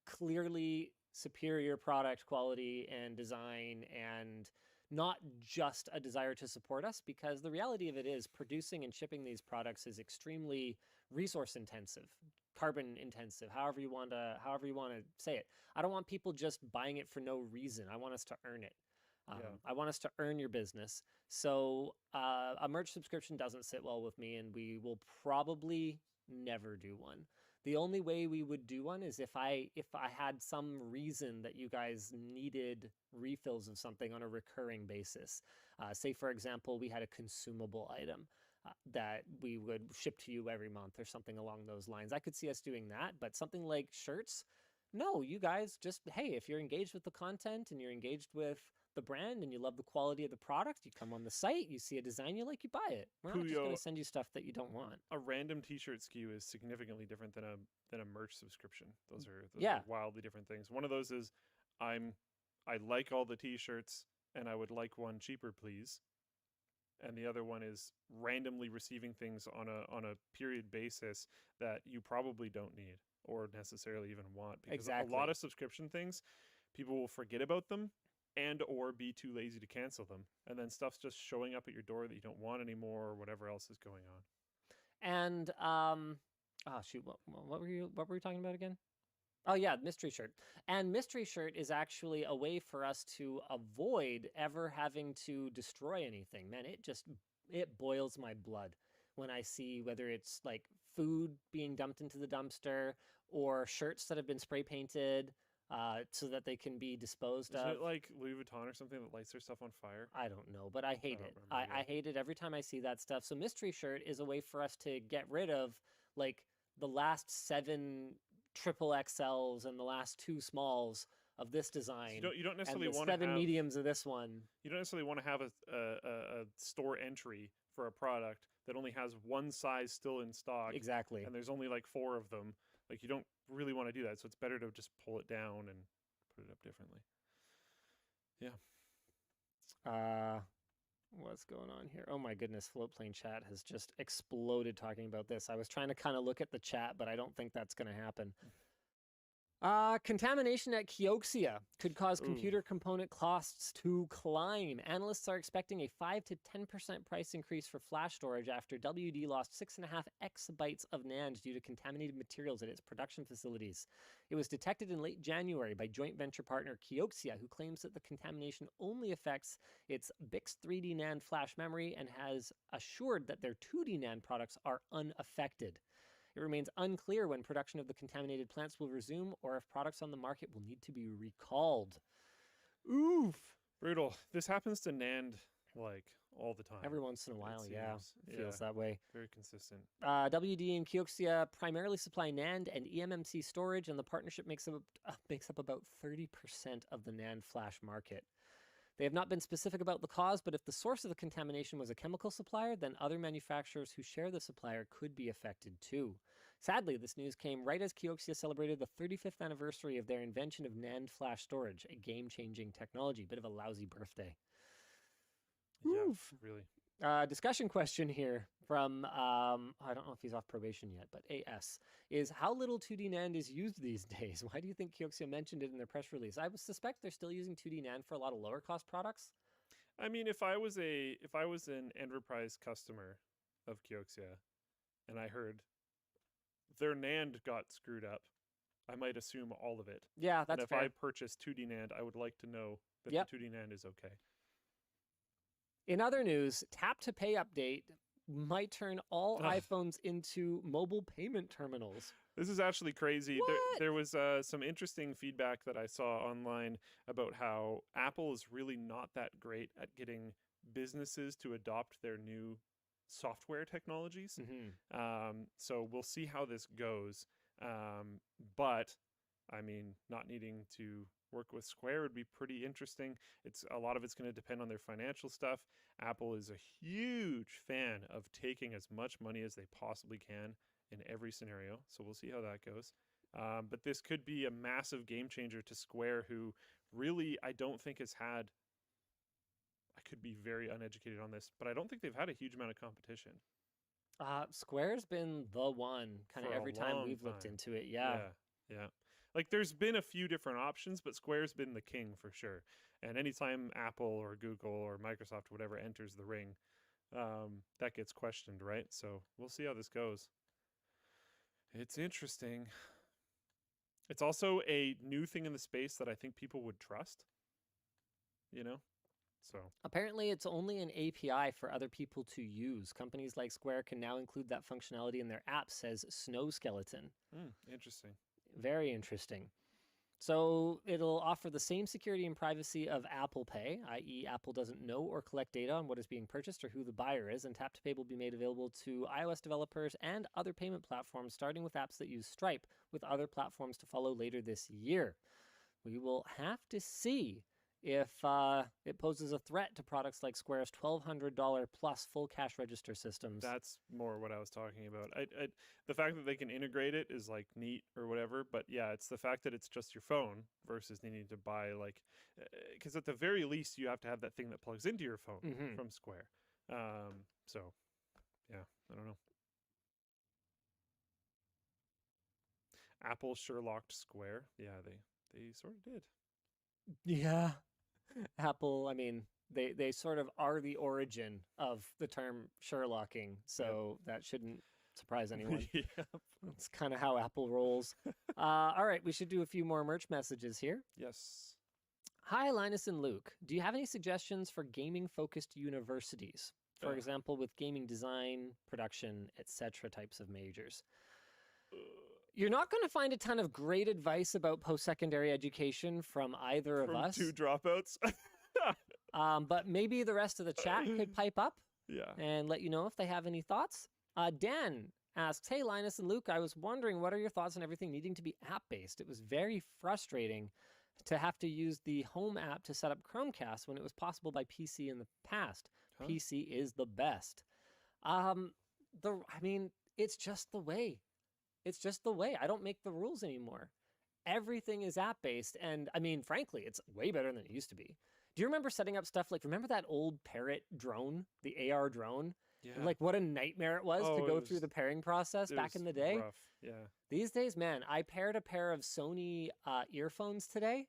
clearly superior product quality and design and not just a desire to support us, because the reality of it is producing and shipping these products is extremely resource intensive, carbon intensive, however you want to say it. I don't want people just buying it for no reason. I want us to earn it. I want us to earn your business. So a merch subscription doesn't sit well with me, and we will probably never do one. The only way we would do one is if I had some reason that you guys needed refills of something on a recurring basis. Say, for example, we had a consumable item that we would ship to you every month or something along those lines. I could see us doing that, but something like shirts, no, you guys just, hey, if you're engaged with the content and you're engaged with the brand and you love the quality of the product, you come on the site, you see a design you like, you buy it. We're not just going to send you stuff that you don't want. A random T-shirt SKU is significantly different than a merch subscription. Those are wildly different things. One of those is I like all the T-shirts and I would like one cheaper, please. And the other one is randomly receiving things on a period basis that you probably don't need or necessarily even want, because a lot of subscription things, people will forget about them and or be too lazy to cancel them, and then stuff's just showing up at your door that you don't want anymore or whatever else is going on. And what were you talking about again? Oh yeah, mystery shirt. And mystery shirt is actually a way for us to avoid ever having to destroy anything. Man, it boils my blood when I see whether it's like food being dumped into the dumpster or shirts that have been spray painted so that they can be disposed of. Is it like Louis Vuitton or something that lights their stuff on fire? I don't know, but I hate it. I hate it every time I see that stuff. So mystery shirt is a way for us to get rid of like the last 7 triple XLs and the last 2 smalls of this design. So you don't necessarily and the want 7 mediums of this one. You don't necessarily want to have a store entry for a product that only has one size still in stock. Exactly. And there's only like 4 of them. Like, you don't really want to do that. So it's better to just pull it down and put it up differently. Yeah. What's going on here? Oh my goodness, Floatplane chat has just exploded talking about this. I was trying to kind of look at the chat, but I don't think that's going to happen. Contamination at Kioxia could cause computer component costs to climb. Analysts are expecting a 5 to 10% price increase for flash storage after WD lost 6.5 exabytes of NAND due to contaminated materials at its production facilities. It was detected in late January by joint venture partner Kioxia, who claims that the contamination only affects its BICS 3D NAND flash memory and has assured that their 2D NAND products are unaffected. It remains unclear when production of the contaminated plants will resume or if products on the market will need to be recalled. Oof. Brutal. This happens to NAND like all the time. Every once in a while, it feels that way. Very consistent. WD and Kioxia primarily supply NAND and eMMC storage, and the partnership makes up about 30% of the NAND flash market. They have not been specific about the cause, but if the source of the contamination was a chemical supplier, then other manufacturers who share the supplier could be affected too. Sadly, this news came right as Kioxia celebrated the 35th anniversary of their invention of NAND flash storage, a game-changing technology. Bit of a lousy birthday. Yeah, really. Discussion question here from, I don't know if he's off probation yet, but AS, is how little 2D NAND is used these days? Why do you think Kioxia mentioned it in their press release? I would suspect they're still using 2D NAND for a lot of lower cost products. I mean, if I was an enterprise customer of Kioxia and I heard their NAND got screwed up, I might assume all of it. Yeah, that's fair. And if I purchase 2D NAND, I would like to know that the 2D NAND is okay. In other news, Tap to Pay update might turn all iPhones into mobile payment terminals. This is actually crazy. There was some interesting feedback that I saw online about how Apple is really not that great at getting businesses to adopt their new software technologies. So we'll see how this goes. But I mean, not needing to work with Square would be pretty interesting. A lot of it's going to depend on their financial stuff. Apple is a huge fan of taking as much money as they possibly can in every scenario. So we'll see how that goes. But this could be a massive game changer to Square, who really, I don't think has had, I could be very uneducated on this, but I don't think they've had a huge amount of competition. Square's been the one kind of every time we've looked into it. Yeah. Like, there's been a few different options, but Square's been the king for sure. And anytime Apple or Google or Microsoft or whatever enters the ring, that gets questioned, right? So we'll see how this goes. It's interesting. It's also a new thing in the space that I think people would trust, you know? So Apparently, it's only an API for other people to use. Companies like Square can now include that functionality in their app, says Snow Skeleton. interesting. Very interesting. So it'll offer the same security and privacy of Apple Pay, i.e., Apple doesn't know or collect data on what is being purchased or who the buyer is, and Tap to Pay will be made available to iOS developers and other payment platforms, starting with apps that use Stripe, with other platforms to follow later this year. We will have to see if it poses a threat to products like Square's $1,200 plus full cash register systems. That's more what I was talking about. The fact that they can integrate it is like neat or whatever, but yeah, it's the fact that it's just your phone versus needing to buy like, because at the very least you have to have that thing that plugs into your phone from Square. So yeah, I don't know. Apple Sherlocked Square. Yeah, they sort of did. Yeah. Apple, I mean, they sort of are the origin of the term Sherlocking, so that shouldn't surprise anyone. Yep. That's kind of how Apple rolls. All right, we should do a few more merch messages here. Yes. Hi, Linus and Luke. Do you have any suggestions for gaming-focused universities? For example, with gaming design, production, etc. types of majors. You're not going to find a ton of great advice about post-secondary education from either of us. Two dropouts. But maybe the rest of the chat could pipe up and let you know if they have any thoughts. Dan asks, hey, Linus and Luke, I was wondering, what are your thoughts on everything needing to be app-based? It was very frustrating to have to use the Home app to set up Chromecast when it was possible by PC in the past. PC is the best. I mean, it's just the way. It's just the way. I don't make the rules anymore. Everything is app-based, and I mean, frankly, it's way better than it used to be. Do you remember setting up stuff like, remember that old Parrot drone, the AR drone? Yeah. And like what a nightmare it was to go through the pairing process back in the day? Rough. Yeah. These days, man, I paired a pair of Sony earphones today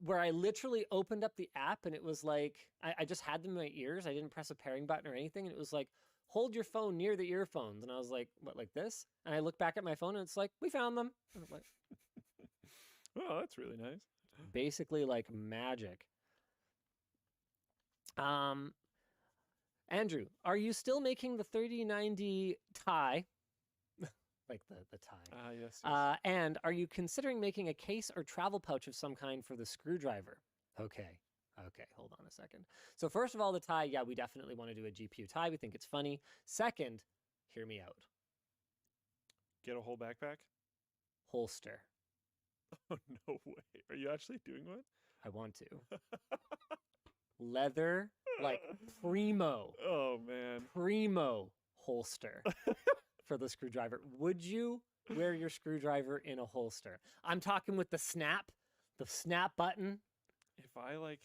where I literally opened up the app and it was like, I just had them in my ears. I didn't press a pairing button or anything. And it was like, hold your phone near the earphones. And I was like, what, like this? And I look back at my phone and it's like, we found them. And I'm like, oh, that's really nice. Basically like magic. Andrew, are you still making the 3090 tie? Like the tie. Yes. And are you considering making a case or travel pouch of some kind for the screwdriver? Okay, hold on a second. So first of all, the tie, yeah, we definitely want to do a GPU tie. We think it's funny. Second, hear me out. Get a whole backpack? Holster. Oh, no way. Are you actually doing one? I want to. Leather, like primo. Oh, man. Primo holster for the screwdriver. Would you wear your screwdriver in a holster? I'm talking with the snap button. If I like...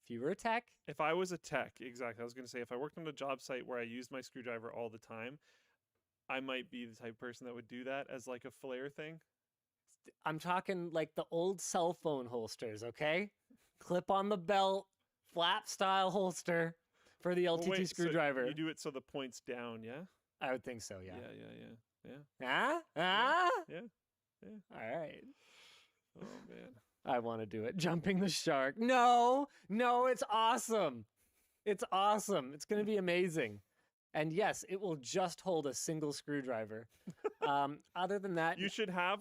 If you were a tech? If I was a tech, exactly. I was going to say, if I worked on a job site where I used my screwdriver all the time, I might be the type of person that would do that as like a flair thing. I'm talking like the old cell phone holsters, okay? Clip on the belt, flap style holster for the LTT screwdriver. So you do it so the point's down, yeah? I would think so, yeah. Yeah. Yeah. All right. Oh, man. I want to do it. Jumping the shark. No, it's awesome. It's awesome. It's going to be amazing. And yes, it will just hold a single screwdriver. Other than that, you should have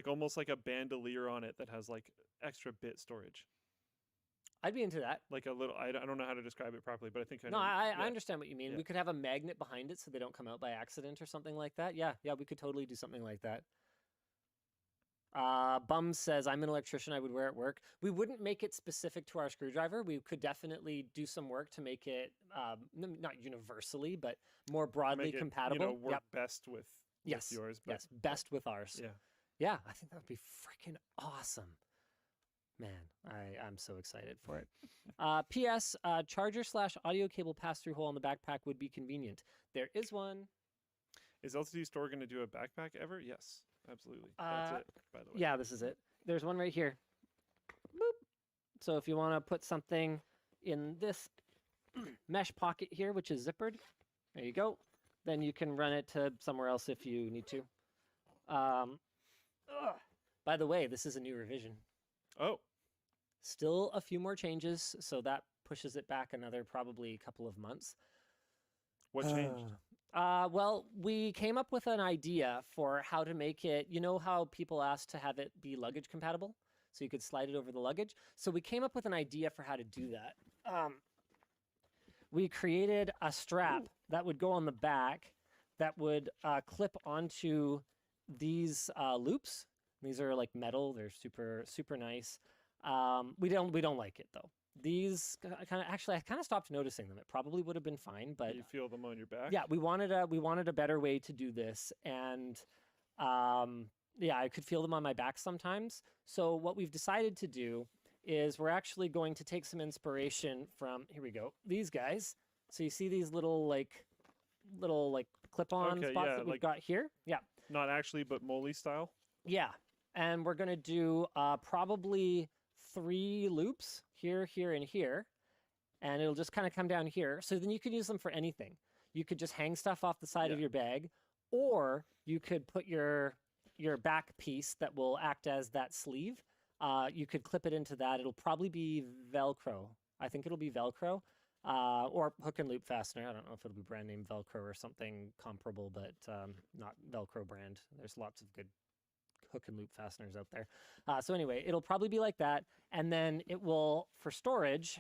almost like a bandolier on it that has like extra bit storage. I'd be into that. Like a little, I don't know how to describe it properly, but I think I know. I understand what you mean. Yeah. We could have a magnet behind it so they don't come out by accident or something like that. Yeah, we could totally do something like that. Bum says, I'm an electrician, I would wear it at work. We wouldn't make it specific to our screwdriver. We could definitely do some work to make it, not universally, but more broadly compatible. Work best with yours. But best with ours. Yeah, I think that would be freaking awesome. Man, I'm so excited for it. P.S. Charger/audio cable pass-through hole on the backpack would be convenient. There is one. Is LTD Store going to do a backpack ever? Yes, absolutely. That's it, by the way. Yeah, this is it. There's one right here. boop. So if you want to put something in this mesh pocket here, which is zippered, there you go. Then you can run it to somewhere else if you need to. By the way, this is a new revision. Oh, Still a few more changes, so that pushes it back another probably couple of months. what changed? Well, we came up with an idea for how to make it. You know how people asked to have it be luggage compatible? So you could slide it over the luggage. So we came up with an idea for how to do that. We created a strap that would go on the back that would clip onto these loops. These are like metal. They're super nice. We don't like it though. These I kind of stopped noticing them. It probably would have been fine, but You feel them on your back? yeah, we wanted a better way to do this, and yeah, I could feel them on my back sometimes. So what we've decided to do is we're actually going to take some inspiration from, here we go, these guys. So you see these little clip-on Okay, spots yeah, that we've like- got here? Yeah. Not actually, but Moley style? Yeah. And we're going to do probably 3 loops here, here, and here. And it'll just kind of come down here. So then you can use them for anything. You could just hang stuff off the side of Yeah. your bag, or you could put your back piece that will act as that sleeve. You could clip it into that. It'll probably be Velcro. I think it'll be Velcro. Or hook and loop fastener. I don't know if it'll be brand name Velcro or something comparable, but not Velcro brand. There's lots of good hook and loop fasteners out there. So anyway, it'll probably be like that. And then it will, for storage,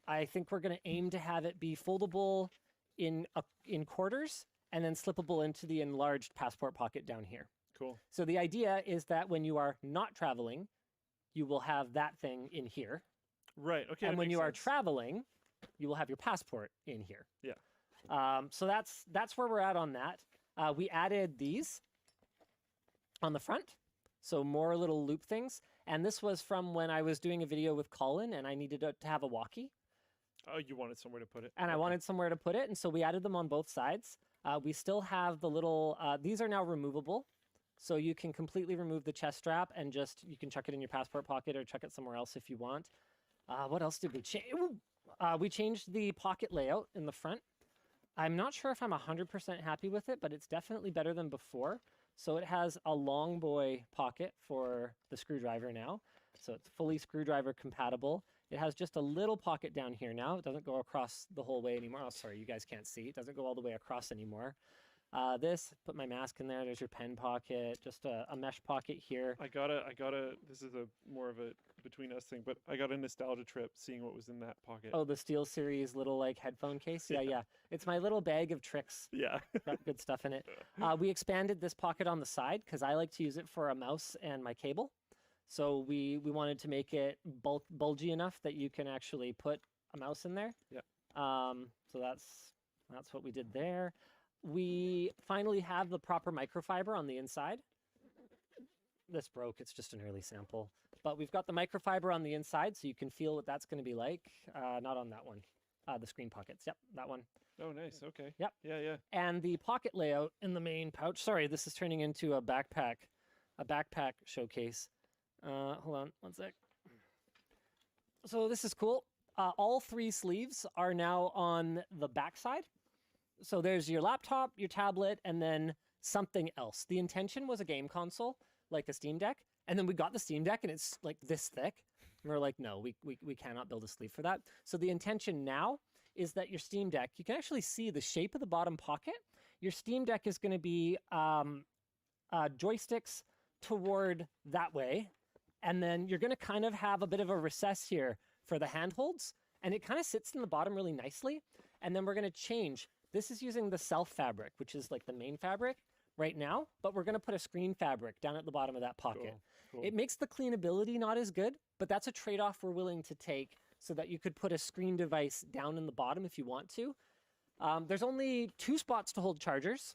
I think we're going to aim to have it be foldable in quarters and then slippable into the enlarged passport pocket down here. Cool. So the idea is that when you are not traveling, you will have that thing in here. Right. Okay. And that when makes you are sense. traveling, you will have your passport in here. Yeah. So that's where we're at on that. We added these on the front, so more little loop things. And this was from when I was doing a video with Colin, and I needed to have a walkie, Oh, you wanted somewhere to put it. and I Okay. wanted somewhere to put it, and so we added them on both sides. We still have the little. These are now removable, so you can completely remove the chest strap and just you can chuck it in your passport pocket or chuck it somewhere else if you want. What else did we change? We changed the pocket layout in the front. I'm not sure if I'm 100% happy with it, but it's definitely better than before. So it has a long boy pocket for the screwdriver now. So it's fully screwdriver compatible. It has just a little pocket down here now. It doesn't go across the whole way anymore. Oh, sorry, you guys can't see. It doesn't go all the way across anymore. Put my mask in there. There's your pen pocket, just a mesh pocket here. I gotta. This is a more of a between us thing, but I got a nostalgia trip seeing what was in that pocket. Oh, the Steel Series little like headphone case. Yeah. It's my little bag of tricks. Yeah. Got good stuff in it. We expanded this pocket on the side because I like to use it for a mouse and my cable. So we wanted to make it bulgy enough that you can actually put a mouse in there. Yeah. So that's what we did there. We finally have the proper microfiber on the inside. This broke, it's just an early sample. But we've got the microfiber on the inside so you can feel what that's going to be like. Not on that one. The screen pockets. Yep, that one. Oh, nice. Okay. Yep. Yeah. And the pocket layout in the main pouch. Sorry, this is turning into a backpack showcase. Hold on one sec. So this is cool. All 3 sleeves are now on the back side. So there's your laptop, your tablet, and then something else. The intention was a game console, like a Steam Deck. And then we got the Steam Deck, and it's like this thick. And we're like, no, we cannot build a sleeve for that. So the intention now is that your Steam Deck, you can actually see the shape of the bottom pocket. Your Steam Deck is going to be joysticks toward that way. And then you're going to kind of have a bit of a recess here for the handholds. And it kind of sits in the bottom really nicely. And then we're going to change. This is using the self fabric, which is like the main fabric right now. But we're going to put a screen fabric down at the bottom of that pocket. Cool. It makes the cleanability not as good, but that's a trade-off we're willing to take so that you could put a screen device down in the bottom if you want to. There's only 2 spots to hold chargers.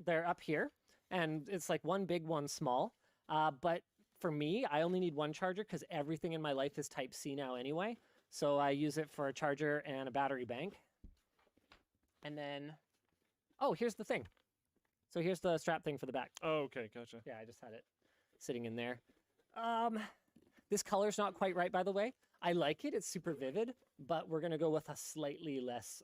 They're up here. And it's like one big, one small. But for me, I only need one charger because everything in my life is Type-C now anyway. So I use it for a charger and a battery bank. And then, oh, here's the thing. So here's the strap thing for the back. Oh, okay. Gotcha. Yeah, I just had it sitting in there. This color's not quite right, by the way. I like it. It's super vivid, but we're going to go with a slightly less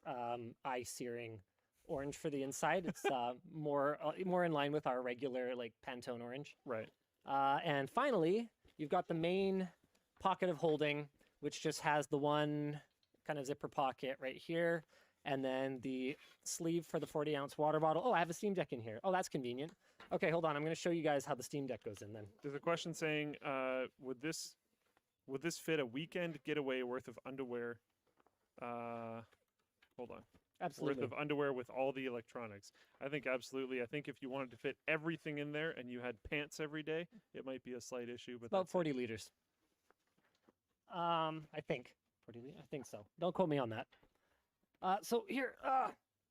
eye-searing orange for the inside. It's more in line with our regular like Pantone orange. Right. And finally, you've got the main pocket of holding, which just has the one kind of zipper pocket right here, and then the sleeve for the 40-ounce water bottle. Oh, I have a Steam Deck in here. Oh, that's convenient. Okay, hold on. I'm going to show you guys how the Steam Deck goes in then. There's a question saying, would this fit a weekend getaway worth of underwear? Hold on. Absolutely. Worth of underwear with all the electronics. I think absolutely. I think if you wanted to fit everything in there and you had pants every day, it might be a slight issue. But About 40 liters. I think. 40 liters? I think so. Don't quote me on that. So here,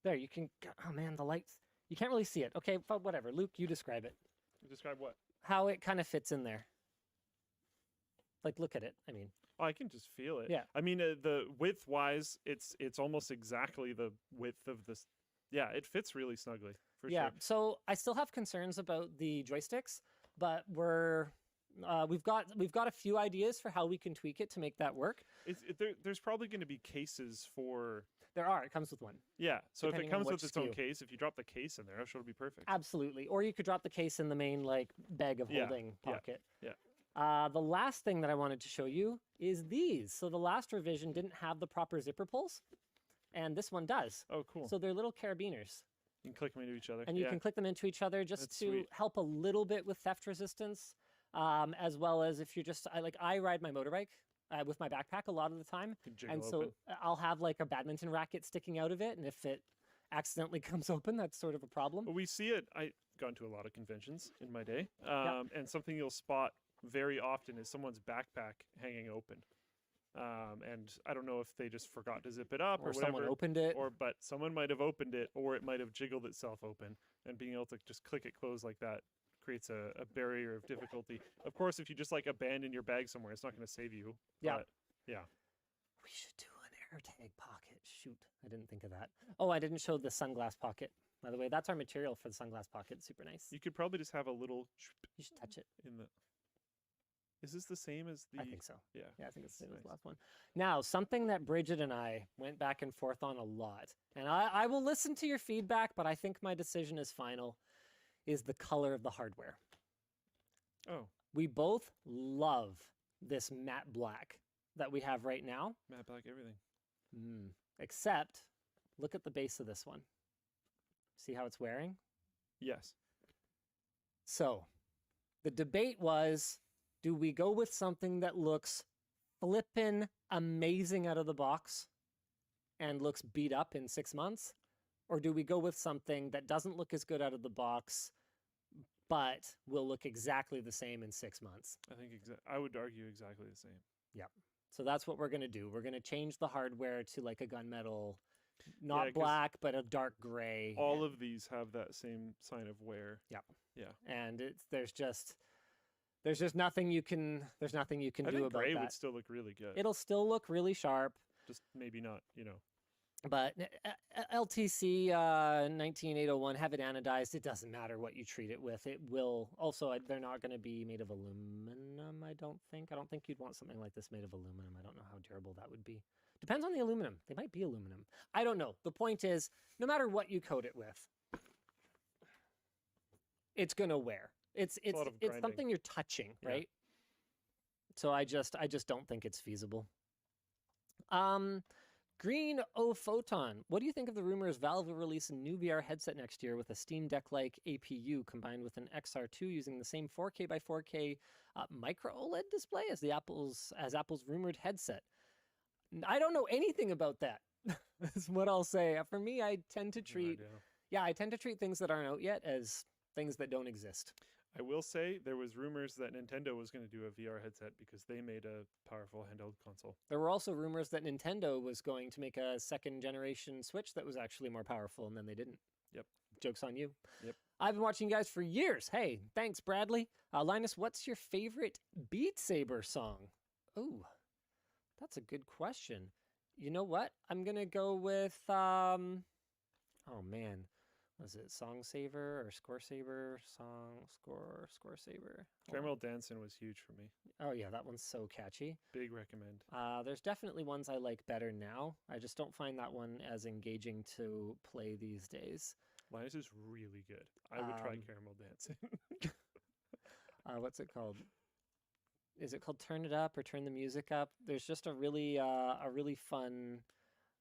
there, you can, oh man, the lights. You can't really see it. Okay, but whatever. Luke, you describe it. Describe what? How it kind of fits in there. Like, look at it. I mean. Oh, I can just feel it. Yeah. I mean, the width-wise, it's almost exactly the width of this. Yeah, it fits really snugly, for Yeah, sure. so I still have concerns about the joysticks, but we've got a few ideas for how we can tweak it to make that work. There's probably going to be cases for... There are. It comes with one. Yeah, so if it Depending on comes with which its own SKU. case, if you drop the case in there, I'm sure it'll be perfect. Absolutely. Or you could drop the case in the main like bag of Yeah, holding yeah, pocket. yeah. The last thing that I wanted to show you is these. So the last revision didn't have the proper zipper pulls, and this one does. Oh, cool. So they're little carabiners, You can click them into each other. and you yeah. can click them into each other just That's to sweet. help a little bit with theft resistance, as well as if you're just I ride my motorbike with my backpack a lot of the time, Can jiggle and so open. I'll have like a badminton racket sticking out of it, and if it accidentally comes open, that's sort of a problem. Well, we see it. I've gone to a lot of conventions in my day, and something you'll spot very often is someone's backpack hanging open. And I don't know if they just forgot to zip it up or whatever. someone opened it. But someone might have opened it, or it might have jiggled itself open. And being able to just click it closed like that creates a barrier of difficulty. Of course, if you just like abandon your bag somewhere, it's not going to save you. Yeah. But, yeah. We should do an AirTag pocket. Shoot, I didn't think of that. Oh, I didn't show the sunglass pocket. By the way, that's our material for the sunglass pocket. It's super nice. You could probably just have a little You should touch it. in the. Is this the same as the? I think so. Yeah. Yeah, I think it's the same as Nice. the last one. Now, something that Bridget and I went back and forth on a lot, and I will listen to your feedback, but I think my decision is final, is the color of the hardware. Oh, We both love this matte black that we have right now, matte black everything. except look at the base of this one. See how it's wearing? Yes. So, the debate was, do we go with something that looks flippin' amazing out of the box and looks beat up in 6 months? Or do we go with something that doesn't look as good out of the box, but will look exactly the same in 6 months? I think I would argue exactly the same. So that's what we're going to do. We're going to change the hardware to like a gunmetal, not 'cause black, but a dark gray. All of these have that same sign of wear. And there's just nothing you can I do think about gray that. would still look really good. It'll still look really sharp, Just maybe not, but LTC 19801, have it anodized. It doesn't matter what you treat it with. It will also. They're not going to be made of aluminum. I don't think you'd want something like this made of aluminum. I don't know how durable that would be. Depends on the aluminum. They might be aluminum. I don't know. The point is, no matter what you coat it with, it's going to wear. It's a lot of grinding. something you're touching, Yeah. right? So I just don't think it's feasible. Green O Photon. What do you think of the rumors Valve will release a new VR headset next year with a Steam Deck-like APU combined with an XR2 using the same 4K by 4K micro OLED display as Apple's rumored headset? I don't know anything about that. That's what I'll say. For me, I tend to treat things that aren't out yet as things that don't exist. I will say there was rumors that Nintendo was going to do a VR headset because they made a powerful handheld console. There were also rumors that Nintendo was going to make a second generation Switch that was actually more powerful, and then they didn't. Yep. Joke's on you. Yep. I've been watching you guys for years. Hey, thanks, Bradley. Linus, what's your favorite Beat Saber song? Ooh, that's a good question. You know what? I'm going to go with, oh man, Was it Song Saver or Score Saver? Score Saver. Hold on. Caramel Dancing was huge for me. Oh yeah, that one's so catchy. Big recommend. There's definitely ones I like better now. I just don't find that one as engaging to play these days. Linus is really good. I would try Caramel Dancing. What's it called? Is it called Turn It Up or Turn the Music Up? There's just a really fun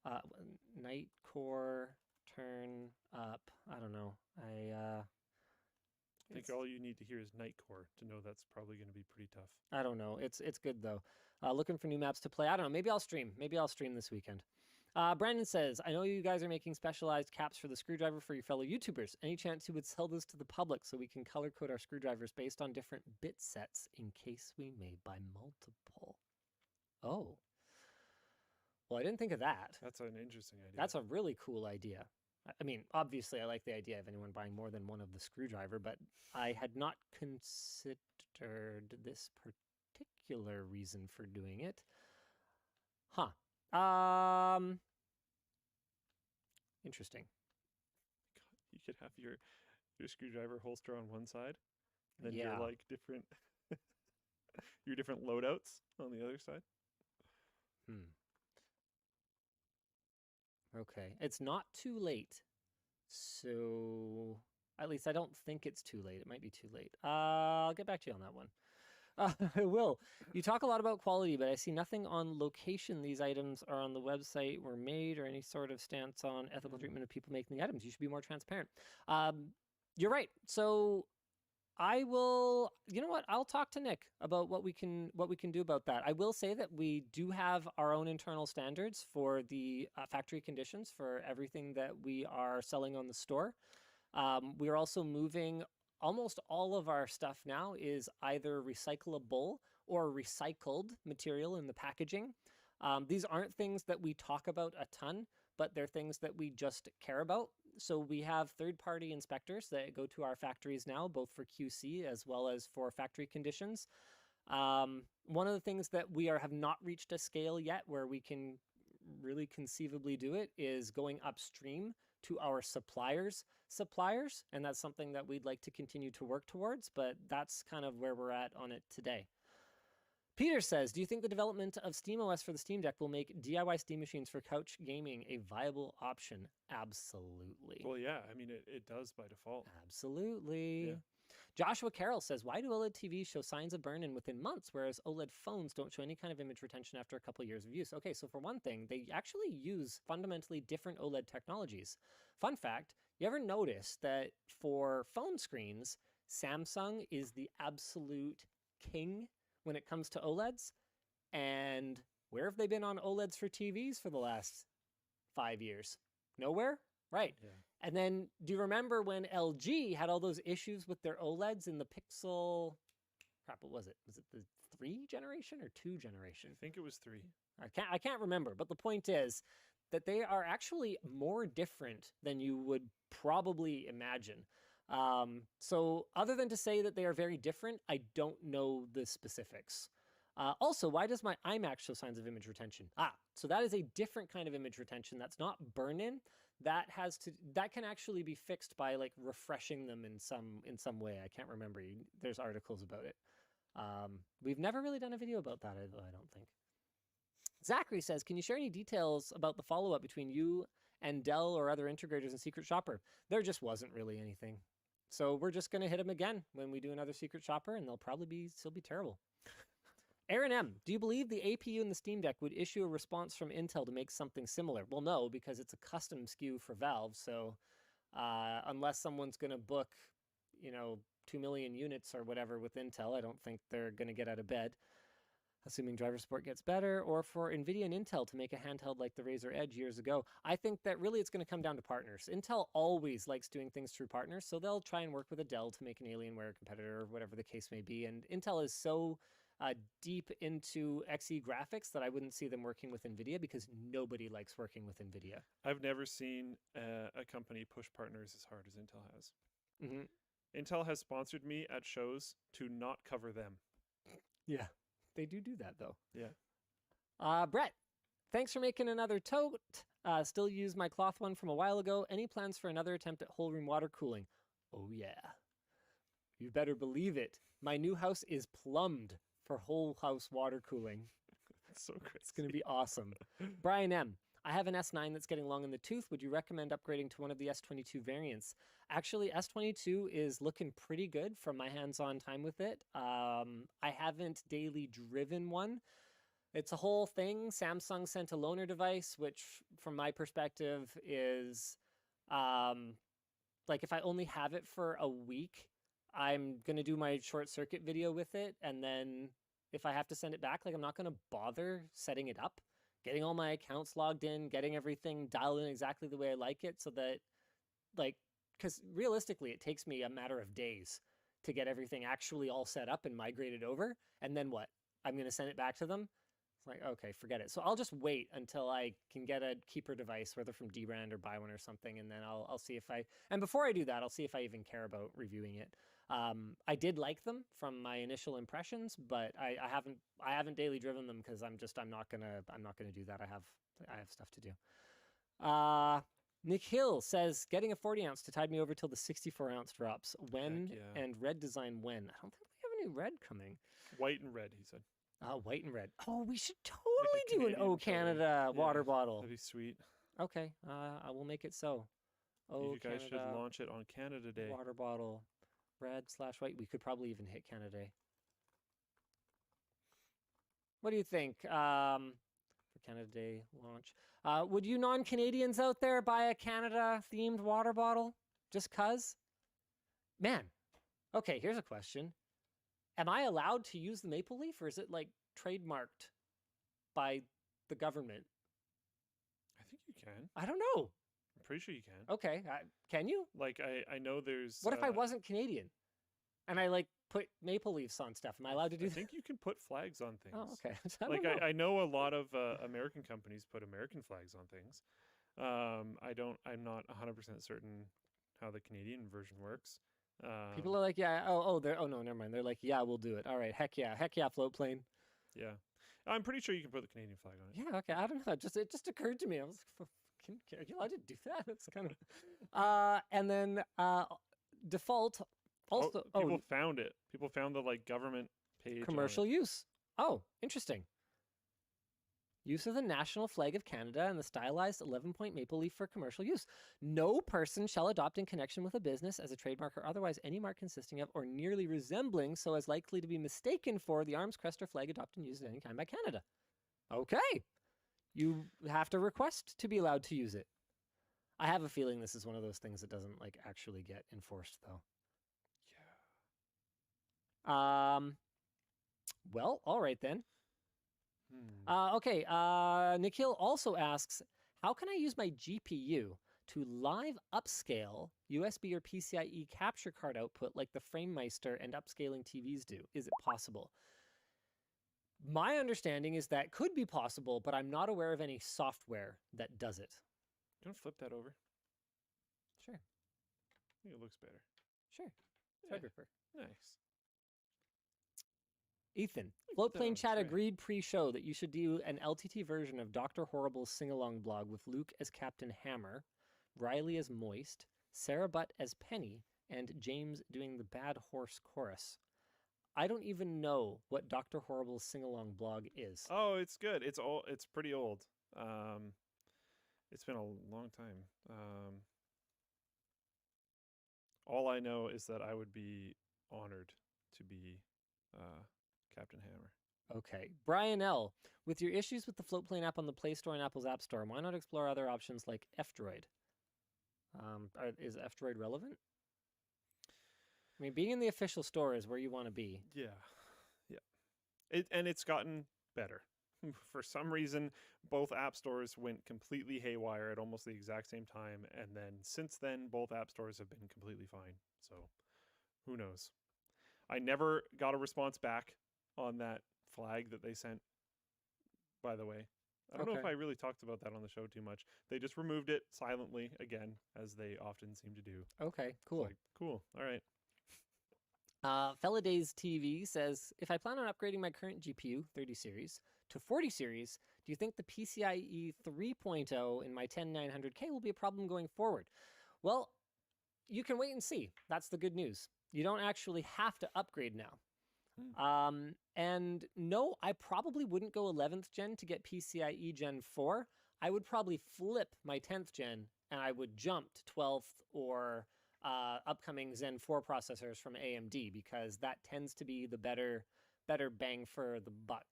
Nightcore Turn Up. I don't know. I think all you need to hear is Nightcore to know that's probably going to be pretty tough. I don't know. It's good though. Looking for new maps to play. I don't know. Maybe I'll stream. Maybe I'll stream this weekend. Brandon says, I know you guys are making specialized caps for the screwdriver for your fellow YouTubers. Any chance you would sell this to the public so we can color code our screwdrivers based on different bit sets in case we may buy multiple? Oh. Well, I didn't think of that. That's an interesting idea. That's a really cool idea. I mean, obviously, I like the idea of anyone buying more than one of the screwdriver, but I had not considered this particular reason for doing it. Huh. Interesting. You could have your screwdriver holster on one side, and then Yeah. your like different your different loadouts on the other side. Okay. It's not too late. So, at least I don't think it's too late. It might be too late. I'll get back to you on that one. I will. You talk a lot about quality, but I see nothing on location these items are on the website were made or any sort of stance on ethical treatment of people making the items. You should be more transparent. You're right. So I will, you know what? I'll talk to Nick about what we can do about that. I will say that we do have our own internal standards for the factory conditions for everything that we are selling on the store. We are also moving. Almost all of our stuff now is either recyclable or recycled material in the packaging. These aren't things that we talk about a ton, but they're things that we just care about. So we have third-party inspectors that go to our factories now, both for QC as well as for factory conditions. One of the things that we have not reached a scale yet where we can really conceivably do it is going upstream to our suppliers, and that's something that we'd like to continue to work towards, but that's kind of where we're at on it today. Peter says, do you think the development of SteamOS for the Steam Deck will make DIY Steam machines for couch gaming a viable option? Absolutely. Well, yeah, I mean, it does by default. Absolutely. Yeah. Joshua Carroll says, why do OLED TVs show signs of burn-in within months, whereas OLED phones don't show any kind of image retention after a couple years of use? Okay, so for one thing, they actually use fundamentally different OLED technologies. Fun fact, you ever notice that for phone screens, Samsung is the absolute king when it comes to OLEDs? And where have they been on OLEDs for TVs for the last 5 years? Nowhere? Right. Yeah. And then, do you remember when LG had all those issues with their OLEDs in the Pixel? Crap, what was it? Was it the 3 generation or 2 generation? I think it was 3. I can't remember, but the point is that they are actually more different than you would probably imagine. So other than to say that they are very different, I don't know the specifics. Also, why does my iMac show signs of image retention? So that is a different kind of image retention. That's not burn-in. That can actually be fixed by like refreshing them in some way. I can't remember. There's articles about it. We've never really done a video about that, I don't think. Zachary says, can you share any details about the follow-up between you and Dell or other integrators in Secret Shopper? There just wasn't really anything. So we're just going to hit them again when we do another Secret Shopper, and they'll probably still be terrible. Aaron M., do you believe the APU in the Steam Deck would issue a response from Intel to make something similar? Well, no, because it's a custom SKU for Valve. So unless someone's going to book, 2 million units or whatever with Intel, I don't think they're going to get out of bed, assuming driver support gets better, or for NVIDIA and Intel to make a handheld like the Razer Edge years ago. I think that really it's going to come down to partners. Intel always likes doing things through partners, so they'll try and work with a Dell to make an Alienware competitor or whatever the case may be. And Intel is so deep into Xe graphics that I wouldn't see them working with NVIDIA because nobody likes working with NVIDIA. I've never seen a company push partners as hard as Intel has. Mm-hmm. Intel has sponsored me at shows to not cover them. Yeah, they do that though. Yeah. Brett, thanks for making another tote. Still use my cloth one from a while ago. Any plans for another attempt at whole room water cooling? Oh, yeah. You better believe it. My new house is plumbed for whole house water cooling. That's so crazy. It's going to be awesome. Brian M. I have an S9 that's getting long in the tooth. Would you recommend upgrading to one of the S22 variants? Actually, S22 is looking pretty good from my hands-on time with it. I haven't daily driven one. It's a whole thing. Samsung sent a loaner device, which from my perspective is like if I only have it for a week, I'm going to do my short circuit video with it. And then if I have to send it back, like I'm not going to bother setting it up, getting all my accounts logged in, getting everything dialed in exactly the way I like it so that like, because realistically it takes me a matter of days to get everything actually all set up and migrated over. And then what? I'm going to send it back to them. It's like, okay, forget it. So I'll just wait until I can get a keeper device, whether from D-Brand or buy one or something, and then I'll see if and before I do that, I'll see if I even care about reviewing it. I did like them from my initial impressions, but I haven't daily driven them because I'm not gonna do that. I have stuff to do. Nick Hill says getting a 40 ounce to tide me over till the 64 ounce drops. When and red design when? I don't think we have a new red coming. White and red, he said. White and red. Oh, we should totally do an O Canada water bottle. That'd be sweet. Okay, I will make it so. You guys should launch it on Canada Day. Water bottle, red/white. We could probably even hit Canada Day. What do you think for Canada Day launch? Would you non-Canadians out there buy a Canada-themed water bottle just 'cause? Man, okay, here's a question. Am I allowed to use the maple leaf, or is it like trademarked by the government? I think you can. I don't know. I'm pretty sure you can. Okay, can you? Like I know there's. What if I wasn't Canadian, and I like put maple leafs on stuff? Am I allowed to do I that? think you can put flags on things. Oh, okay. I know a lot of American companies put American flags on things. I'm not 100% certain how the Canadian version works. People are like, yeah, no, never mind. They're like, yeah, we'll do it. All right, heck yeah, float plane. Yeah, I'm pretty sure you can put the Canadian flag on it. Yeah, okay, I don't know. It just occurred to me. I was like, are you allowed to do that? It's kind of, and then default also. People found it. People found the like government page. Commercial use. Oh, interesting. Use of the national flag of Canada and the stylized 11-point maple leaf for commercial use. No person shall adopt in connection with a business as a trademark or otherwise any mark consisting of or nearly resembling so as likely to be mistaken for the arms, crest, or flag adopted and used at any time by Canada. Okay. You have to request to be allowed to use it. I have a feeling this is one of those things that doesn't like actually get enforced though. Yeah. Well, all right then. Okay, Nikhil also asks, how can I use my GPU to live upscale USB or PCIe capture card output like the FrameMeister and upscaling TVs do? Is it possible? My understanding is that could be possible, but I'm not aware of any software that does it. Don't flip that over. Sure. I think it looks better. Sure. Yeah. Threadripper. Nice. Ethan, put that Floatplane on Chat tray. agreed pre-show that you should do an LTT version of Dr. Horrible's sing-along blog with Luke as Captain Hammer, Riley as Moist, Sarah Butt as Penny, and James doing the Bad Horse chorus. I don't even know what Dr. Horrible's sing-along blog is. Oh, it's good. It's pretty old. It's been a long time. All I know is that I would be honored to be Captain Hammer. Okay. Brian L., with your issues with the Floatplane app on the Play Store and Apple's App Store, why not explore other options like F-Droid? Is F-Droid relevant? I mean, being in the official store is where you want to be. Yeah. It's gotten better. For some reason, both app stores went completely haywire at almost the exact same time, and then since then, both app stores have been completely fine. So, who knows? I never got a response back on that flag that they sent, by the way. I don't know if I really talked about that on the show too much. They just removed it silently again, as they often seem to do. Okay, cool. Like, cool. All right. Fella Days TV says, if I plan on upgrading my current GPU, 30 series, to 40 series, Do you think the PCIe 3.0 in my 10900K will be a problem going forward? Well, you can wait and see. That's the good news. You don't actually have to upgrade now. And no, I probably wouldn't go 11th gen to get PCIe Gen 4. I would probably flip my 10th gen and I would jump to 12th or upcoming Zen 4 processors from AMD, because that tends to be the better bang for the buck.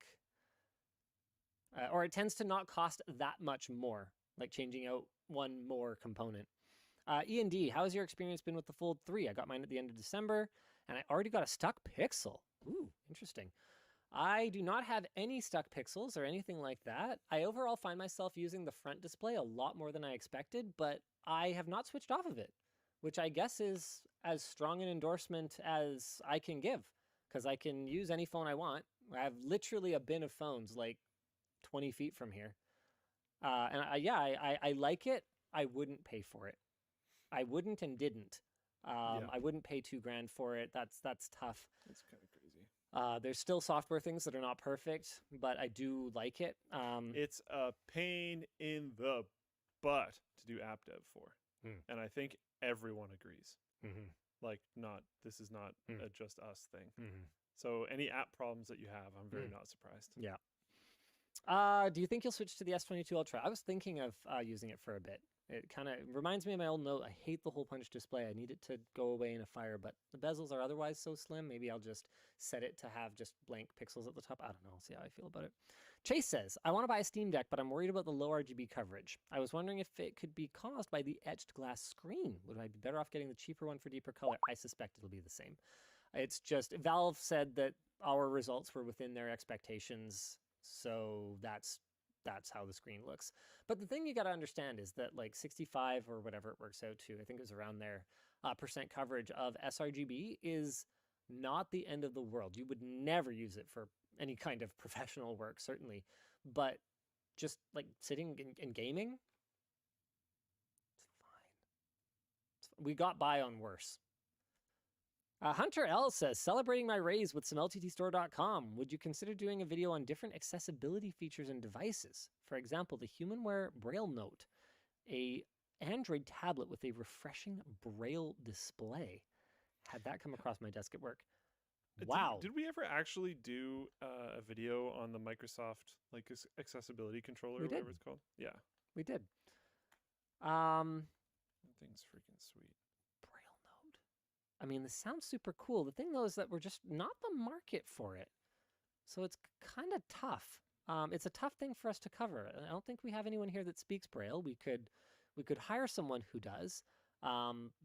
Or it tends to not cost that much more, like changing out one more component. E&D, how has your experience been with the Fold 3? I got mine at the end of December, and I already got a stuck pixel. Ooh, interesting. I do not have any stuck pixels or anything like that. I overall find myself using the front display a lot more than I expected, but I have not switched off of it, which I guess is as strong an endorsement as I can give, because I can use any phone I want. I have literally a bin of phones like 20 feet from here. And I like it. I wouldn't pay for it. I wouldn't and didn't. I wouldn't pay $2,000 for it. That's tough. That's kind of crazy. There's still software things that are not perfect, but I do like it. It's a pain in the butt to do app dev for, and I think everyone agrees. Like, this is not a just us thing. So any app problems that you have, I'm very not surprised. Yeah. Do you think you'll switch to the S22 Ultra? I was thinking of using it for a bit. It kind of reminds me of my old Note. I hate the hole punch display. I need it to go away in a fire, but the bezels are otherwise so slim. Maybe I'll just set it to have just blank pixels at the top. I don't know. I'll see how I feel about it. Chase says, I want to buy a Steam Deck, but I'm worried about the low RGB coverage. I was wondering if it could be caused by the etched glass screen. Would I be better off getting the cheaper one for deeper color? I suspect it'll be the same. It's just, Valve said that our results were within their expectations, so that's how the screen looks. But the thing you got to understand is that like 65 or whatever it works out to, I think it was around there, percent coverage of sRGB is not the end of the world. You would never use it for any kind of professional work, certainly. But just like sitting and gaming, it's fine. We got by on worse. Hunter L says, celebrating my raise with some LTTstore.com. Would you consider doing a video on different accessibility features and devices? For example, the HumanWare Braille Note, a Android tablet with a refreshing Braille display. Had that come across my desk at work. Wow. Did we ever actually do a video on the Microsoft like accessibility controller or whatever it's called? Yeah. We did. That thing's freaking sweet. I mean, this sounds super cool. The thing, though, is that we're just not the market for it. So it's kind of tough. It's a tough thing for us to cover. I don't think we have anyone here that speaks Braille. We could hire someone who does.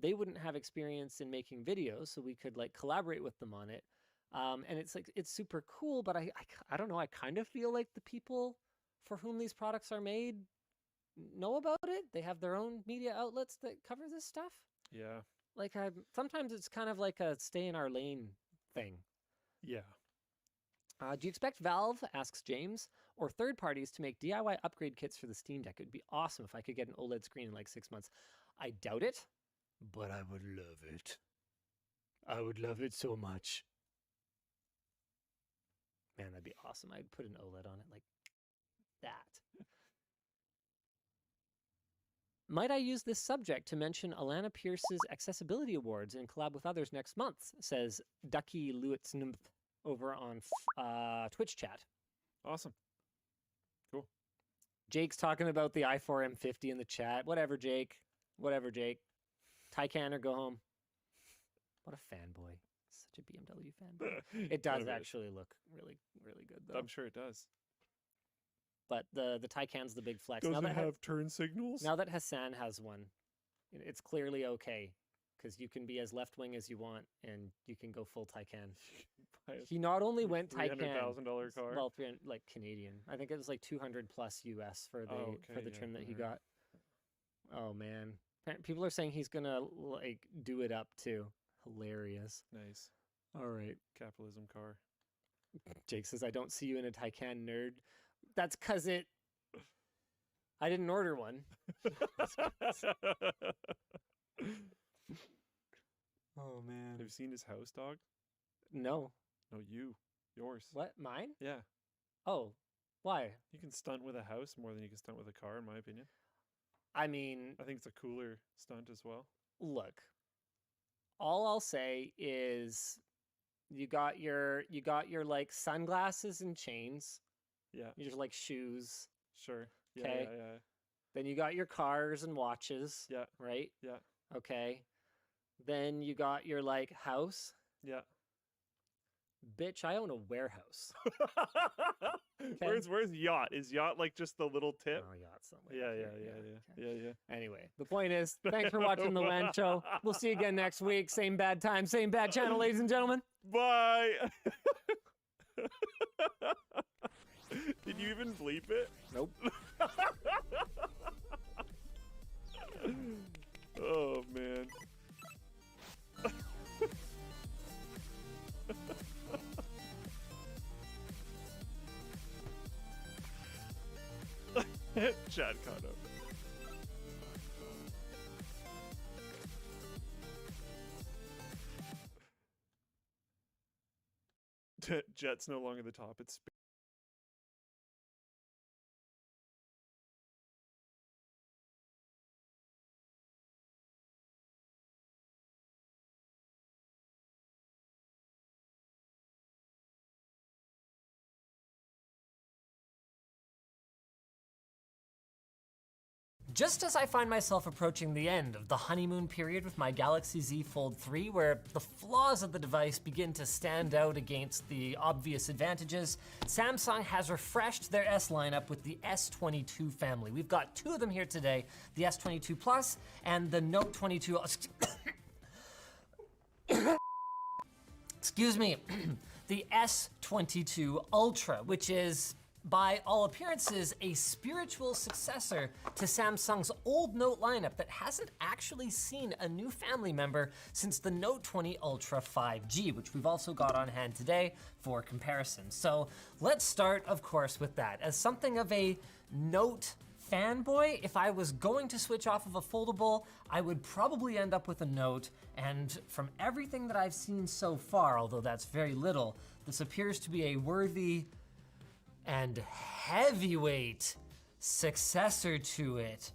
They wouldn't have experience in making videos, so we could like collaborate with them on it. And it's super cool, but I don't know. I kind of feel like the people for whom these products are made know about it. They have their own media outlets that cover this stuff. Yeah. Like, sometimes it's kind of like a stay in our lane thing. Yeah. Do you expect Valve, asks James, or third parties to make DIY upgrade kits for the Steam Deck? It would be awesome if I could get an OLED screen in like 6 months. I doubt it, but I would love it. I would love it so much. Man, that'd be awesome. I'd put an OLED on it like that. Might I use this subject to mention Alana Pierce's Accessibility Awards and collab with others next month, says Ducky Lewitz over on Twitch chat. Awesome. Cool. Jake's talking about the i4 M50 in the chat. Whatever, Jake. Whatever, Jake. Taycan or go home. What a fanboy. Such a BMW fanboy. It does actually look really, really good, though. I'm sure it does. But the Taycan's the big flex. Does now it that have turn signals? Now that Hassan has one, it's clearly okay, because you can be as left-wing as you want, and you can go full Taycan. He not only went Taycan, $300,000 car. well, like Canadian. I think it was like 200 plus US for the trim that he got. Oh man, people are saying he's gonna like do it up too. Hilarious. Nice. All right. Capitalism car. Jake says, I don't see you in a Taycan, nerd. That's because I didn't order one. Oh, man. Have you seen his house, dog? No. No, yours. What? Mine? Yeah. Oh. Why? You can stunt with a house more than you can stunt with a car, in my opinion. I mean, I think it's a cooler stunt as well. look. All I'll say is you got your like sunglasses and chains. Yeah, Your like shoes. sure. Yeah, Okay. yeah. Then you got your cars and watches. Yeah. Right? Yeah. Okay. Then you got your like house. Yeah. Bitch, I own a warehouse. Where's yacht? Is yacht like just the little tip? Oh, yacht's somewhere. Yeah. Anyway, the point is, thanks for watching the Wen Show. We'll see you again next week. Same bad time, same bad channel, ladies and gentlemen. Bye. Did you even bleep it? Nope. Oh man. Chad caught up. Jet's no longer the top. It's Just as I find myself approaching the end of the honeymoon period with my Galaxy Z Fold 3, where the flaws of the device begin to stand out against the obvious advantages, Samsung has refreshed their S lineup with the S22 family. We've got two of them here today, the S22 Plus and the Note 22. Excuse me, the S22 Ultra, which is, by all appearances, a spiritual successor to Samsung's old Note lineup that hasn't actually seen a new family member since the Note 20 Ultra 5G, which we've also got on hand today for comparison. So let's start, of course, with that. As something of a Note fanboy, if I was going to switch off of a foldable, I would probably end up with a Note, and from everything that I've seen so far, although that's very little, this appears to be a worthy and heavyweight successor to it.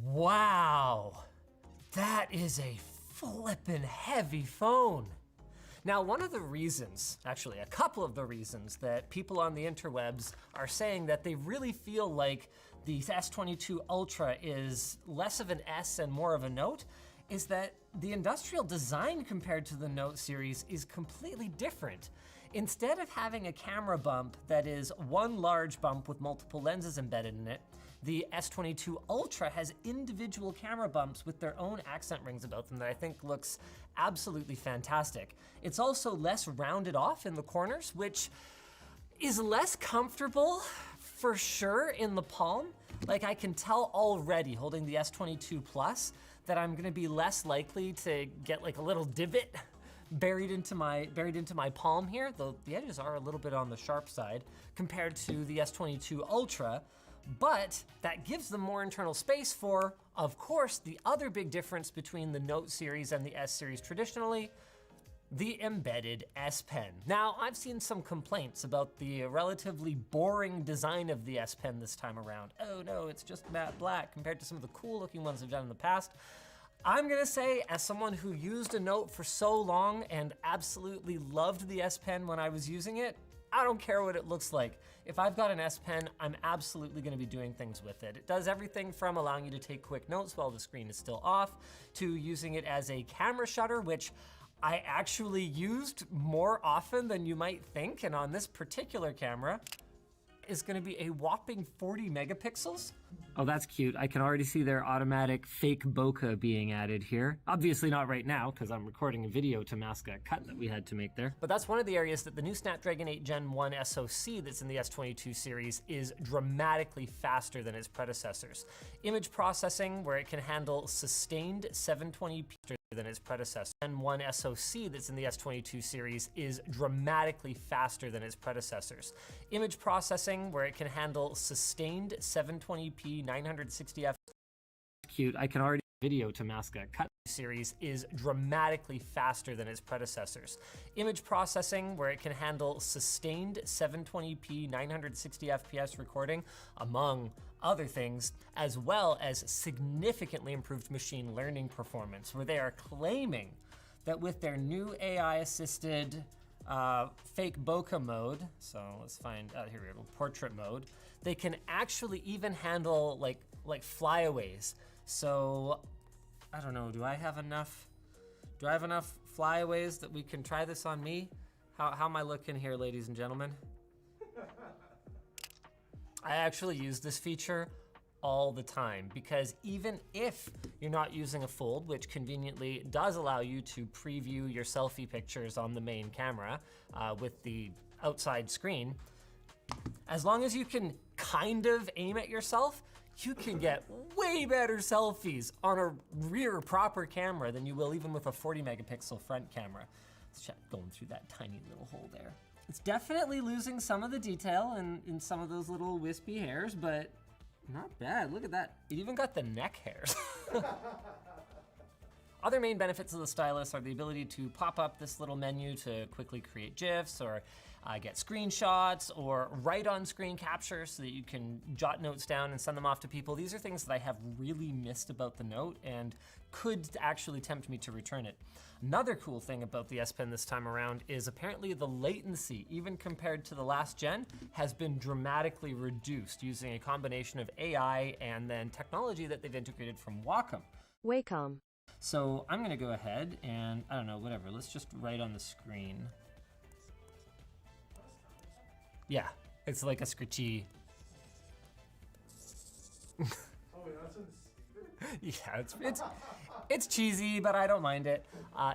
Wow, that is a flippin' heavy phone. Now, one of the reasons, actually a couple of the reasons that people on the interwebs are saying that they really feel like the S22 Ultra is less of an S and more of a Note is that the industrial design compared to the Note series is completely different. Instead of having a camera bump that is one large bump with multiple lenses embedded in it, the S22 Ultra has individual camera bumps with their own accent rings about them that I think looks absolutely fantastic. It's also less rounded off in the corners, which is less comfortable for sure in the palm. Like, I can tell already holding the S22 Plus that I'm gonna be less likely to get like a little divot buried into my palm here, though the edges are a little bit on the sharp side compared to the S22 Ultra, but that gives them more internal space for, of course, the other big difference between the Note series and the S series traditionally, the embedded S Pen. Now, I've seen some complaints about the relatively boring design of the S Pen this time around. Oh no, it's just matte black compared to some of the cool looking ones I've done in the past. I'm gonna say, as someone who used a Note for so long and absolutely loved the S Pen when I was using it, I don't care what it looks like. If I've got an S Pen, I'm absolutely gonna be doing things with it. It does everything from allowing you to take quick notes while the screen is still off, to using it as a camera shutter, which I actually used more often than you might think, and on this particular camera, is gonna be a whopping 40 megapixels. Oh, that's cute. I can already see their automatic fake bokeh being added here. Obviously not right now, because I'm recording a video to mask a cut that we had to make there. But that's one of the areas that the new Snapdragon 8 Gen 1 SoC that's in the S22 series is dramatically faster than its predecessors. Image processing, where it can handle sustained 720p than its predecessor. Gen 1 SoC that's in the S22 series is dramatically faster than its predecessors. Image processing, where it can handle sustained 720p 960f. Cute. I can already video to mask a cut series is dramatically faster than its predecessors. Image processing, where it can handle sustained 720p 960 FPS recording, among other things, as well as significantly improved machine learning performance, where they are claiming that with their new AI-assisted fake bokeh mode, so let's find out here we go, portrait mode, they can actually even handle like flyaways. So I don't know, do I have enough flyaways that we can try this on me? How am I looking here, ladies and gentlemen? I actually use this feature all the time, because even if you're not using a fold, which conveniently does allow you to preview your selfie pictures on the main camera with the outside screen, as long as you can kind of aim at yourself, you can get way better selfies on a rear proper camera than you will even with a 40 megapixel front camera. Let's check going through that tiny little hole there. It's definitely losing some of the detail in some of those little wispy hairs, but not bad. Look at that. It even got the neck hairs. Other main benefits of the stylus are the ability to pop up this little menu to quickly create GIFs or get screenshots or write on screen capture so that you can jot notes down and send them off to people. These are things that I have really missed about the Note and could actually tempt me to return it. Another cool thing about the S Pen this time around is apparently the latency, even compared to the last gen, has been dramatically reduced using a combination of AI and then technology that they've integrated from Wacom. So I'm gonna go ahead and, I don't know, whatever, let's just write on the screen. Yeah, it's like a scritchy. Yeah, it's cheesy, but I don't mind it.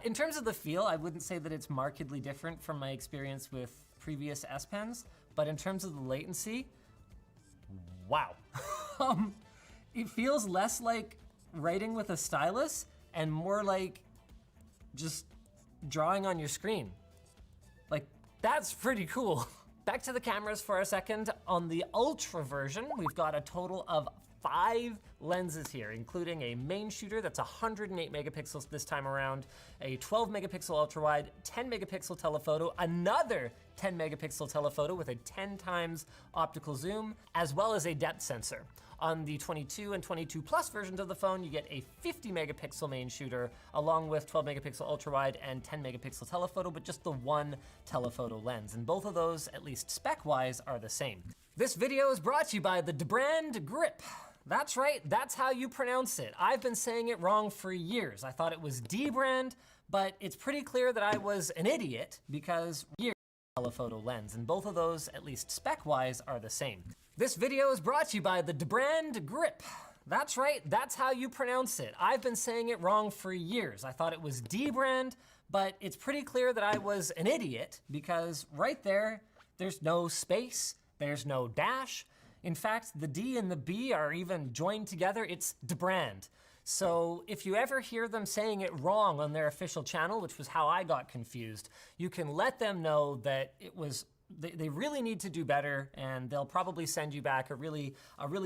In terms of the feel, I wouldn't say that it's markedly different from my experience with previous S Pens, but in terms of the latency, wow. It feels less like writing with a stylus and more like just drawing on your screen. Like, that's pretty cool. Back to the cameras for a second. On the Ultra version, we've got a total of 5 lenses here, including a main shooter that's 108 megapixels this time around, a 12 megapixel ultra wide, 10 megapixel telephoto, another 10 megapixel telephoto with a 10 times optical zoom, as well as a depth sensor. On the 22 and 22 Plus versions of the phone, you get a 50 megapixel main shooter, along with 12 megapixel ultra wide and 10 megapixel telephoto, but just the one telephoto lens. And both of those, at least spec-wise, are the same. This video is brought to you by the brand Grip. That's right, that's how you pronounce it. I've been saying it wrong for years. I thought it was D-brand, but it's pretty clear that I was an idiot because telephoto lens, and both of those, at least spec-wise, are the same. This video is brought to you by the brand Grip. That's right, that's how you pronounce it. I've been saying it wrong for years. I thought it was D-brand, but it's pretty clear that I was an idiot because right there, there's no space, there's no dash. In fact, the D and the B are even joined together. It's brand. So if you ever hear them saying it wrong on their official channel, which was how I got confused, you can let them know that it was they really need to do better, and they'll probably send you back a really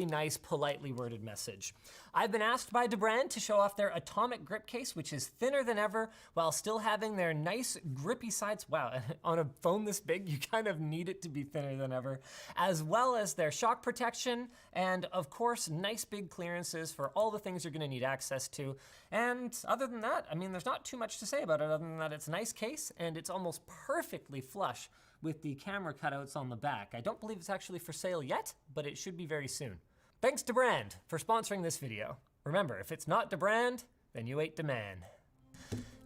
nice, politely worded message. I've been asked by Debrand to show off their Atomic grip case, which is thinner than ever, while still having their nice grippy sides. Wow, on a phone this big, you kind of need it to be thinner than ever, as well as their shock protection, and of course, nice big clearances for all the things you're gonna need access to. And other than that, I mean, there's not too much to say about it other than that it's a nice case, and it's almost perfectly flush with the camera cutouts on the back. I don't believe it's actually for sale yet, but it should be very soon. Thanks to Brand for sponsoring this video. Remember, if it's not Brand, then you ain't the man.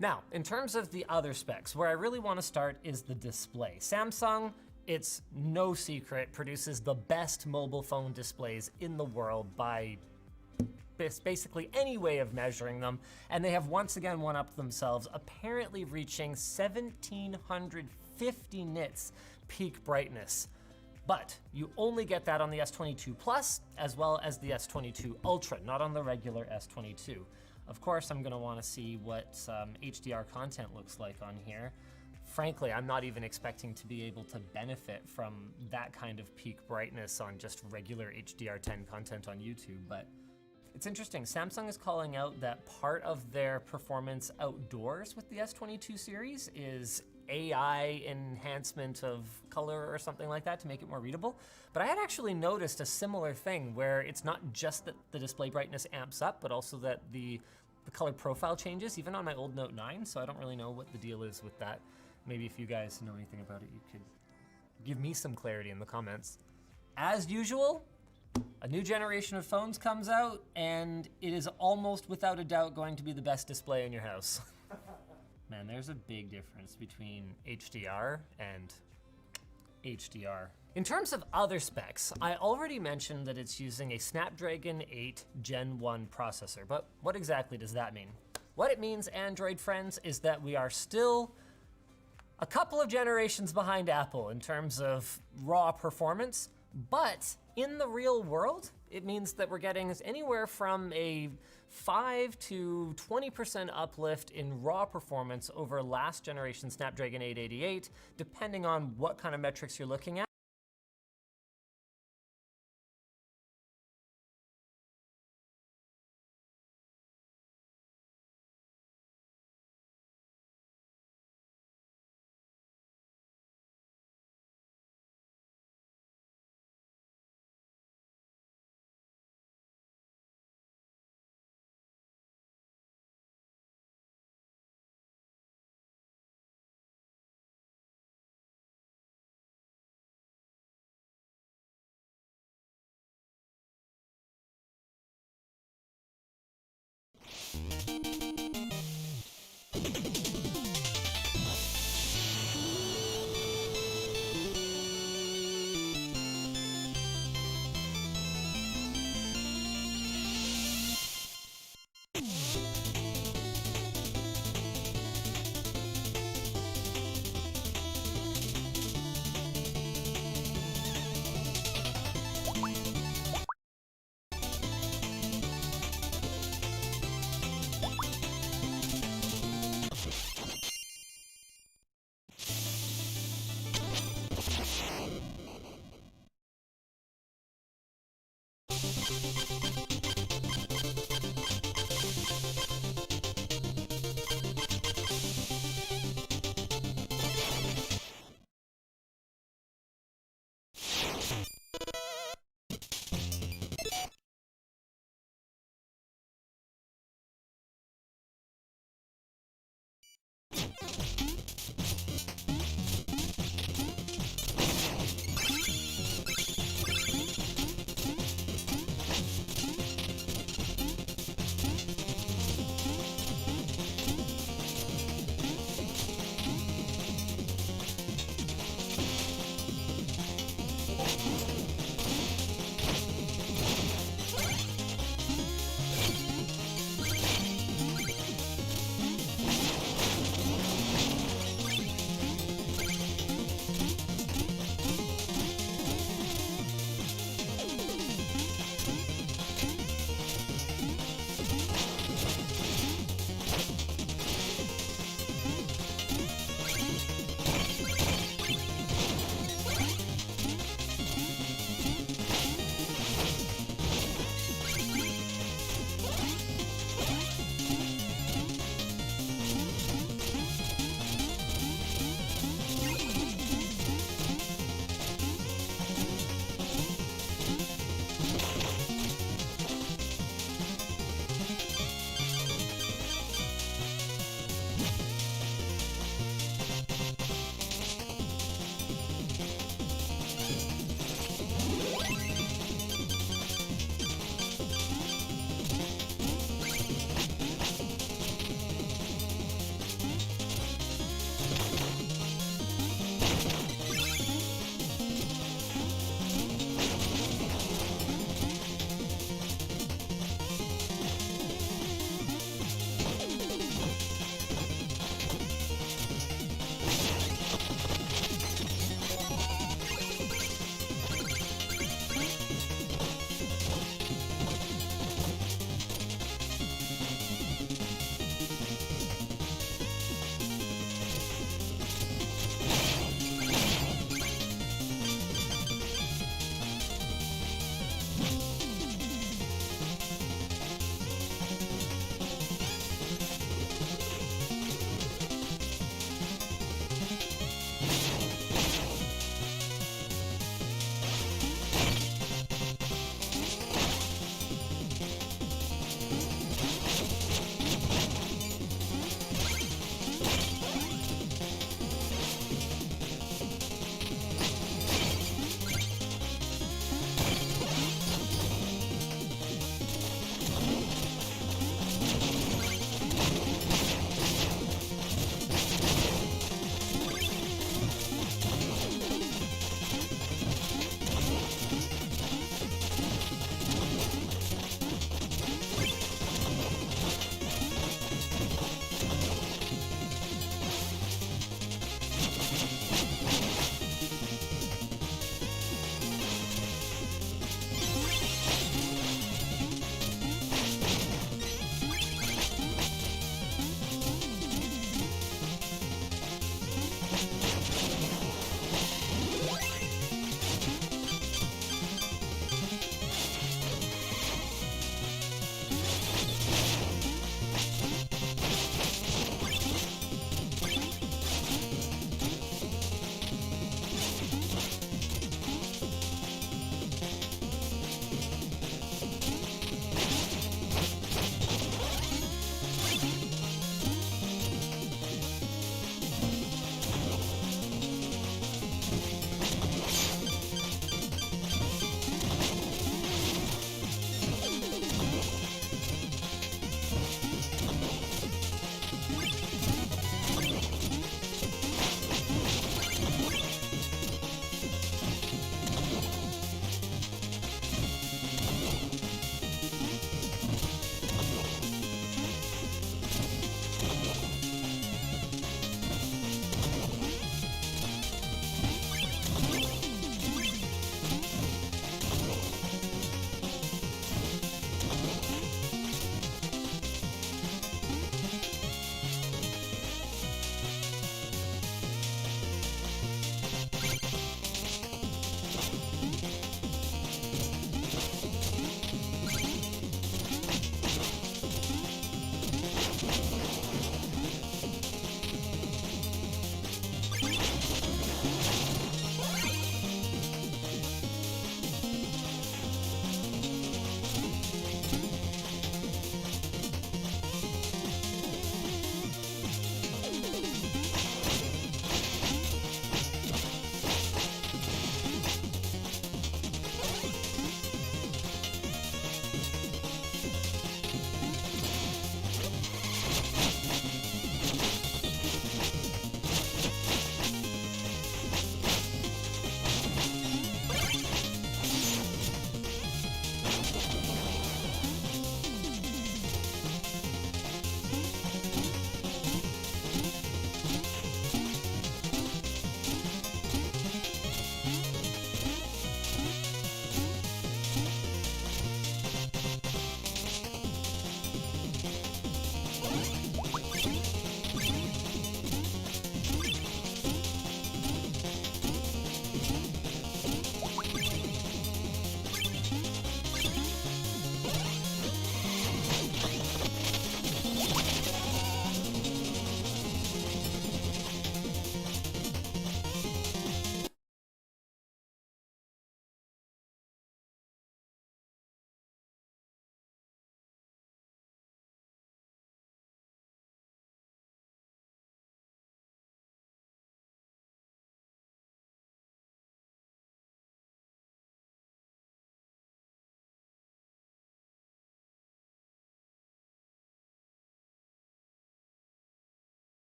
Now, in terms of the other specs, where I really want to start is the display. Samsung, it's no secret, produces the best mobile phone displays in the world by basically any way of measuring them, and they have once again one-upped themselves, apparently reaching 1750 nits peak brightness. But you only get that on the S22 Plus as well as the S22 Ultra, not on the regular S22. Of course, I'm gonna wanna see what HDR content looks like on here. Frankly, I'm not even expecting to be able to benefit from that kind of peak brightness on just regular HDR10 content on YouTube, but It's interesting. Samsung is calling out that part of their performance outdoors with the S22 series is AI enhancement of color or something like that to make it more readable. But I had actually noticed a similar thing where it's not just that the display brightness amps up, but also that the color profile changes, even on my old Note 9, so I don't really know what the deal is with that. Maybe if you guys know anything about it, you could give me some clarity in the comments. As usual, a new generation of phones comes out, and it is almost without a doubt going to be the best display in your house. Man, there's a big difference between HDR and HDR. In terms of other specs, I already mentioned that it's using a Snapdragon 8 Gen 1 processor, but what exactly does that mean? What it means, Android friends, is that we are still a couple of generations behind Apple in terms of raw performance, but in the real world, it means that we're getting anywhere from a 5 to 20% uplift in raw performance over last generation Snapdragon 888, depending on what kind of metrics you're looking at.